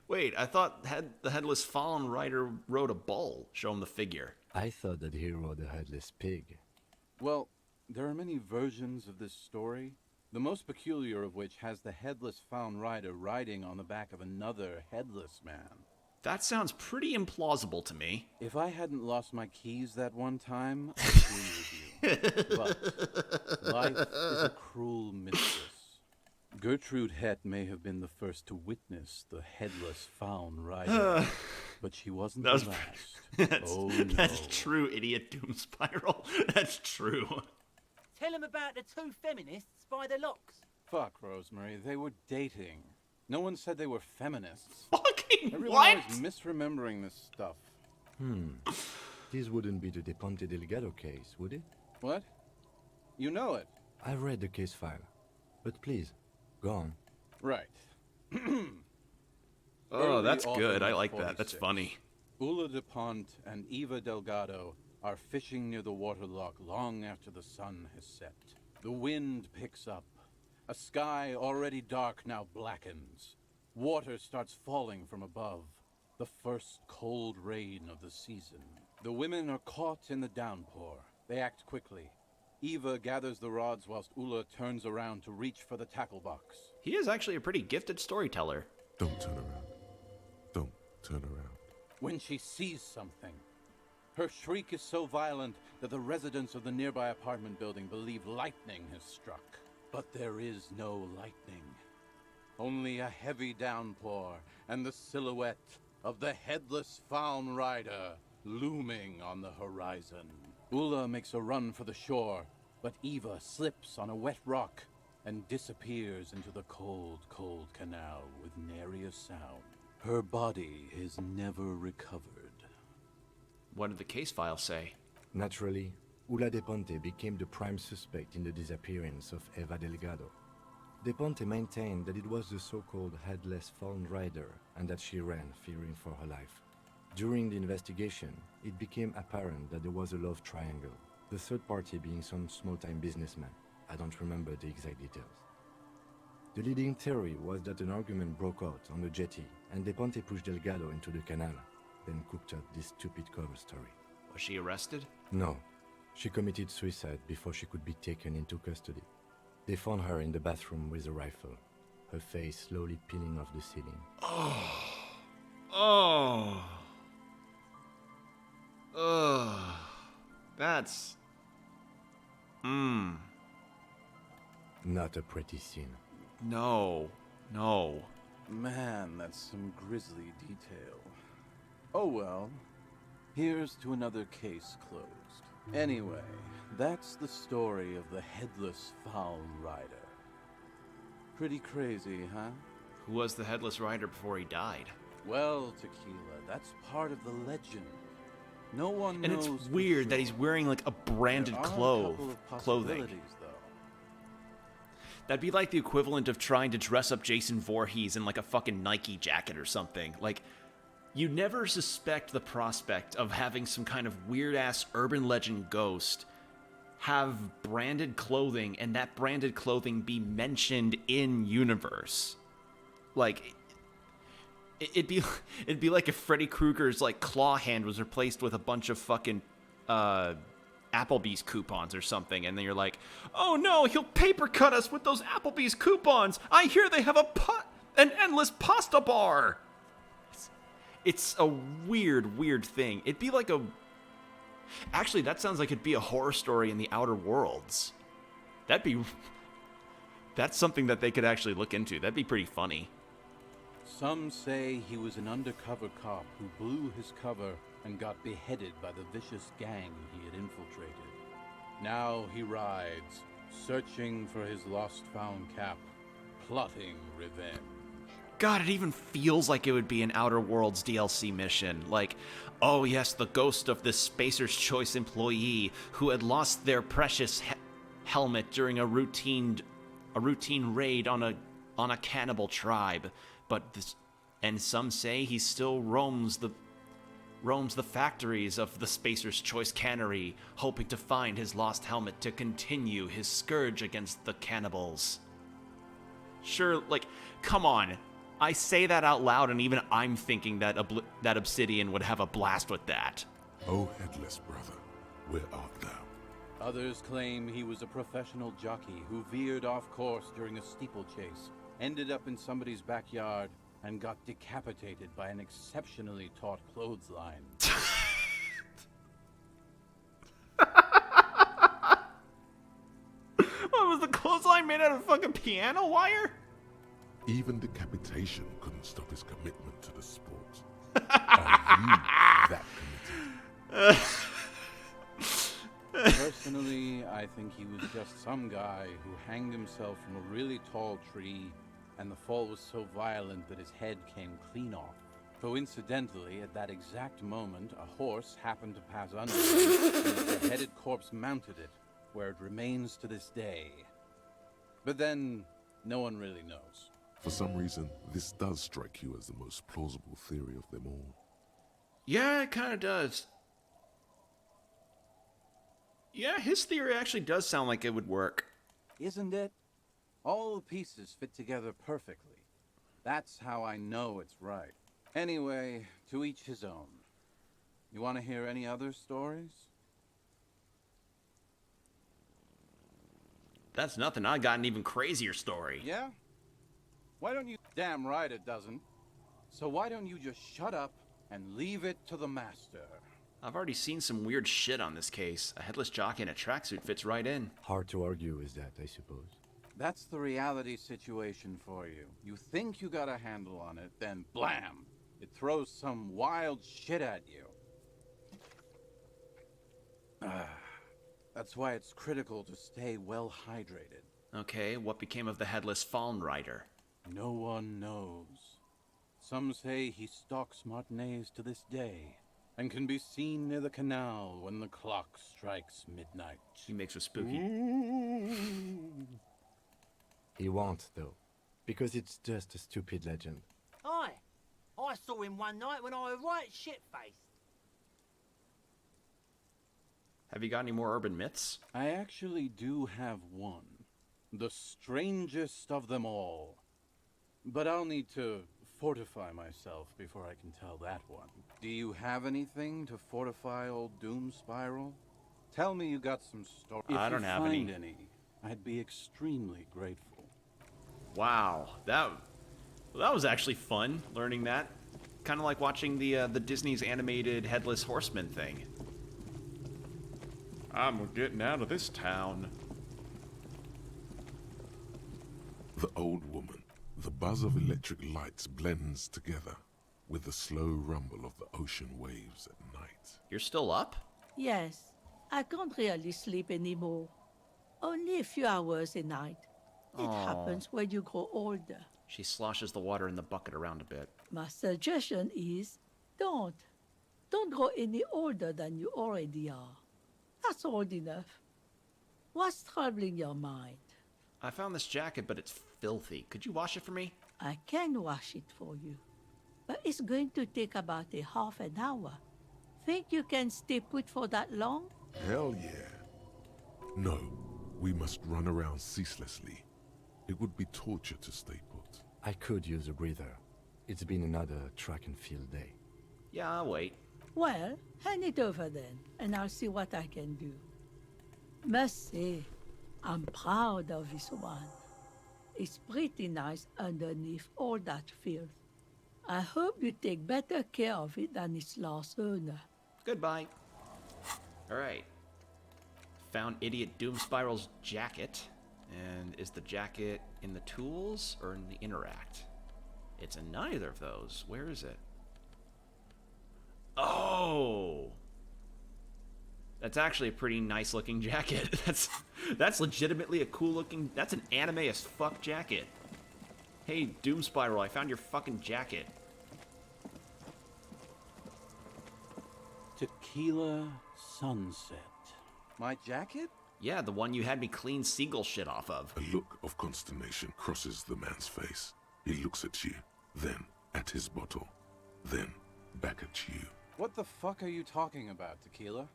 Wait, I thought the headless fallen rider rode a bull. Show him the figure. I thought that he rode a headless pig. Well, there are many versions of this story, the most peculiar of which has the headless found rider riding on the back of another headless man. That sounds pretty implausible to me. If I hadn't lost my keys that one time, I'd agree with you. But life is a cruel mistress. Gertrude Het may have been the first to witness the headless found rider, but she wasn't the last. That's true, idiot doom spiral. That's true. Tell him about the two feminists by the locks. Fuck, Rosemary, they were dating. No one said they were feminists. Fucking Everyone what? always misremembering this stuff. This wouldn't be the De Ponte Delgado case, would it? What? You know it. I've read the case file. But please, go on. Right. Oh, Early that's autumn good. I of like that. That's 46. funny. Ula de Pont and Eva Delgado are fishing near the waterlock long after the sun has set. The wind picks up. A sky already dark now blackens. Water starts falling from above. The first cold rain of the season. The women are caught in the downpour. They act quickly. Eva gathers the rods whilst Ula turns around to reach for the tackle box. He is actually a pretty gifted storyteller. Don't turn around. Don't turn around. When she sees something, her shriek is so violent that the residents of the nearby apartment building believe lightning has struck. But there is no lightning. Only a heavy downpour and the silhouette of the headless Faun Rider looming on the horizon. Ula makes a run for the shore, but Eva slips on a wet rock and disappears into the cold, cold canal with nary a sound. Her body is never recovered. What did the case file say? Naturally, Ula De Ponte became the prime suspect in the disappearance of Eva Delgado. De Ponte maintained that it was the so-called headless Faun Rider and that she ran, fearing for her life. During the investigation, it became apparent that there was a love triangle, the third party being some small-time businessman. I don't remember the exact details. The leading theory was that an argument broke out on the jetty and De Ponte pushed Delgado into the canal, then cooked up this stupid cover story. Was she arrested? No. She committed suicide before she could be taken into custody. They found her in the bathroom with a rifle, her face slowly peeling off the ceiling. That's... Not a pretty scene. No. Man, that's some grisly detail. Oh well. Here's to another case closed. Anyway, that's the story of the Headless Faun Rider. Pretty crazy, huh? Who was the Headless Rider before he died? Well, Tequila, that's part of the legend. No one And knows. it's weird that he's wearing like a branded There are a clothing. couple of possibilities, though. That'd be like the equivalent of trying to dress up Jason Voorhees in like a fucking Nike jacket or something. Like, you never suspect the prospect of having some kind of weird-ass urban legend ghost have branded clothing and that branded clothing be mentioned in universe. Like, it'd be like if Freddy Krueger's like claw hand was replaced with a bunch of fucking Applebee's coupons or something, and then you're like, oh no, he'll paper cut us with those Applebee's coupons. I hear they have an endless pasta bar. It's a weird thing. It'd be like actually, that sounds like it'd be a horror story in the Outer Worlds. That's something that they could actually look into. That'd be pretty funny. Some say he was an undercover cop who blew his cover and got beheaded by the vicious gang he had infiltrated. Now he rides, searching for his lost found cap, plotting revenge. God, it even feels like it would be an Outer Worlds DLC mission. Like, oh yes, the ghost of this Spacer's Choice employee who had lost their precious helmet during a routine raid on a cannibal tribe. And some say he still roams the factories of the Spacer's Choice cannery, hoping to find his lost helmet to continue his scourge against the cannibals. Sure, like, come on. I say that out loud, and even I'm thinking that that Obsidian would have a blast with that. Oh, Headless brother, where art thou? Others claim he was a professional jockey who veered off course during a steeplechase, ended up in somebody's backyard, and got decapitated by an exceptionally taut clothesline. What, was the clothesline made out of fucking piano wire? Even decapitation couldn't stop his commitment to the sport. Are you that committed? Personally, I think he was just some guy who hanged himself from a really tall tree, and the fall was so violent that his head came clean off. Coincidentally, at that exact moment, a horse happened to pass under him, and his beheaded corpse mounted it, where it remains to this day. But then, no one really knows. For some reason, this does strike you as the most plausible theory of them all. Yeah, it kind of does. Yeah, his theory actually does sound like it would work. Isn't it? All the pieces fit together perfectly. That's how I know it's right. Anyway, to each his own. You want to hear any other stories? That's nothing. I got an even crazier story. Yeah? Why don't you... Damn right it doesn't. So why don't you just shut up and leave it to the master? I've already seen some weird shit on this case. A headless jockey in a tracksuit fits right in. Hard to argue with that, I suppose. That's the reality situation for you. You think you got a handle on it, then blam! It throws some wild shit at you. That's why it's critical to stay well hydrated. Okay, what became of the headless fallen rider? No one knows. Some say he stalks Martinez to this day, and can be seen near the canal when the clock strikes midnight. He makes it spooky. He won't, though, because it's just a stupid legend. Aye. I saw him one night when I was right shit-faced. Have you got any more urban myths? I actually do have one. The strangest of them all. But I'll need to fortify myself before I can tell that one. Do you have anything to fortify old Doom Spiral? Tell me you got some stories. I don't have any. If you find any, I'd be extremely grateful. Wow, that was actually fun, learning that. Kind of like watching the Disney's animated Headless Horseman thing. I'm getting out of this town. The old woman. The buzz of electric lights blends together with the slow rumble of the ocean waves at night. You're still up? Yes, I can't really sleep anymore. Only a few hours a night. It happens when you grow older. She sloshes the water in the bucket around a bit. My suggestion is, don't. Don't grow any older than you already are. That's old enough. What's troubling your mind? I found this jacket, but it's filthy. Could you wash it for me? I can wash it for you, but it's going to take about a half an hour. Think you can stay put for that long? Hell yeah. No, we must run around ceaselessly. It would be torture to stay put. I could use a breather. It's been another track and field day. Yeah, I'll wait. Well, hand it over then, and I'll see what I can do. Must say, I'm proud of this one. It's pretty nice underneath all that filth. I hope you take better care of it than its last owner. Goodbye. Alright. Found Idiot Doom Spiral's jacket. And is the jacket in the tools or in the interact? It's in neither of those. Where is it? Oh! That's actually a pretty nice looking jacket. That's legitimately a cool looking... That's an anime as fuck jacket. Hey, Doom Spiral, I found your fucking jacket. Tequila Sunset. My jacket? Yeah, the one you had me clean seagull shit off of. A look of consternation crosses the man's face. He looks at you, then at his bottle, then back at you. What the fuck are you talking about, Tequila?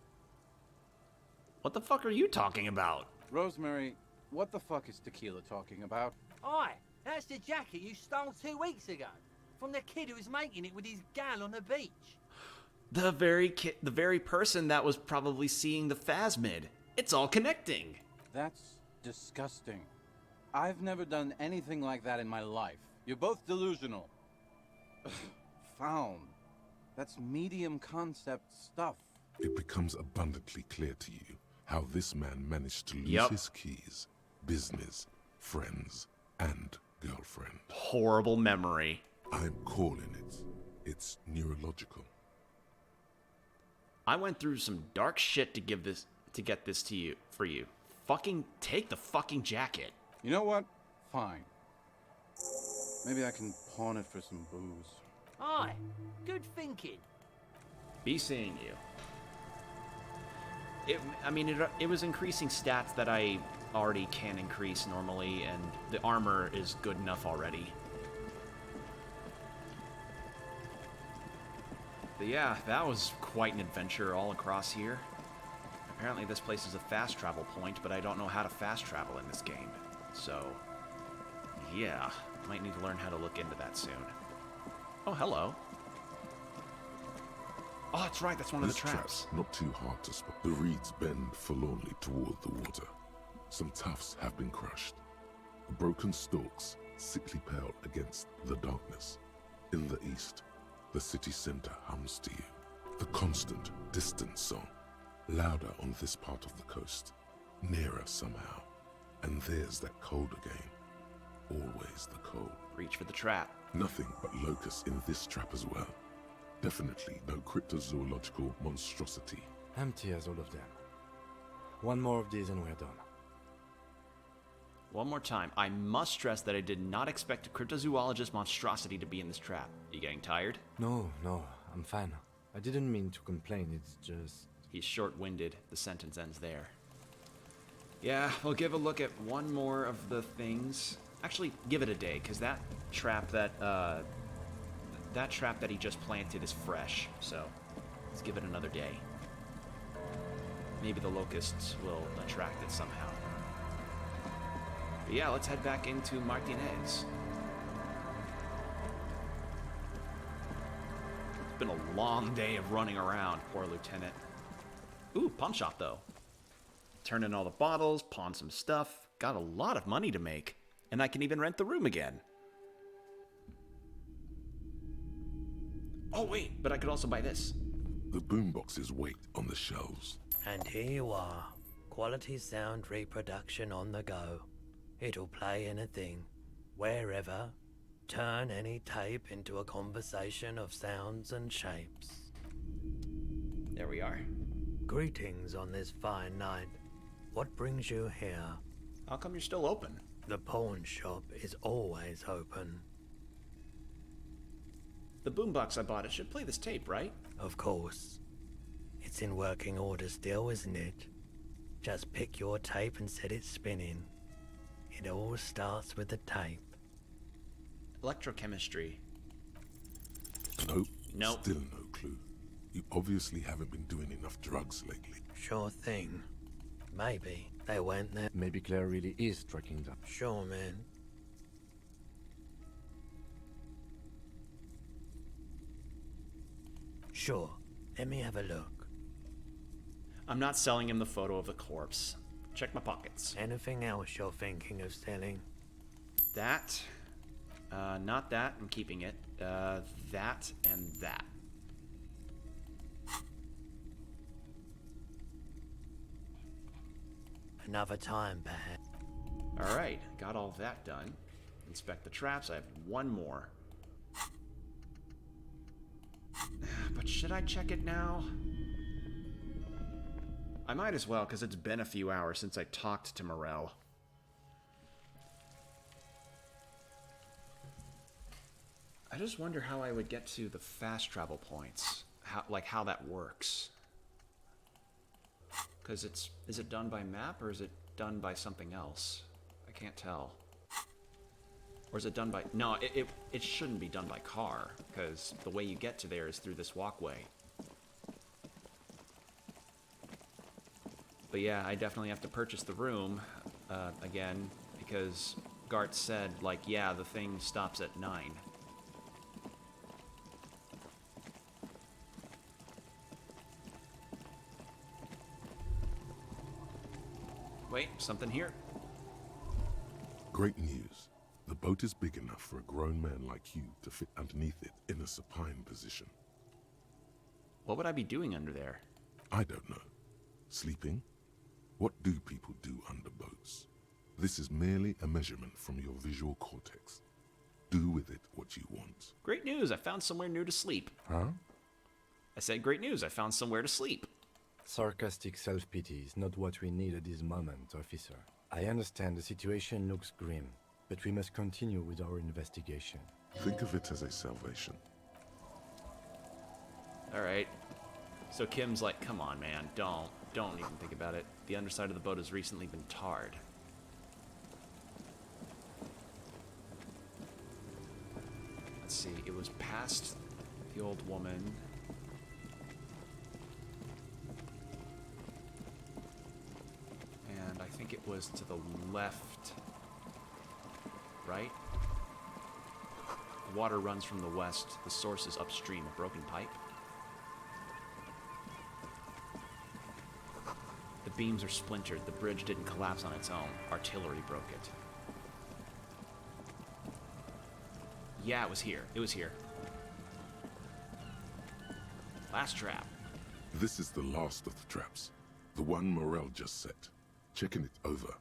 What the fuck are you talking about? Rosemary, what the fuck is Tequila talking about? Aye, that's the jacket you stole 2 weeks ago. From the kid who was making it with his gal on the beach. The very person that was probably seeing the phasmid. It's all connecting. That's disgusting. I've never done anything like that in my life. You're both delusional. Found. That's medium concept stuff. It becomes abundantly clear to you how this man managed to lose his keys, business, friends, and girlfriend. Horrible memory. I'm calling it. It's neurological. I went through some dark shit to get this to you for you. Fucking take the fucking jacket. You know what? Fine. Maybe I can pawn it for some booze. Aye, good thinking. Be seeing you. It was increasing stats that I already can increase normally, and the armor is good enough already. But yeah, that was quite an adventure all across here. Apparently this place is a fast travel point, but I don't know how to fast travel in this game. So, yeah, might need to learn how to look into that soon. Oh, hello. Oh, that's right. That's one of the This traps. trap's not too hard to spot. The reeds bend forlornly toward the water. Some tufts have been crushed. Broken stalks, sickly pale against the darkness. In the east, the city center hums to you. The constant, distant song, louder on this part of the coast, nearer somehow. And there's that cold again. Always the cold. Reach for the trap. Nothing but locusts in this trap as well. Definitely no cryptozoological monstrosity. Empty as all of them. One more of these and we're done. One more time. I must stress that I did not expect a cryptozoologist monstrosity to be in this trap. You getting tired? No, I'm fine. I didn't mean to complain, it's just... He's short-winded. The sentence ends there. Yeah, we'll give a look at one more of the things. Actually, give it a day, because that trap that he just planted is fresh. So, let's give it another day. Maybe the locusts will attract it somehow. But yeah, let's head back into Martinez. It's been a long day of running around, poor Lieutenant. Ooh, pawn shop though. Turn in all the bottles, pawn some stuff. Got a lot of money to make. And I can even rent the room again. Oh wait, but I could also buy this. The boomboxes wait on the shelves. And here you are. Quality sound reproduction on the go. It'll play anything, wherever. Turn any tape into a conversation of sounds and shapes. There we are. Greetings on this fine night. What brings you here? How come you're still open? The pawn shop is always open. The boombox I bought, it should play this tape, right? Of course. It's in working order still, isn't it? Just pick your tape and set it spinning. It all starts with the tape. Electrochemistry. Nope. Still no clue. You obviously haven't been doing enough drugs lately. Sure thing. Maybe they went there. Maybe Claire really is tracking them. Sure, man. Sure. Let me have a look. I'm not selling him the photo of the corpse. Check my pockets. Anything else you're thinking of selling? That. Not that. I'm keeping it. That and that. Another time, perhaps. Alright, got all that done. Inspect the traps. I have one more. But should I check it now? I might as well, because it's been a few hours since I talked to Morel. I just wonder how I would get to the fast travel points. How that works. Because is it done by map or is it done by something else? I can't tell. Or is it done by... No, it shouldn't be done by car, because the way you get to there is through this walkway. But yeah, I definitely have to purchase the room again, because Gart said, like, yeah, the thing stops at 9. Wait, something here. Great news. The boat is big enough for a grown man like you to fit underneath it in a supine position. What would I be doing under there? I don't know. Sleeping? What do people do under boats? This is merely a measurement from your visual cortex. Do with it what you want. Great news, I found somewhere new to sleep. Huh? I said great news, I found somewhere to sleep. Sarcastic self-pity is not what we need at this moment, officer. I understand the situation looks grim, but we must continue with our investigation. Think of it as a salvation. Alright. So Kim's like, come on, man, don't even think about it. The underside of the boat has recently been tarred. Let's see, it was past the old woman. And I think it was to the left, right? The water runs from the west. The source is upstream, a broken pipe. beams are splintered. The bridge didn't collapse on its own. Artillery broke it. Yeah, it was here. It was here. Last trap. This is the last of the traps. The one Morel just set. Checking it over,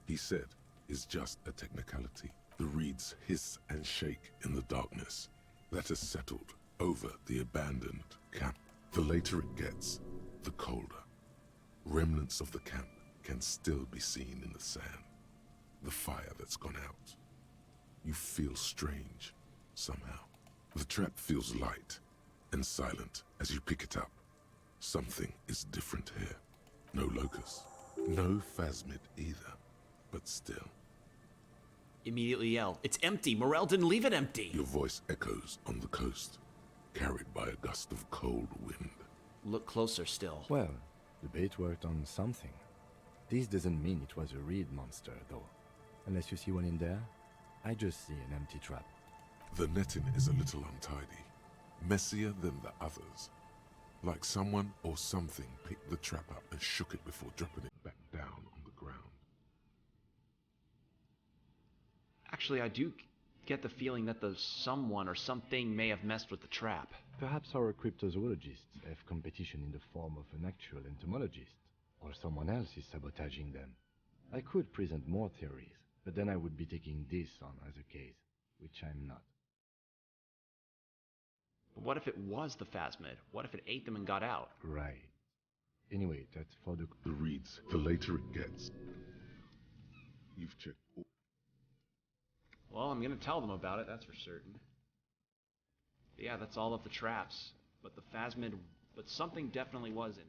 he said, is just a technicality. The reeds hiss and shake in the darkness that has settled over the abandoned camp. The later it gets, the colder. Remnants of the camp can still be seen in the sand. The fire that's gone out. You feel strange, somehow. The trap feels light and silent as you pick it up. Something is different here. No locust, no phasmid either, but still. Immediately yell, "It's empty! Morel didn't leave it empty!" Your voice echoes on the coast, carried by a gust of cold wind. Look closer still. Well, the bait worked on something. This doesn't mean it was a reed monster, though. Unless you see one in there, I just see an empty trap. The netting is a little untidy, messier than the others. Like someone or something picked the trap up and shook it before dropping it back down on the ground. Actually, I do get the feeling that the someone or something may have messed with the trap. Perhaps our cryptozoologists have competition in the form of an actual entomologist, or someone else is sabotaging them. I could present more theories, but then I would be taking this on as a case, which I'm not. But what if it was the phasmid? What if it ate them and got out? Right. Anyway, that's for the reeds. The later it gets. You've checked all. Well, I'm gonna tell them about it, that's for certain. But yeah, that's all of the traps. But the phasmid, but something definitely was in there.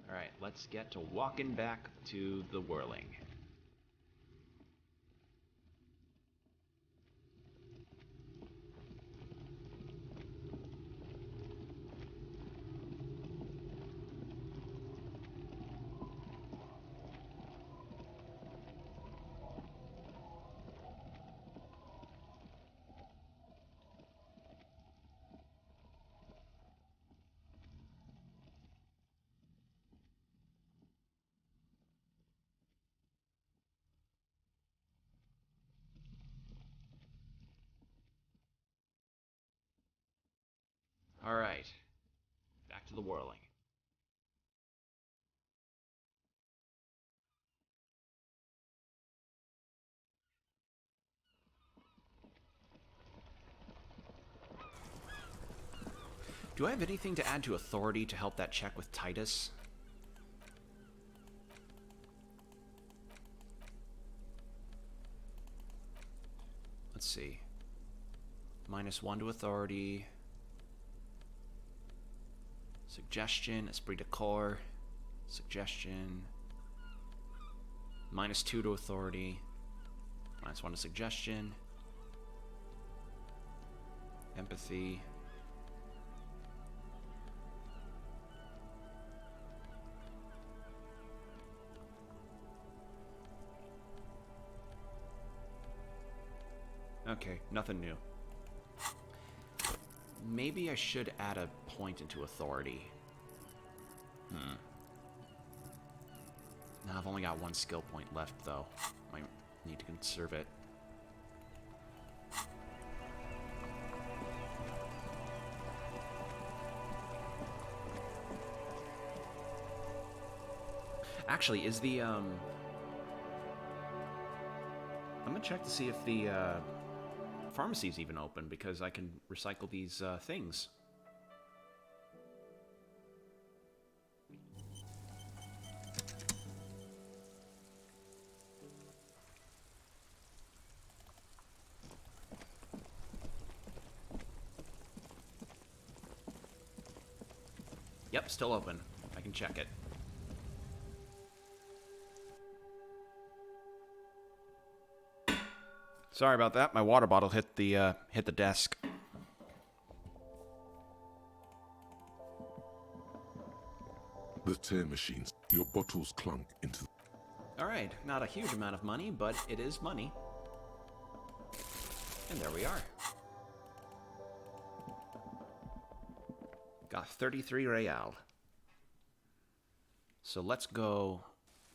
Alright, let's get to walking back to the whirling. Alright, back to the whirling. Do I have anything to add to authority to help that check with Titus? Let's see. -1 to authority. Suggestion, esprit de corps. Suggestion. -2 to authority. -1 to suggestion. Empathy. Okay, nothing new. Maybe I should add a point into authority. Now I've only got 1 skill point left, though. Might need to conserve it. Actually, is the, I'm gonna check to see if the, pharmacy's even open, because I can recycle these things. Yep, still open. I can check it. Sorry about that. My water bottle hit the desk. The tear machines. Your bottles clunk into. All right, not a huge amount of money, but it is money. And there we are. Got 33 real. So let's go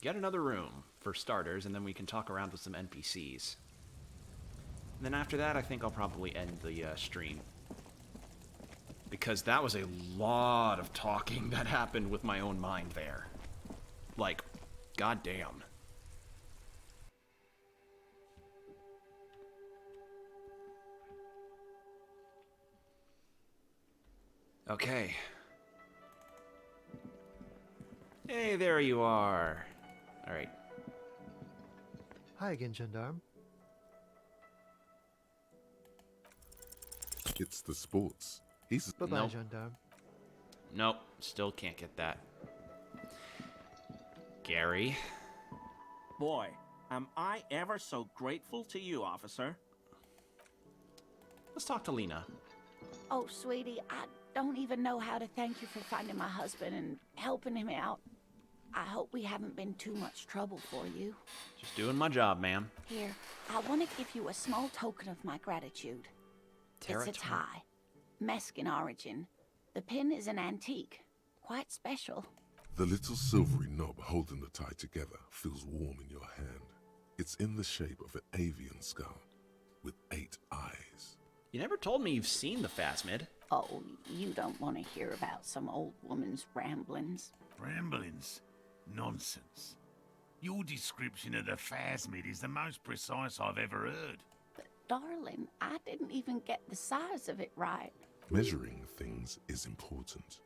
get another room for starters, and then we can talk around with some NPCs. And then after that, I think I'll probably end the stream. Because that was a lot of talking that happened with my own mind there. Like, goddamn. Okay. Hey, there you are. Alright. Hi again, Gendarme. It's the sports. He's... Bye-bye, Nope. Gendarme. Nope, still can't get that. Gary. Boy, am I ever so grateful to you, officer. Let's talk to Lena. Oh, sweetie, I don't even know how to thank you for finding my husband and helping him out. I hope we haven't been too much trouble for you. Just doing my job, ma'am. Here, I want to give you a small token of my gratitude. It's a tie. Mexican origin. The pin is an antique. Quite special. The little silvery knob holding the tie together feels warm in your hand. It's in the shape of an avian skull with 8 eyes. You never told me you've seen the Phasmid. Oh, you don't want to hear about some old woman's ramblings. Ramblings? Nonsense. Your description of the Phasmid is the most precise I've ever heard. But, darling, I didn't even get the size of it right. Measuring things is important.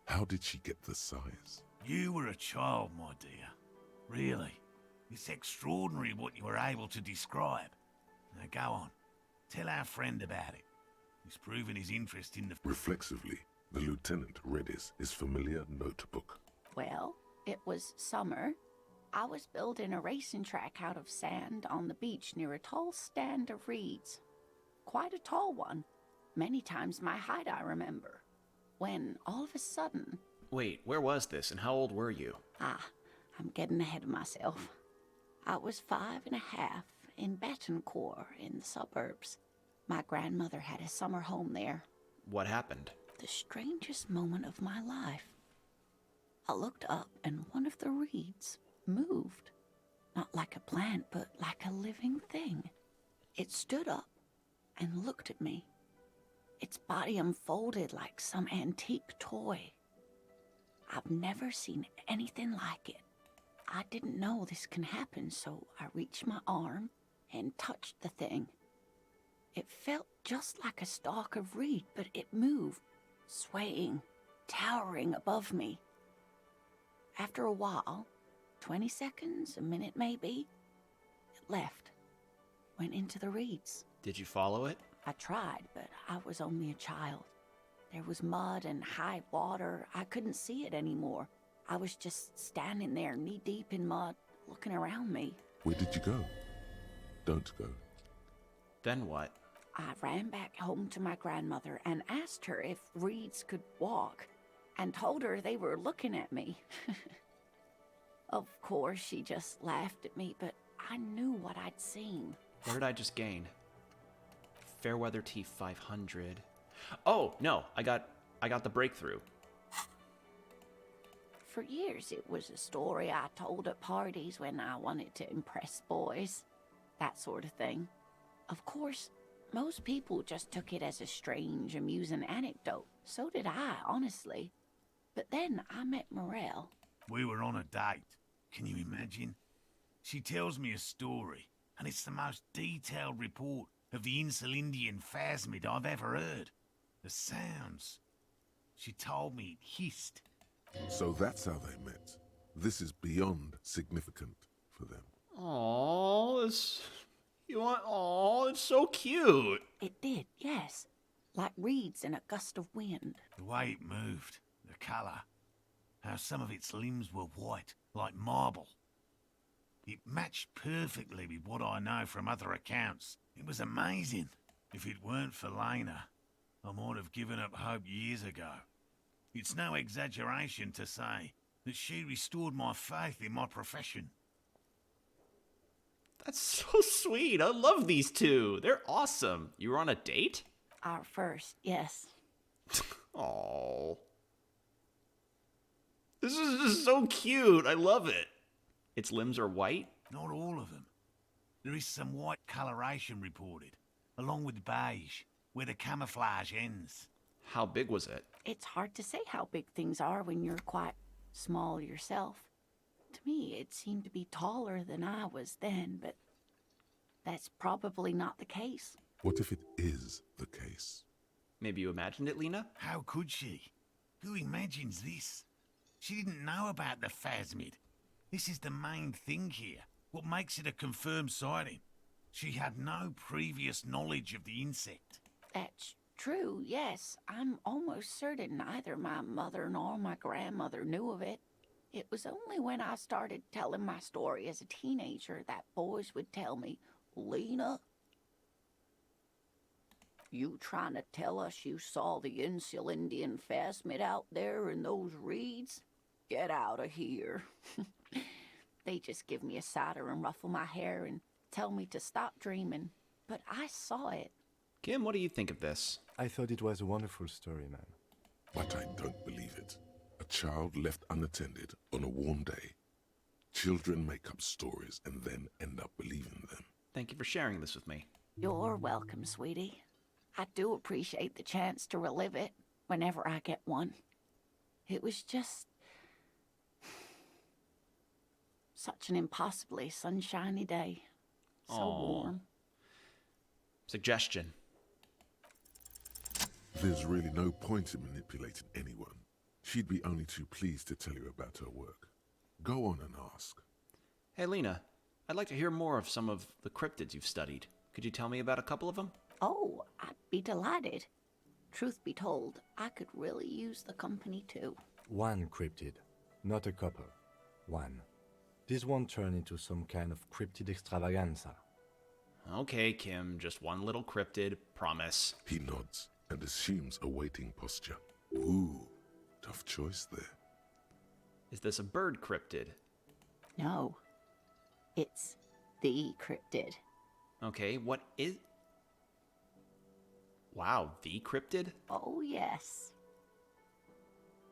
How did she get the size? You were a child, my dear. Really. It's extraordinary what you were able to describe. Now go on. Tell our friend about it. He's proven his interest in the... Reflexively, the lieutenant read his familiar notebook. Well, it was summer. I was building a racing track out of sand on the beach near a tall stand of reeds. Quite a tall one. Many times my height, I remember. When, all of a sudden... Wait, where was this, and how old were you? I'm getting ahead of myself. I was 5 and a half in Betancourt in the suburbs. My grandmother had a summer home there. What happened? The strangest moment of my life. I looked up and one of the reeds moved. Not like a plant, but like a living thing. It stood up and looked at me. Its body unfolded like some antique toy. I've never seen anything like it. I didn't know this can happen, so I reached my arm and touched the thing. It felt just like a stalk of reed, but it moved, swaying, towering above me. After a while, 20 seconds, a minute maybe, it left, went into the reeds. Did you follow it? I tried, but I was only a child. There was mud and high water. I couldn't see it anymore. I was just standing there, knee-deep in mud, looking around me. Where did you go? Don't go. Then what? I ran back home to my grandmother and asked her if reeds could walk, and told her they were looking at me. Of course, she just laughed at me, but I knew what I'd seen. What did I just gain? Fairweather T500. Oh, no, I got the breakthrough. For years, it was a story I told at parties when I wanted to impress boys. That sort of thing. Of course, most people just took it as a strange, amusing anecdote. So did I, honestly. But then I met Morel. We were on a date. Can you imagine? She tells me a story, and it's the most detailed report of the Insulindian Phasmid I've ever heard. The sounds. She told me it hissed. So that's how they met. This is beyond significant for them. Aww, it's so cute. It did, yes. Like reeds in a gust of wind. The way it moved, the colour, how some of its limbs were white, like marble. It matched perfectly with what I know from other accounts. It was amazing. If it weren't for Lena, I might have given up hope years ago. It's no exaggeration to say that she restored my faith in my profession. That's so sweet. I love these two. They're awesome. You were on a date? Our first, yes. Oh. This is just so cute. I love it. Its limbs are white? Not all of them. There is some white coloration reported, along with beige, where the camouflage ends. How big was it? It's hard to say how big things are when you're quite small yourself. To me, it seemed to be taller than I was then, but that's probably not the case. What if it is the case? Maybe you imagined it, Lena? How could she? Who imagines this? She didn't know about the phasmid. This is the main thing here, what makes it a confirmed sighting. She had no previous knowledge of the insect. That's true, yes. I'm almost certain neither my mother nor my grandmother knew of it. It was only when I started telling my story as a teenager that boys would tell me, Lena, you trying to tell us you saw the Insulindian phasmid out there in those reeds? Get out of here. They just give me a cider and ruffle my hair and tell me to stop dreaming. But I saw it. Kim, what do you think of this? I thought it was a wonderful story, man. But I don't believe it. A child left unattended on a warm day. Children make up stories and then end up believing them. Thank you for sharing this with me. You're welcome, sweetie. I do appreciate the chance to relive it whenever I get one. It was just such an impossibly sunshiny day. So warm. Suggestion. There's really no point in manipulating anyone. She'd be only too pleased to tell you about her work. Go on and ask. Hey, Lena, I'd like to hear more of some of the cryptids you've studied. Could you tell me about a couple of them? Oh, I'd be delighted. Truth be told, I could really use the company too. One cryptid, not a couple. One. This won't turn into some kind of cryptid extravaganza. Okay, Kim, just one little cryptid, promise. He nods and assumes a waiting posture. Ooh, tough choice there. Is this a bird cryptid? No, it's the cryptid. Okay, what is... Wow, the cryptid? Oh, yes.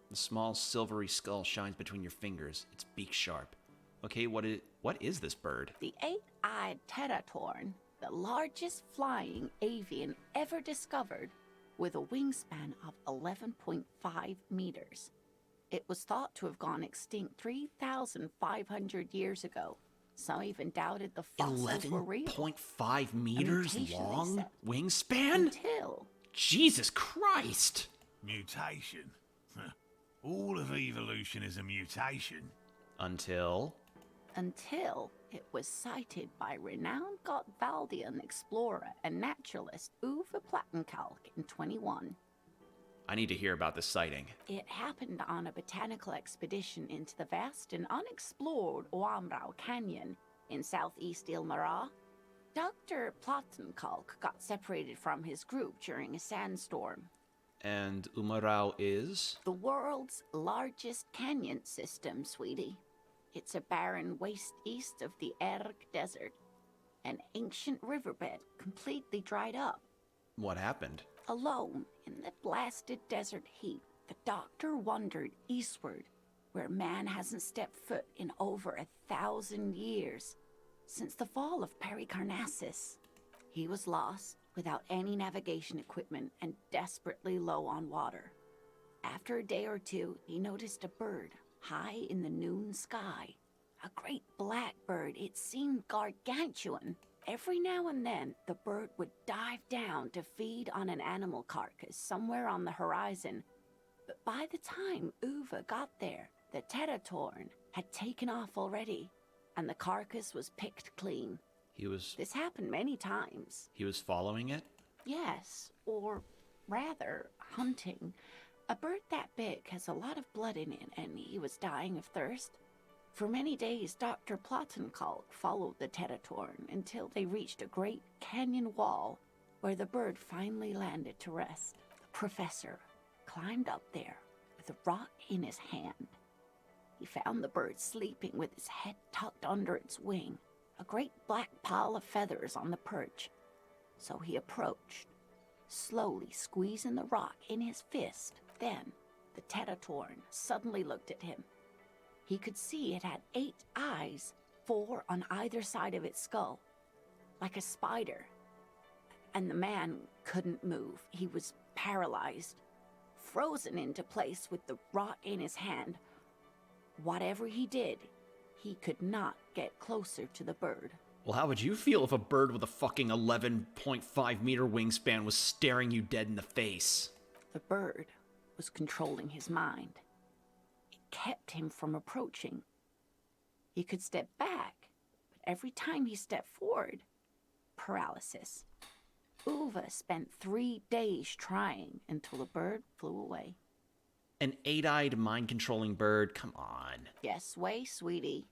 The small silvery skull shines between your fingers, its beak sharp. Okay, what is this bird? The eight-eyed teratorn, the largest flying avian ever discovered, with a wingspan of 11.5 meters. It was thought to have gone extinct 3,500 years ago. Some even doubted the fossils were real. 11.5 meters long wingspan? Until... Jesus Christ! Mutation. All of evolution is a mutation. Until it was sighted by renowned Gottwaldian explorer and naturalist Uwe Plattenkalk in 21. I need to hear about this sighting. It happened on a botanical expedition into the vast and unexplored Oamrau Canyon in southeast Ilmara. Dr. Plattenkalk got separated from his group during a sandstorm. And Umarau is? The world's largest canyon system, sweetie. It's a barren waste east of the Erg Desert, an ancient riverbed completely dried up. What happened? Alone in the blasted desert heat, the doctor wandered eastward, where man hasn't stepped foot in over 1,000 years, since the fall of Pericarnassus. He was lost, without any navigation equipment and desperately low on water. After a day or two, he noticed a bird high in the noon sky. A great black bird, it seemed gargantuan. Every now and then, the bird would dive down to feed on an animal carcass somewhere on the horizon. But by the time Uwe got there, the teratorn had taken off already, and the carcass was picked clean. This happened many times. He was following it? Yes, or rather, hunting. A bird that big has a lot of blood in it, and he was dying of thirst. For many days, Dr. Plattenkalk followed the teratorn until they reached a great canyon wall where the bird finally landed to rest. The professor climbed up there with a rock in his hand. He found the bird sleeping with his head tucked under its wing, a great black pile of feathers on the perch. So he approached, slowly squeezing the rock in his fist. Then the Tetatorn suddenly looked at him. He could see it had 8 eyes, 4 on either side of its skull, like a spider. And the man couldn't move. He was paralyzed, frozen into place with the rock in his hand. Whatever he did, he could not get closer to the bird. Well, how would you feel if a bird with a fucking 11.5 meter wingspan was staring you dead in the face? The bird was controlling his mind. It kept him from approaching. He could step back, but every time he stepped forward, paralysis. Uva spent 3 days trying until the bird flew away. An 8-eyed mind-controlling bird? Come on. Yes, way, sweetie.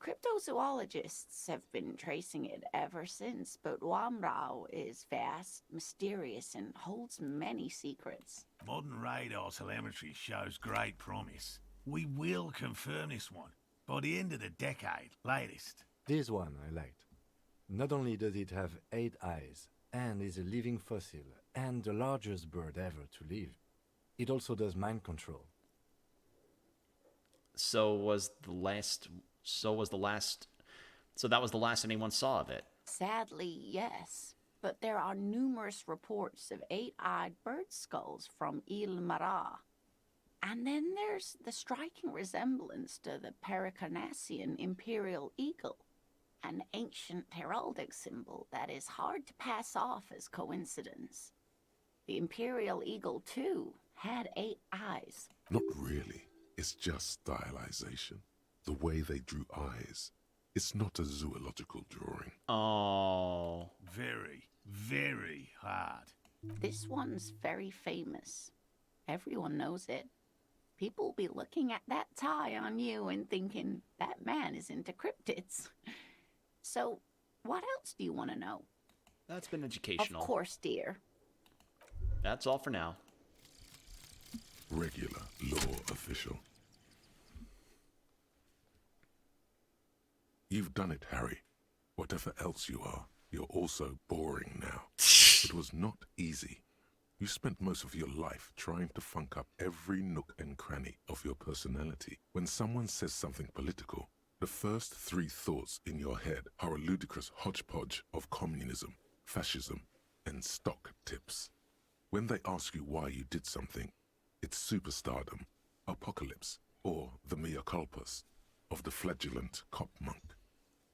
Cryptozoologists have been tracing it ever since, but Wamrao is vast, mysterious, and holds many secrets. Modern radar telemetry shows great promise. We will confirm this one by the end of the decade, latest. This one I liked. Not only does it have 8 eyes, and is a living fossil, and the largest bird ever to live, it also does mind control. So that was the last anyone saw of it. Sadly, yes. But there are numerous reports of 8-eyed bird skulls from Il Mara. And then there's the striking resemblance to the Pericarnassian imperial eagle, an ancient heraldic symbol that is hard to pass off as coincidence. The imperial eagle, too, had 8 eyes. Not really. It's just stylization. The way they drew eyes. It's not a zoological drawing. Oh. Very, very hard. This one's very famous. Everyone knows it. People will be looking at that tie on you and thinking, that man is into cryptids. So, what else do you want to know? That's been educational. Of course, dear. That's all for now. Regular law official. You've done it, Harry. Whatever else you are, you're also boring now. It was not easy. You spent most of your life trying to funk up every nook and cranny of your personality. When someone says something political, the first 3 thoughts in your head are a ludicrous hodgepodge of communism, fascism, and stock tips. When they ask you why you did something, it's superstardom, apocalypse, or the mea culpas of the flagellant cop monk.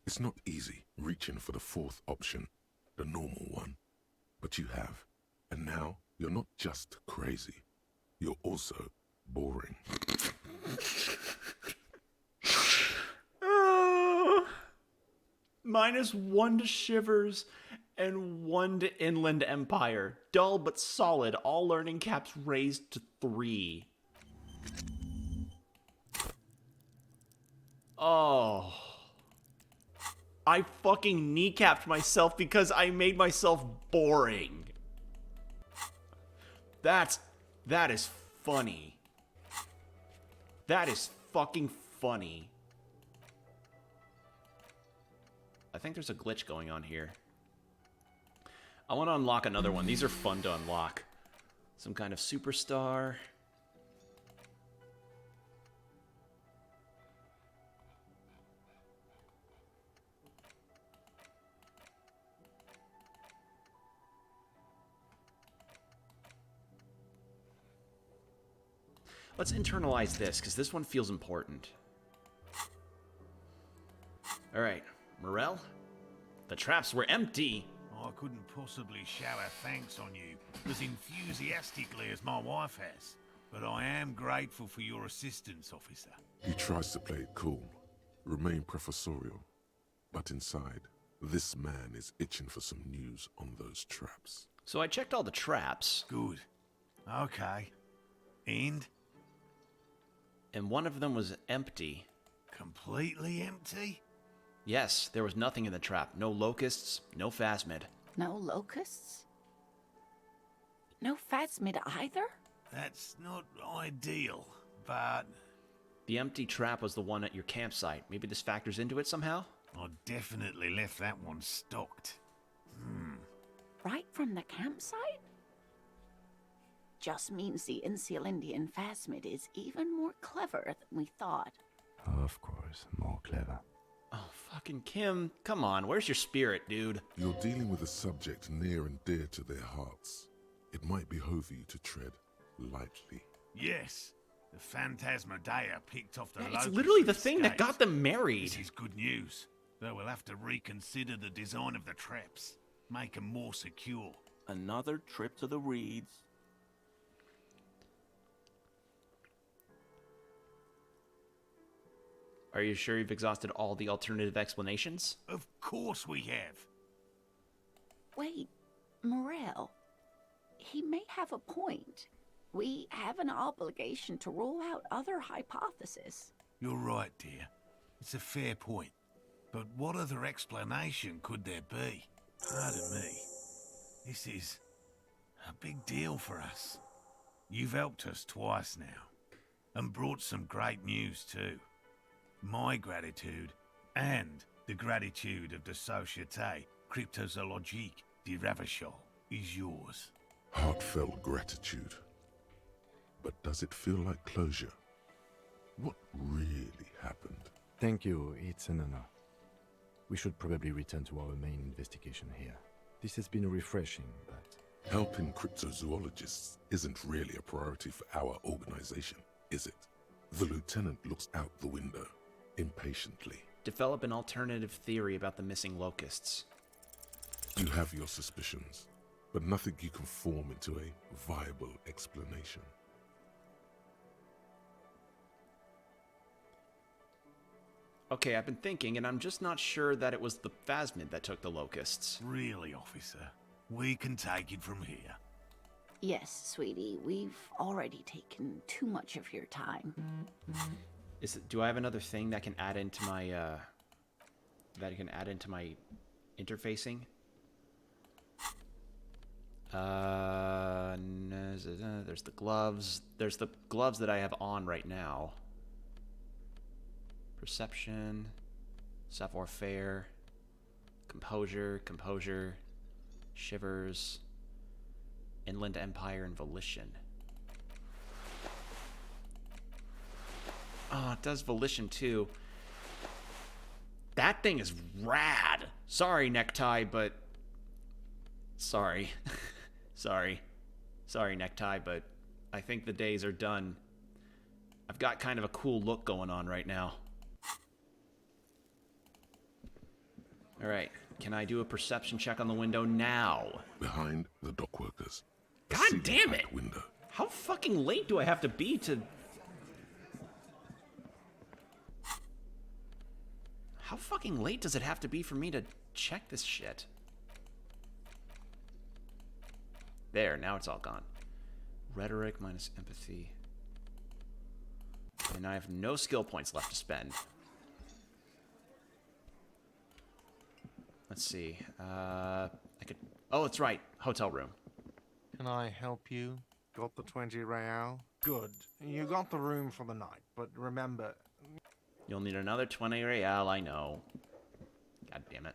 It's not easy reaching for the 4th option, the normal one. But you have. And now, you're not just crazy. You're also boring. -1 to Shivers and 1 to Inland Empire. Dull but solid. All learning caps raised to 3. Oh. I fucking kneecapped myself because I made myself boring. That is funny. That is fucking funny. I think there's a glitch going on here. I want to unlock another one. These are fun to unlock. Some kind of superstar. Let's internalize this, because this one feels important. Alright, Morel, the traps were empty. I couldn't possibly shower thanks on you as enthusiastically as my wife has, but I am grateful for your assistance, officer. He tries to play it cool, remain professorial, but inside, this man is itching for some news on those traps. So I checked all the traps. Good. Okay. And one of them was empty. Completely empty? Yes, there was nothing in the trap. No locusts, no phasmid. No locusts? No phasmid either? That's not ideal, but... The empty trap was the one at your campsite. Maybe this factors into it somehow? I definitely left that one stocked. Right from the campsite? Just means the Insulindian phasmid is even more clever than we thought. Of course, more clever. Oh, fucking Kim. Come on, where's your spirit, dude? You're dealing with a subject near and dear to their hearts. It might behoove you to tread lightly. Yes, the Phantasmadeia picked off the Yeah, it's locusts literally the and thing that escaped. got them married. This is good news, though we'll have to reconsider the design of the traps. Make them more secure. Another trip to the reeds. Are you sure you've exhausted all the alternative explanations? Of course we have. Wait, Morel. He may have a point. We have an obligation to rule out other hypotheses. You're right, dear. It's a fair point. But what other explanation could there be? Pardon me. This is a big deal for us. You've helped us twice now, and brought some great news too. My gratitude, and the gratitude of the Société Cryptozoologique de Ravachol, is yours. Heartfelt gratitude. But does it feel like closure? What really happened? Thank you, it's an honor. We should probably return to our main investigation here. This has been refreshing, but... Helping cryptozoologists isn't really a priority for our organization, is it? The lieutenant looks out the window, impatiently. Develop an alternative theory about the missing locusts. You have your suspicions, but nothing you can form into a viable explanation. Okay, I've been thinking, and I'm just not sure that it was the phasmid that took the locusts. Really, officer? We can take it from here. Yes, sweetie, we've already taken too much of your time. Do I have another thing that can add into my interfacing? There's the gloves. There's the gloves that I have on right now. Perception, savoir-faire, composure, shivers, inland empire, and volition. Oh, it does volition too. That thing is rad. Sorry, necktie, but sorry. Sorry, necktie, but I think the days are done. I've got kind of a cool look going on right now. Alright, can I do a perception check on the window now? Behind the dockworkers. God damn it! Window. How fucking late do I have to be to... How fucking late does it have to be for me to check this shit? There, now it's all gone. Rhetoric minus empathy. And I have no skill points left to spend. Let's see. I could... Oh, it's right. Hotel room. Can I help you? Got the 20 real? Good. You got the room for the night, but remember... You'll need another 20 real, I know. God damn it.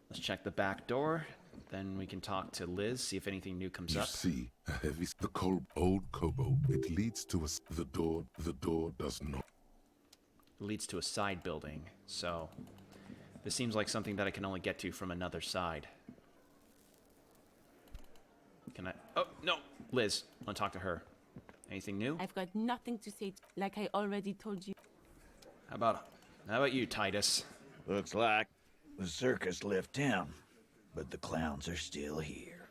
Let's check the back door. Then we can talk to Liz, see if anything new comes You up. see a heavy... The old Kobo. It leads to us. The door does not. It leads to a side building, so... This seems like something that I can only get to from another side. Can I... Oh, no! Liz, I want to talk to her. Anything new? I've got nothing to say, like I already told you. How about you, Titus? Looks like the circus left town, but the clowns are still here.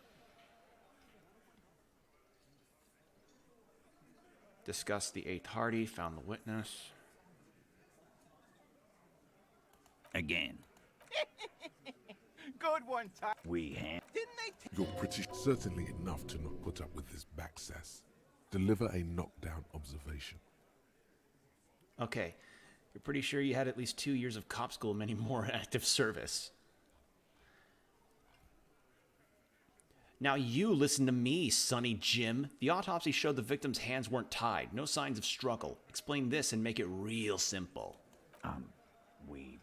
Discussed the 8th Hardy, found the witness. Again. Good one, Ty. We have... Didn't they... You're pretty certainly enough to not put up with this backsass. Deliver a knockdown observation. Okay. You're pretty sure you had at least 2 years of cop school and many more active service. Now you listen to me, Sonny Jim. The autopsy showed the victim's hands weren't tied. No signs of struggle. Explain this and make it real simple. We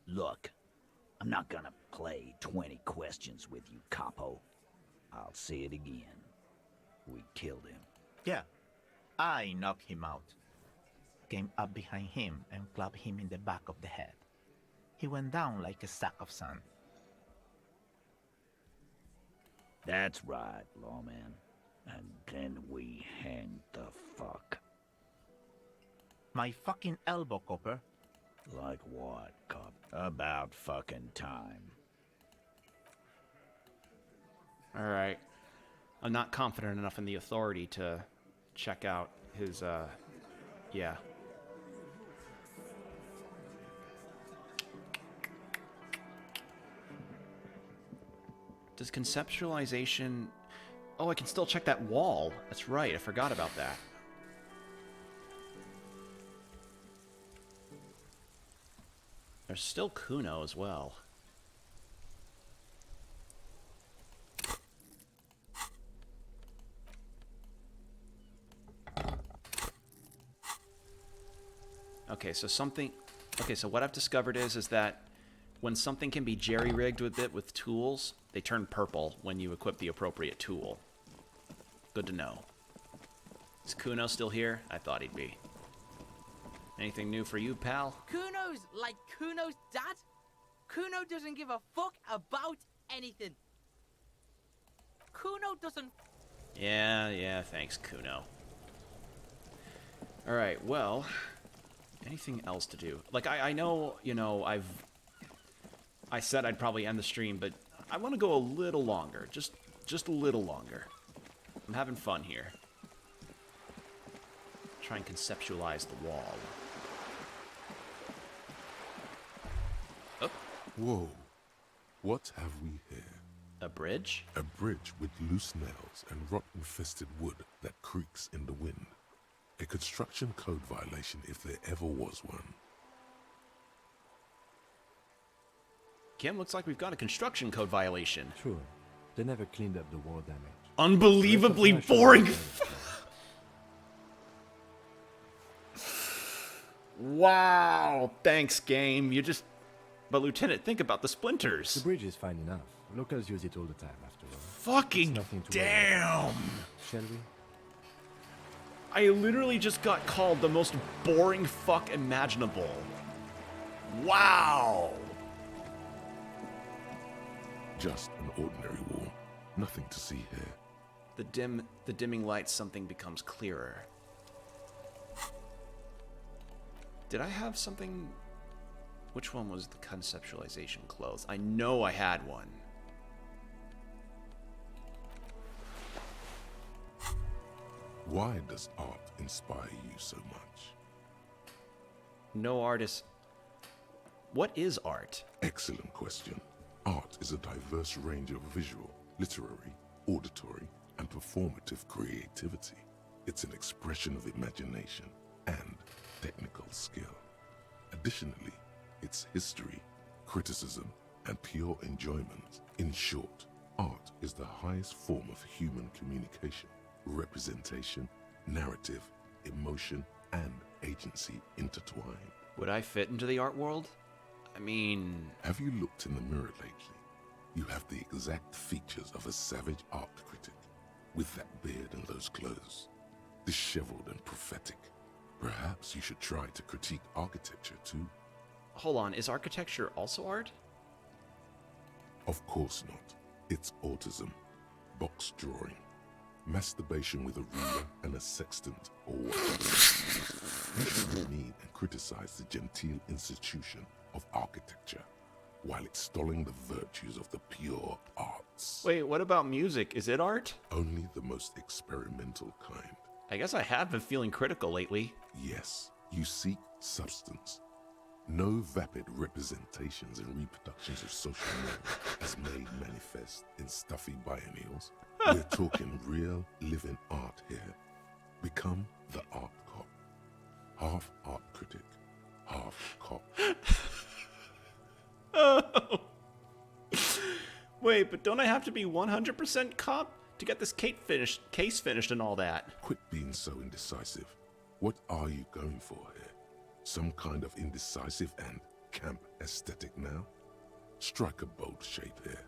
Look, I'm not gonna play 20 questions with you, capo. I'll say it again. We killed him. Yeah, I knocked him out. Came up behind him and clubbed him in the back of the head. He went down like a sack of sand. That's right, lawman. And then we hanged the fuck. My fucking elbow, Copper. Like what, cop? About fucking time. Alright. I'm not confident enough in the authority to check out his, yeah. Does conceptualization... Oh, I can still check that wall. That's right, I forgot about that. There's still Kuno as well. Okay, so something... Okay, so what I've discovered is that when something can be jerry-rigged with tools, they turn purple when you equip the appropriate tool. Good to know. Is Kuno still here? I thought he'd be. Anything new for you, pal? Kuno's like Kuno's dad? Kuno doesn't give a fuck about anything. Kuno doesn't... Yeah, thanks, Kuno. Alright, well... Anything else to do? Like, I know, you know, I said I'd probably end the stream, but I want to go a little longer. Just a little longer. I'm having fun here. Try and conceptualize the wall. Oh. Whoa. What have we here? A bridge? A bridge with loose nails and rot-infested wood that creaks in the wind. A construction code violation if there ever was one. Kim, looks like we've got a construction code violation. Sure. They never cleaned up the war damage. Unbelievably boring. Wow. Thanks, game. You just... But, Lieutenant, think about the splinters. The bridge is fine enough. Locals use it all the time, after all. Fucking damn. Shall we? I literally just got called the most boring fuck imaginable. Wow. Just an ordinary wall. Nothing to see here. The dimming lights, something becomes clearer. Did I have something... Which one was the conceptualization clothes? I know I had one. Why does art inspire you so much? No artist... What is art? Excellent question. Art is a diverse range of visual, literary, auditory, and performative creativity. It's an expression of imagination and technical skill. Additionally, it's history, criticism, and pure enjoyment. In short, art is the highest form of human communication, representation, narrative, emotion, and agency intertwined. Would I fit into the art world? I mean... Have you looked in the mirror lately? You have the exact features of a savage art critic, with that beard and those clothes, disheveled and prophetic. Perhaps you should try to critique architecture too. Hold on, is architecture also art? Of course not. It's autism, box drawing, masturbation with a ruler and a sextant, or whatever. You should demean and criticize the genteel institution of architecture, while extolling the virtues of the pure arts. Wait, what about music? Is it art? Only the most experimental kind. I guess I have been feeling critical lately. Yes, you seek substance. No vapid representations and reproductions of social norms as made manifest in stuffy biennials. We're talking real, living art here. Become the art cop. Half art critic, half cop. Oh. Wait, but don't I have to be 100% cop to get this case finished and all that? Quit being so indecisive. What are you going for here? Some kind of indecisive and camp aesthetic now? Strike a bold shape here.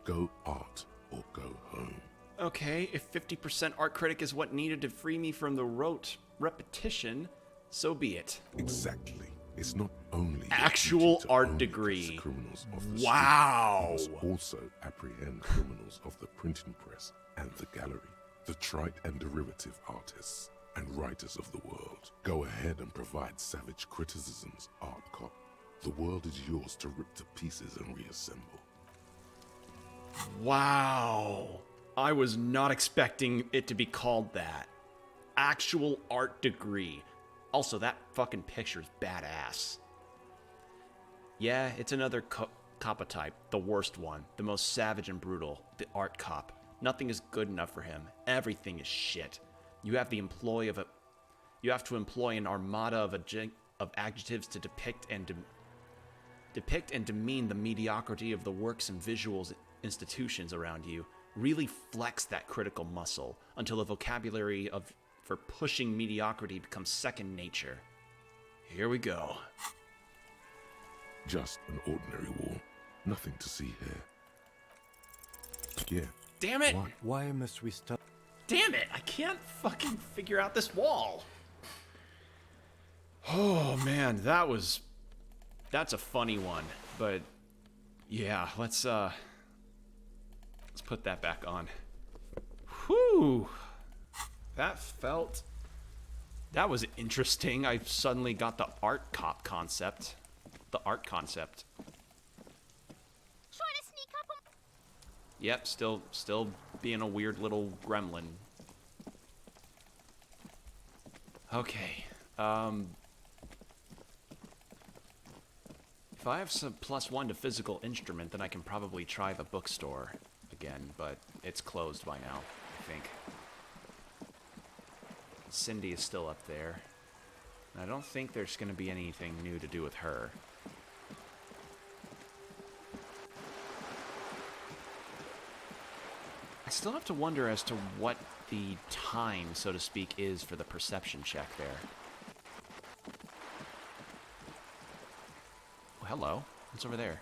Go art or go home. Okay, if 50% art critic is what needed to free me from the rote repetition, so be it. Exactly. It's not only actual art degree. Criminals of the wow. Street, you must also apprehend criminals of the printing press and the gallery, the trite and derivative artists and writers of the world. Go ahead and provide savage criticisms, art cop. The world is yours to rip to pieces and reassemble. Wow. I was not expecting it to be called that. Actual art degree. Also, that fucking picture's badass. Yeah, it's another coppa type, the worst one, the most savage and brutal, the art cop. Nothing is good enough for him. Everything is shit. You have to employ an armada of adjectives to depict and demean the mediocrity of the works and visuals institutions around you. Really flex that critical muscle until the vocabulary for pushing mediocrity becomes second nature. Here we go. Just an ordinary wall. Nothing to see here. Yeah. Damn it! Why must we stop? Damn it! I can't fucking figure out this wall. Oh man, that's a funny one. But yeah, let's put that back on. Whew. That was interesting. I suddenly got the art cop concept. The art concept. Trying to sneak up on... Yep, still being a weird little gremlin. Okay. If I have some +1 to physical instrument, then I can probably try the bookstore again, but it's closed by now, I think. Cindy is still up there. And I don't think there's going to be anything new to do with her. I still have to wonder as to what the time, so to speak, is for the perception check there. Oh, hello. What's over there?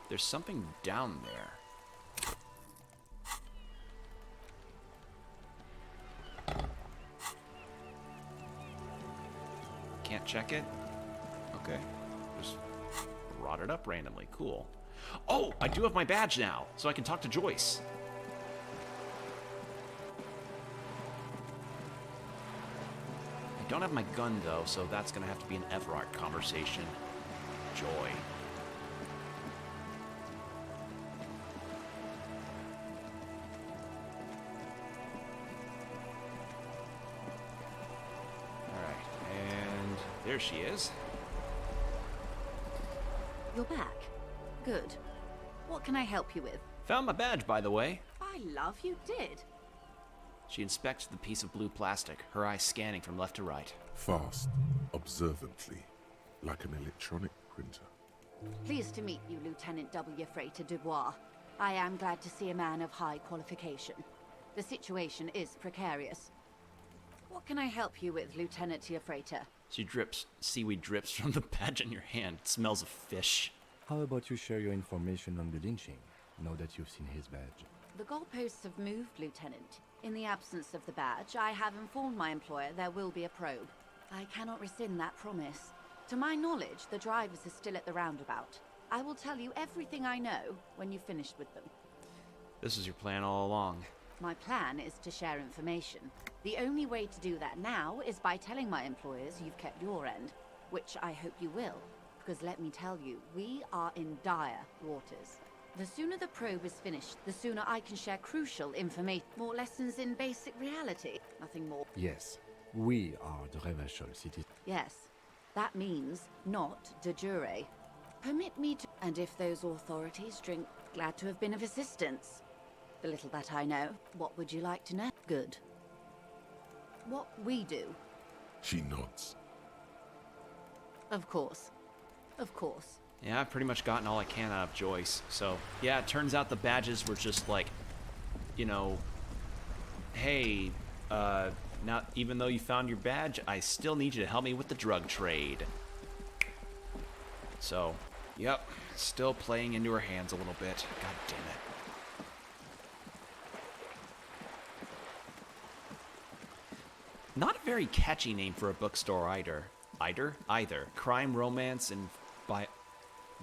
There's something down there. Can't check it? Okay. Just brought it up randomly. Cool. Oh, I do have my badge now, so I can talk to Joyce. I don't have my gun, though, so that's going to have to be an Everard conversation. Joy. There she is. You're back. Good. What can I help you with? Found my badge, by the way. By love, you did. She inspects the piece of blue plastic, her eyes scanning from left to right. Fast, observantly, like an electronic printer. Pleased to meet you, Lieutenant W. Freighter Dubois. I am glad to see a man of high qualification. The situation is precarious. What can I help you with, Lieutenant Freighter? Seaweed drips from the badge in your hand. It smells of fish. How about you share your information on the lynching, now that you've seen his badge? The goalposts have moved, Lieutenant. In the absence of the badge, I have informed my employer there will be a probe. I cannot rescind that promise. To my knowledge, the drivers are still at the roundabout. I will tell you everything I know when you've finished with them. This is your plan all along. My plan is to share information. The only way to do that now is by telling my employers you've kept your end, which I hope you will, because let me tell you, we are in dire waters. The sooner the probe is finished, the sooner I can share crucial information. More lessons in basic reality, nothing more. Yes, we are the Revachol citizens. Yes, that means not de jure. Permit me to... And if those authorities drink, glad to have been of assistance. The little that I know. What would you like to know? Good. What we do. She nods. Of course. Of course. Yeah, I've pretty much gotten all I can out of Joyce. So, yeah, it turns out the badges were just like, you know, hey, now, even though you found your badge, I still need you to help me with the drug trade. So, yep, still playing into her hands a little bit. God damn it. Not a very catchy name for a bookstore either. Either. Crime, romance, and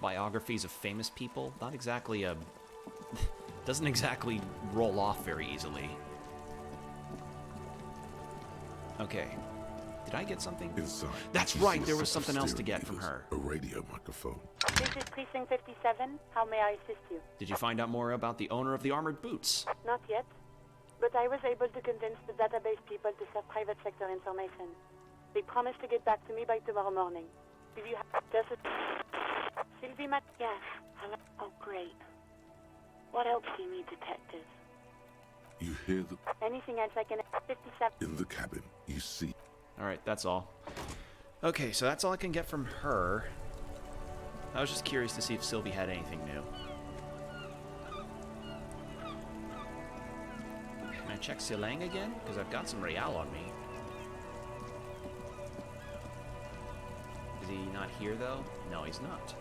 biographies of famous people. Not exactly a... doesn't exactly roll off very easily. Okay. Did I get something? Inside. That's you right, see there a was set of something else to steering get from levers, her. A radio microphone. This is Precinct 57. How may I assist you? Did you find out more about the owner of the armored boots? Not yet, but I was able to convince the database people to serve private sector information. They promised to get back to me by tomorrow morning. Do you have just a... Sylvie Matt? Yes. Hello? Oh, great. What else do you need, detective? You hear the... Anything else I can... 57. In the cabin, you see... Alright, that's all. Okay, so that's all I can get from her. I was just curious to see if Sylvie had anything new. Can I check Silang again? Because I've got some Real on me. Is he not here, though? No, he's not.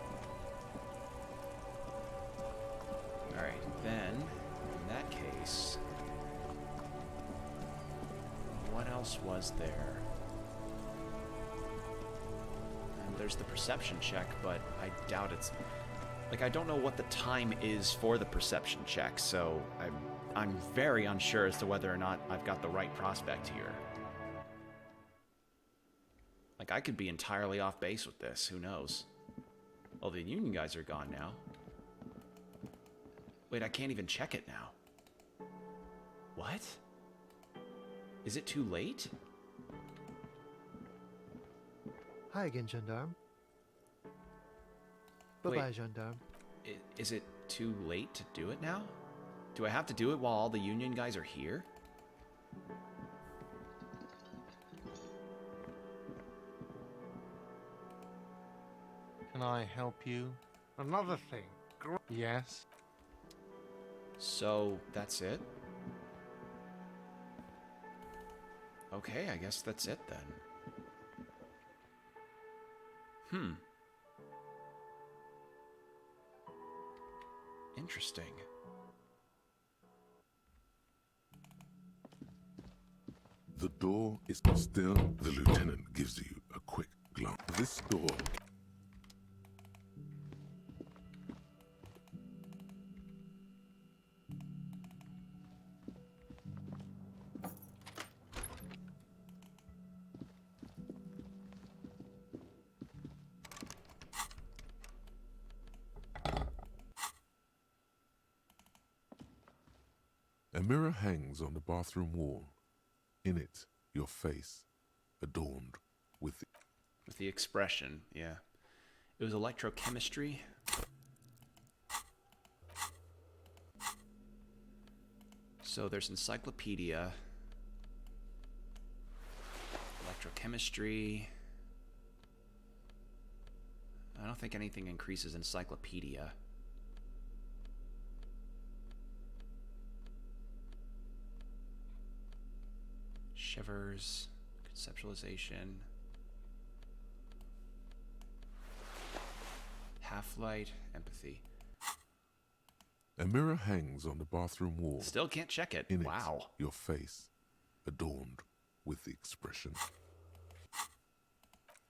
Alright, then, in that case... what else was there? And there's the perception check, but I doubt it's... like, I don't know what the time is for the perception check, so I'm very unsure as to whether or not I've got the right prospect here. Like, I could be entirely off base with this, who knows? Well, the Union guys are gone now. Wait, I can't even check it now. What? Is it too late? Hi again, Gendarme. Wait. Bye-bye, Gendarme. Is it too late to do it now? Do I have to do it while all the Union guys are here? Can I help you? Another thing. Yes? So, that's it? Okay, I guess that's it then. Interesting. The door is still. The lieutenant gives you a quick glance. This door. A mirror hangs on the bathroom wall. In it, your face, adorned with the expression, yeah. It was electrochemistry. So there's encyclopedia, electrochemistry. I don't think anything increases encyclopedia. Shivers, conceptualization, half-light, empathy. A mirror hangs on the bathroom wall. Still can't check it. In wow. It, your face, adorned with the expression.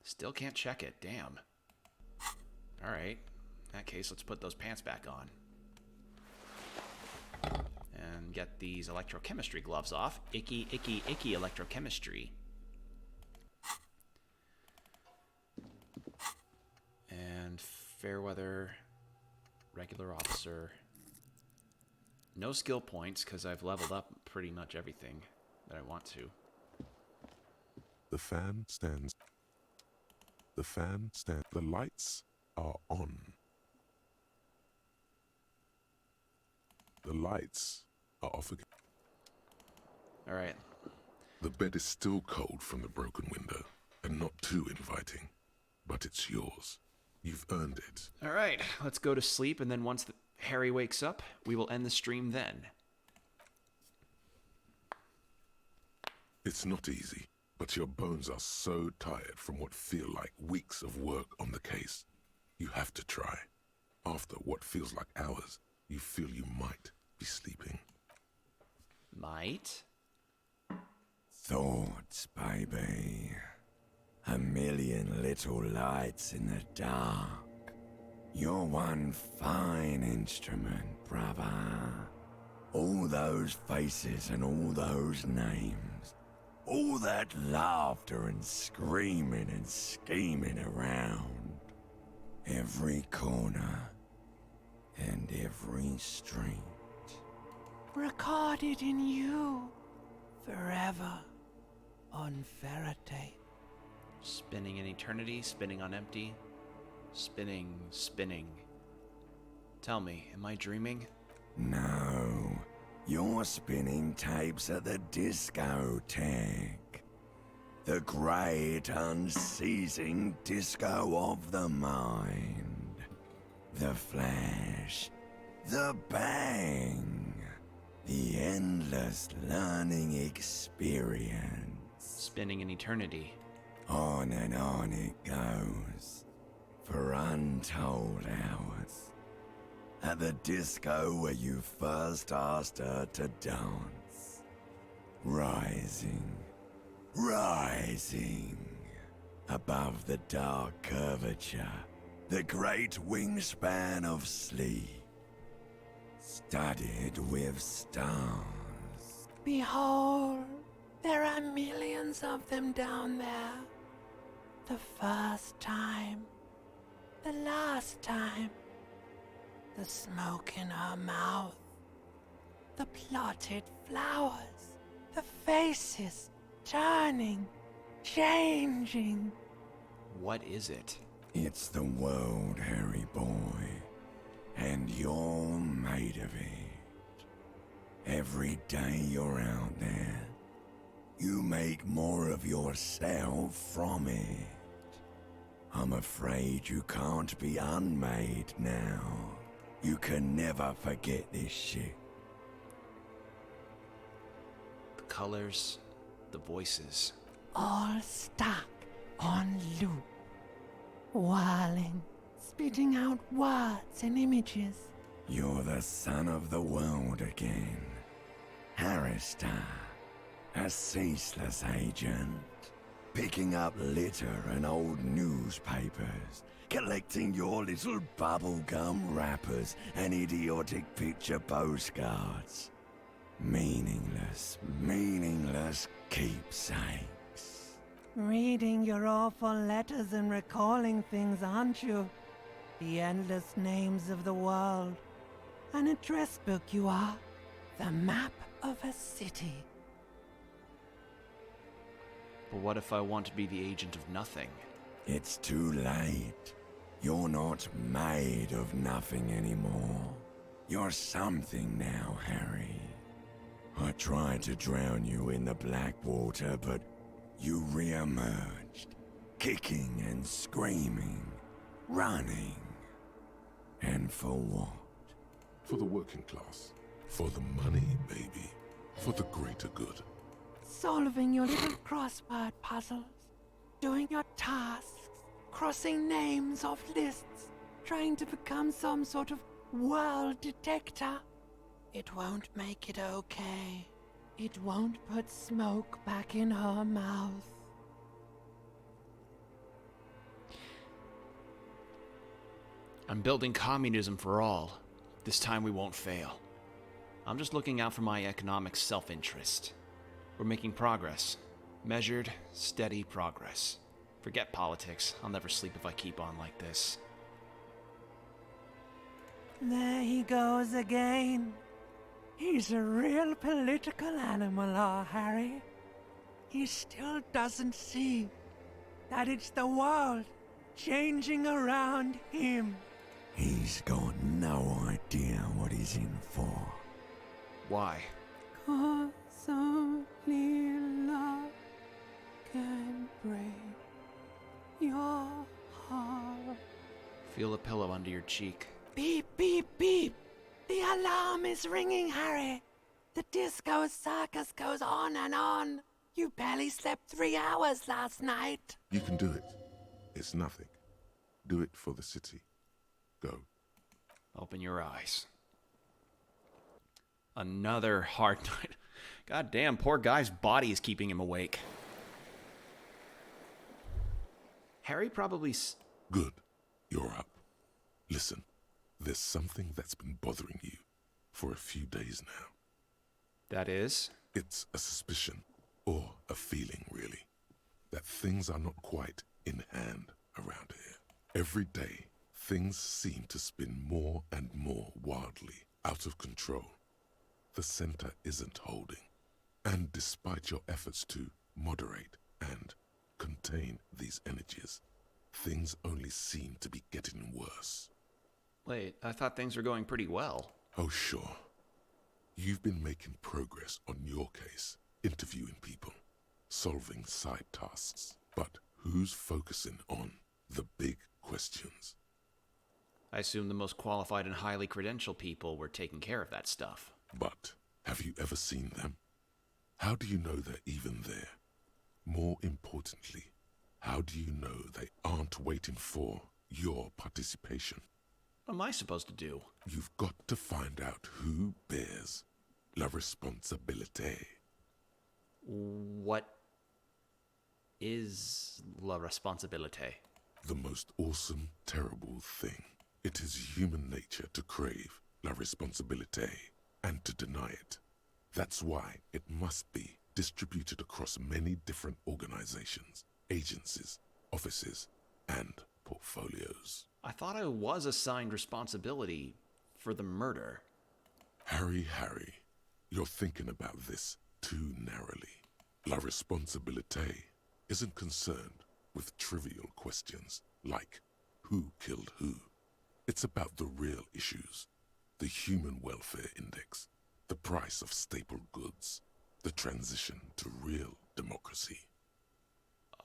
Still can't check it. Damn. All right. In that case, let's put those pants back on. And get these electrochemistry gloves off. Icky, icky, icky electrochemistry. And Fairweather, regular officer. No skill points, because I've leveled up pretty much everything that I want to. The fan stands. The fan stands. The lights are on. The lights are off again. All right. The bed is still cold from the broken window, and not too inviting, but it's yours. You've earned it. All right, let's go to sleep, and then once Harry wakes up, we will end the stream then. It's not easy, but your bones are so tired from what feel like weeks of work on the case. You have to try. After what feels like hours, you feel you might be sleeping. Might? Thoughts, baby. A million little lights in the dark. You're one fine instrument, brother. All those faces and all those names. All that laughter and screaming and scheming around. Every corner and every street. Recorded in you. Forever. On Faraday. Spinning in eternity, spinning on empty. Spinning, spinning. Tell me, am I dreaming? No, you're spinning tapes at the discotheque. The great unceasing disco of the mind. The flash, the bang, the endless learning experience. Spinning in eternity. On and on it goes, for untold hours. At the disco where you first asked her to dance. Rising, rising, above the dark curvature, the great wingspan of sleep, studded with stars. Behold, there are millions of them down there. The first time, the last time, the smoke in her mouth, the plotted flowers, the faces turning, changing. What is it? It's the world, Harry boy, and you're made of it. Every day you're out there, you make more of yourself from it. I'm afraid you can't be unmade now. You can never forget this shit. The colors, the voices. All stuck on loop. Whirling, spitting out words and images. You're the son of the world again. Harrister, a ceaseless agent. Picking up litter and old newspapers. Collecting your little bubblegum wrappers and idiotic picture postcards. Meaningless, meaningless keepsakes. Reading your awful letters and recalling things, aren't you? The endless names of the world. An address book you are. The map of a city. But what if I want to be the agent of nothing? It's too late. You're not made of nothing anymore. You're something now, Harry. I tried to drown you in the black water, but you re-emerged, kicking and screaming, running. And for what? For the working class. For the money, baby. For the greater good. Solving your little crossword puzzles. Doing your tasks. Crossing names off lists. Trying to become some sort of world detector. It won't make it okay. It won't put smoke back in her mouth. I'm building communism for all. This time we won't fail. I'm just looking out for my economic self-interest. We're making progress. Measured, steady progress. Forget politics. I'll never sleep if I keep on like this. There he goes again. He's a real political animal, our Harry. He still doesn't see that it's the world changing around him. He's got no idea what he's in for. Why? 'Cause only love can break your heart. Feel a pillow under your cheek. Beep, beep, beep. The alarm is ringing, Harry. The disco circus goes on and on. You barely slept 3 hours last night. You can do it. It's nothing. Do it for the city. Go. Open your eyes. Another hard night. God damn, poor guy's body is keeping him awake. Harry probably... Good. You're up. Listen, there's something that's been bothering you for a few days now. That is? It's a suspicion, or a feeling really, that things are not quite in hand around here. Every day, things seem to spin more and more wildly, out of control. The center isn't holding, and despite your efforts to moderate and contain these energies, things only seem to be getting worse. Wait, I thought things were going pretty well. Oh, sure. You've been making progress on your case, interviewing people, solving side tasks. But who's focusing on the big questions? I assume the most qualified and highly credentialed people were taking care of that stuff. But have you ever seen them? How do you know they're even there? More importantly, how do you know they aren't waiting for your participation? What am I supposed to do? You've got to find out who bears la responsabilité. What is la responsabilité? The most awesome, terrible thing. It is human nature to crave la responsabilité and to deny it. That's why it must be distributed across many different organizations, agencies, offices, and portfolios. I thought I was assigned responsibility for the murder. Harry, you're thinking about this too narrowly. La responsabilité isn't concerned with trivial questions like who killed who. It's about the real issues, the human welfare index, the price of staple goods, the transition to real democracy.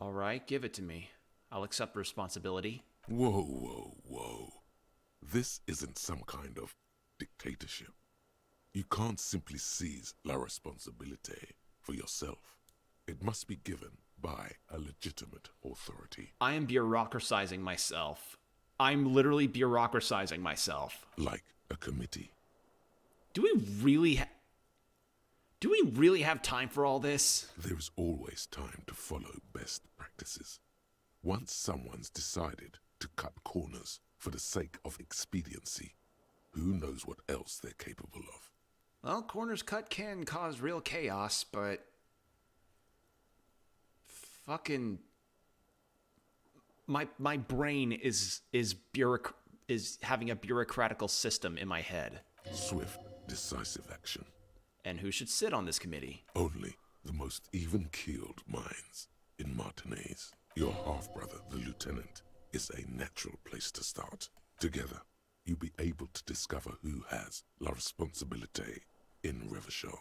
All right, give it to me. I'll accept responsibility. Whoa. This isn't some kind of dictatorship. You can't simply seize la responsabilité for yourself. It must be given by a legitimate authority. I am bureaucratizing myself. I'm literally bureaucratizing myself. Like a committee. Do we really have time for all this? There's always time to follow best practices. Once someone's decided to cut corners for the sake of expediency, who knows what else they're capable of? Well, corners cut can cause real chaos, but... fucking... My brain is having a bureaucratical system in my head. Swift, decisive action. And who should sit on this committee? Only the most even-keeled minds in Martinez. Your half-brother, the lieutenant, is a natural place to start. Together, you'll be able to discover who has la responsabilité in Revachol.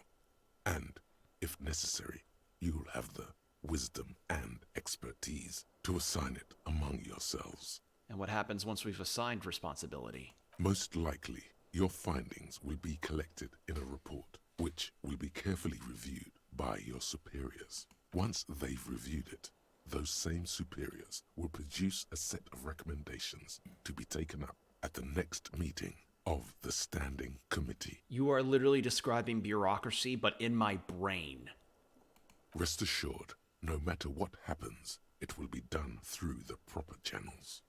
And, if necessary, you'll have the wisdom and expertise to assign it among yourselves. And what happens once we've assigned responsibility? Most likely, your findings will be collected in a report, which will be carefully reviewed by your superiors. Once they've reviewed it, those same superiors will produce a set of recommendations to be taken up at the next meeting of the Standing Committee. You are literally describing bureaucracy, but in my brain. Rest assured, no matter what happens, it will be done through the proper channels.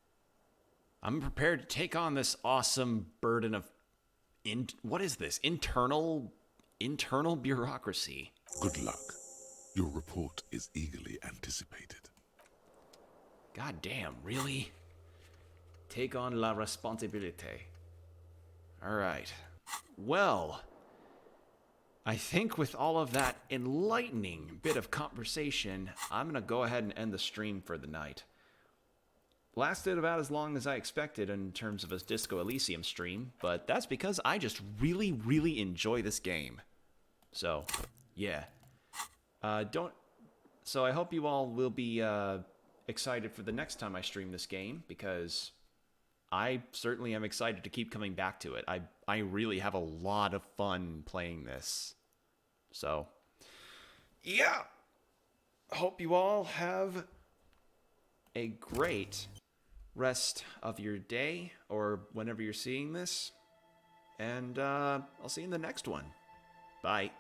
I'm prepared to take on this awesome burden of... what is this? Internal bureaucracy. Good luck. Your report is eagerly anticipated. God damn, really? Take on la responsabilité. Alright. Well, I think with all of that enlightening bit of conversation, I'm going to go ahead and end the stream for the night. Lasted about as long as I expected in terms of a Disco Elysium stream, but that's because I just really enjoy this game. So, yeah. So I hope you all will be excited for the next time I stream this game, because I certainly am excited to keep coming back to it. I really have a lot of fun playing this. So, yeah. Hope you all have a great rest of your day or whenever you're seeing this. And I'll see you in the next one. Bye.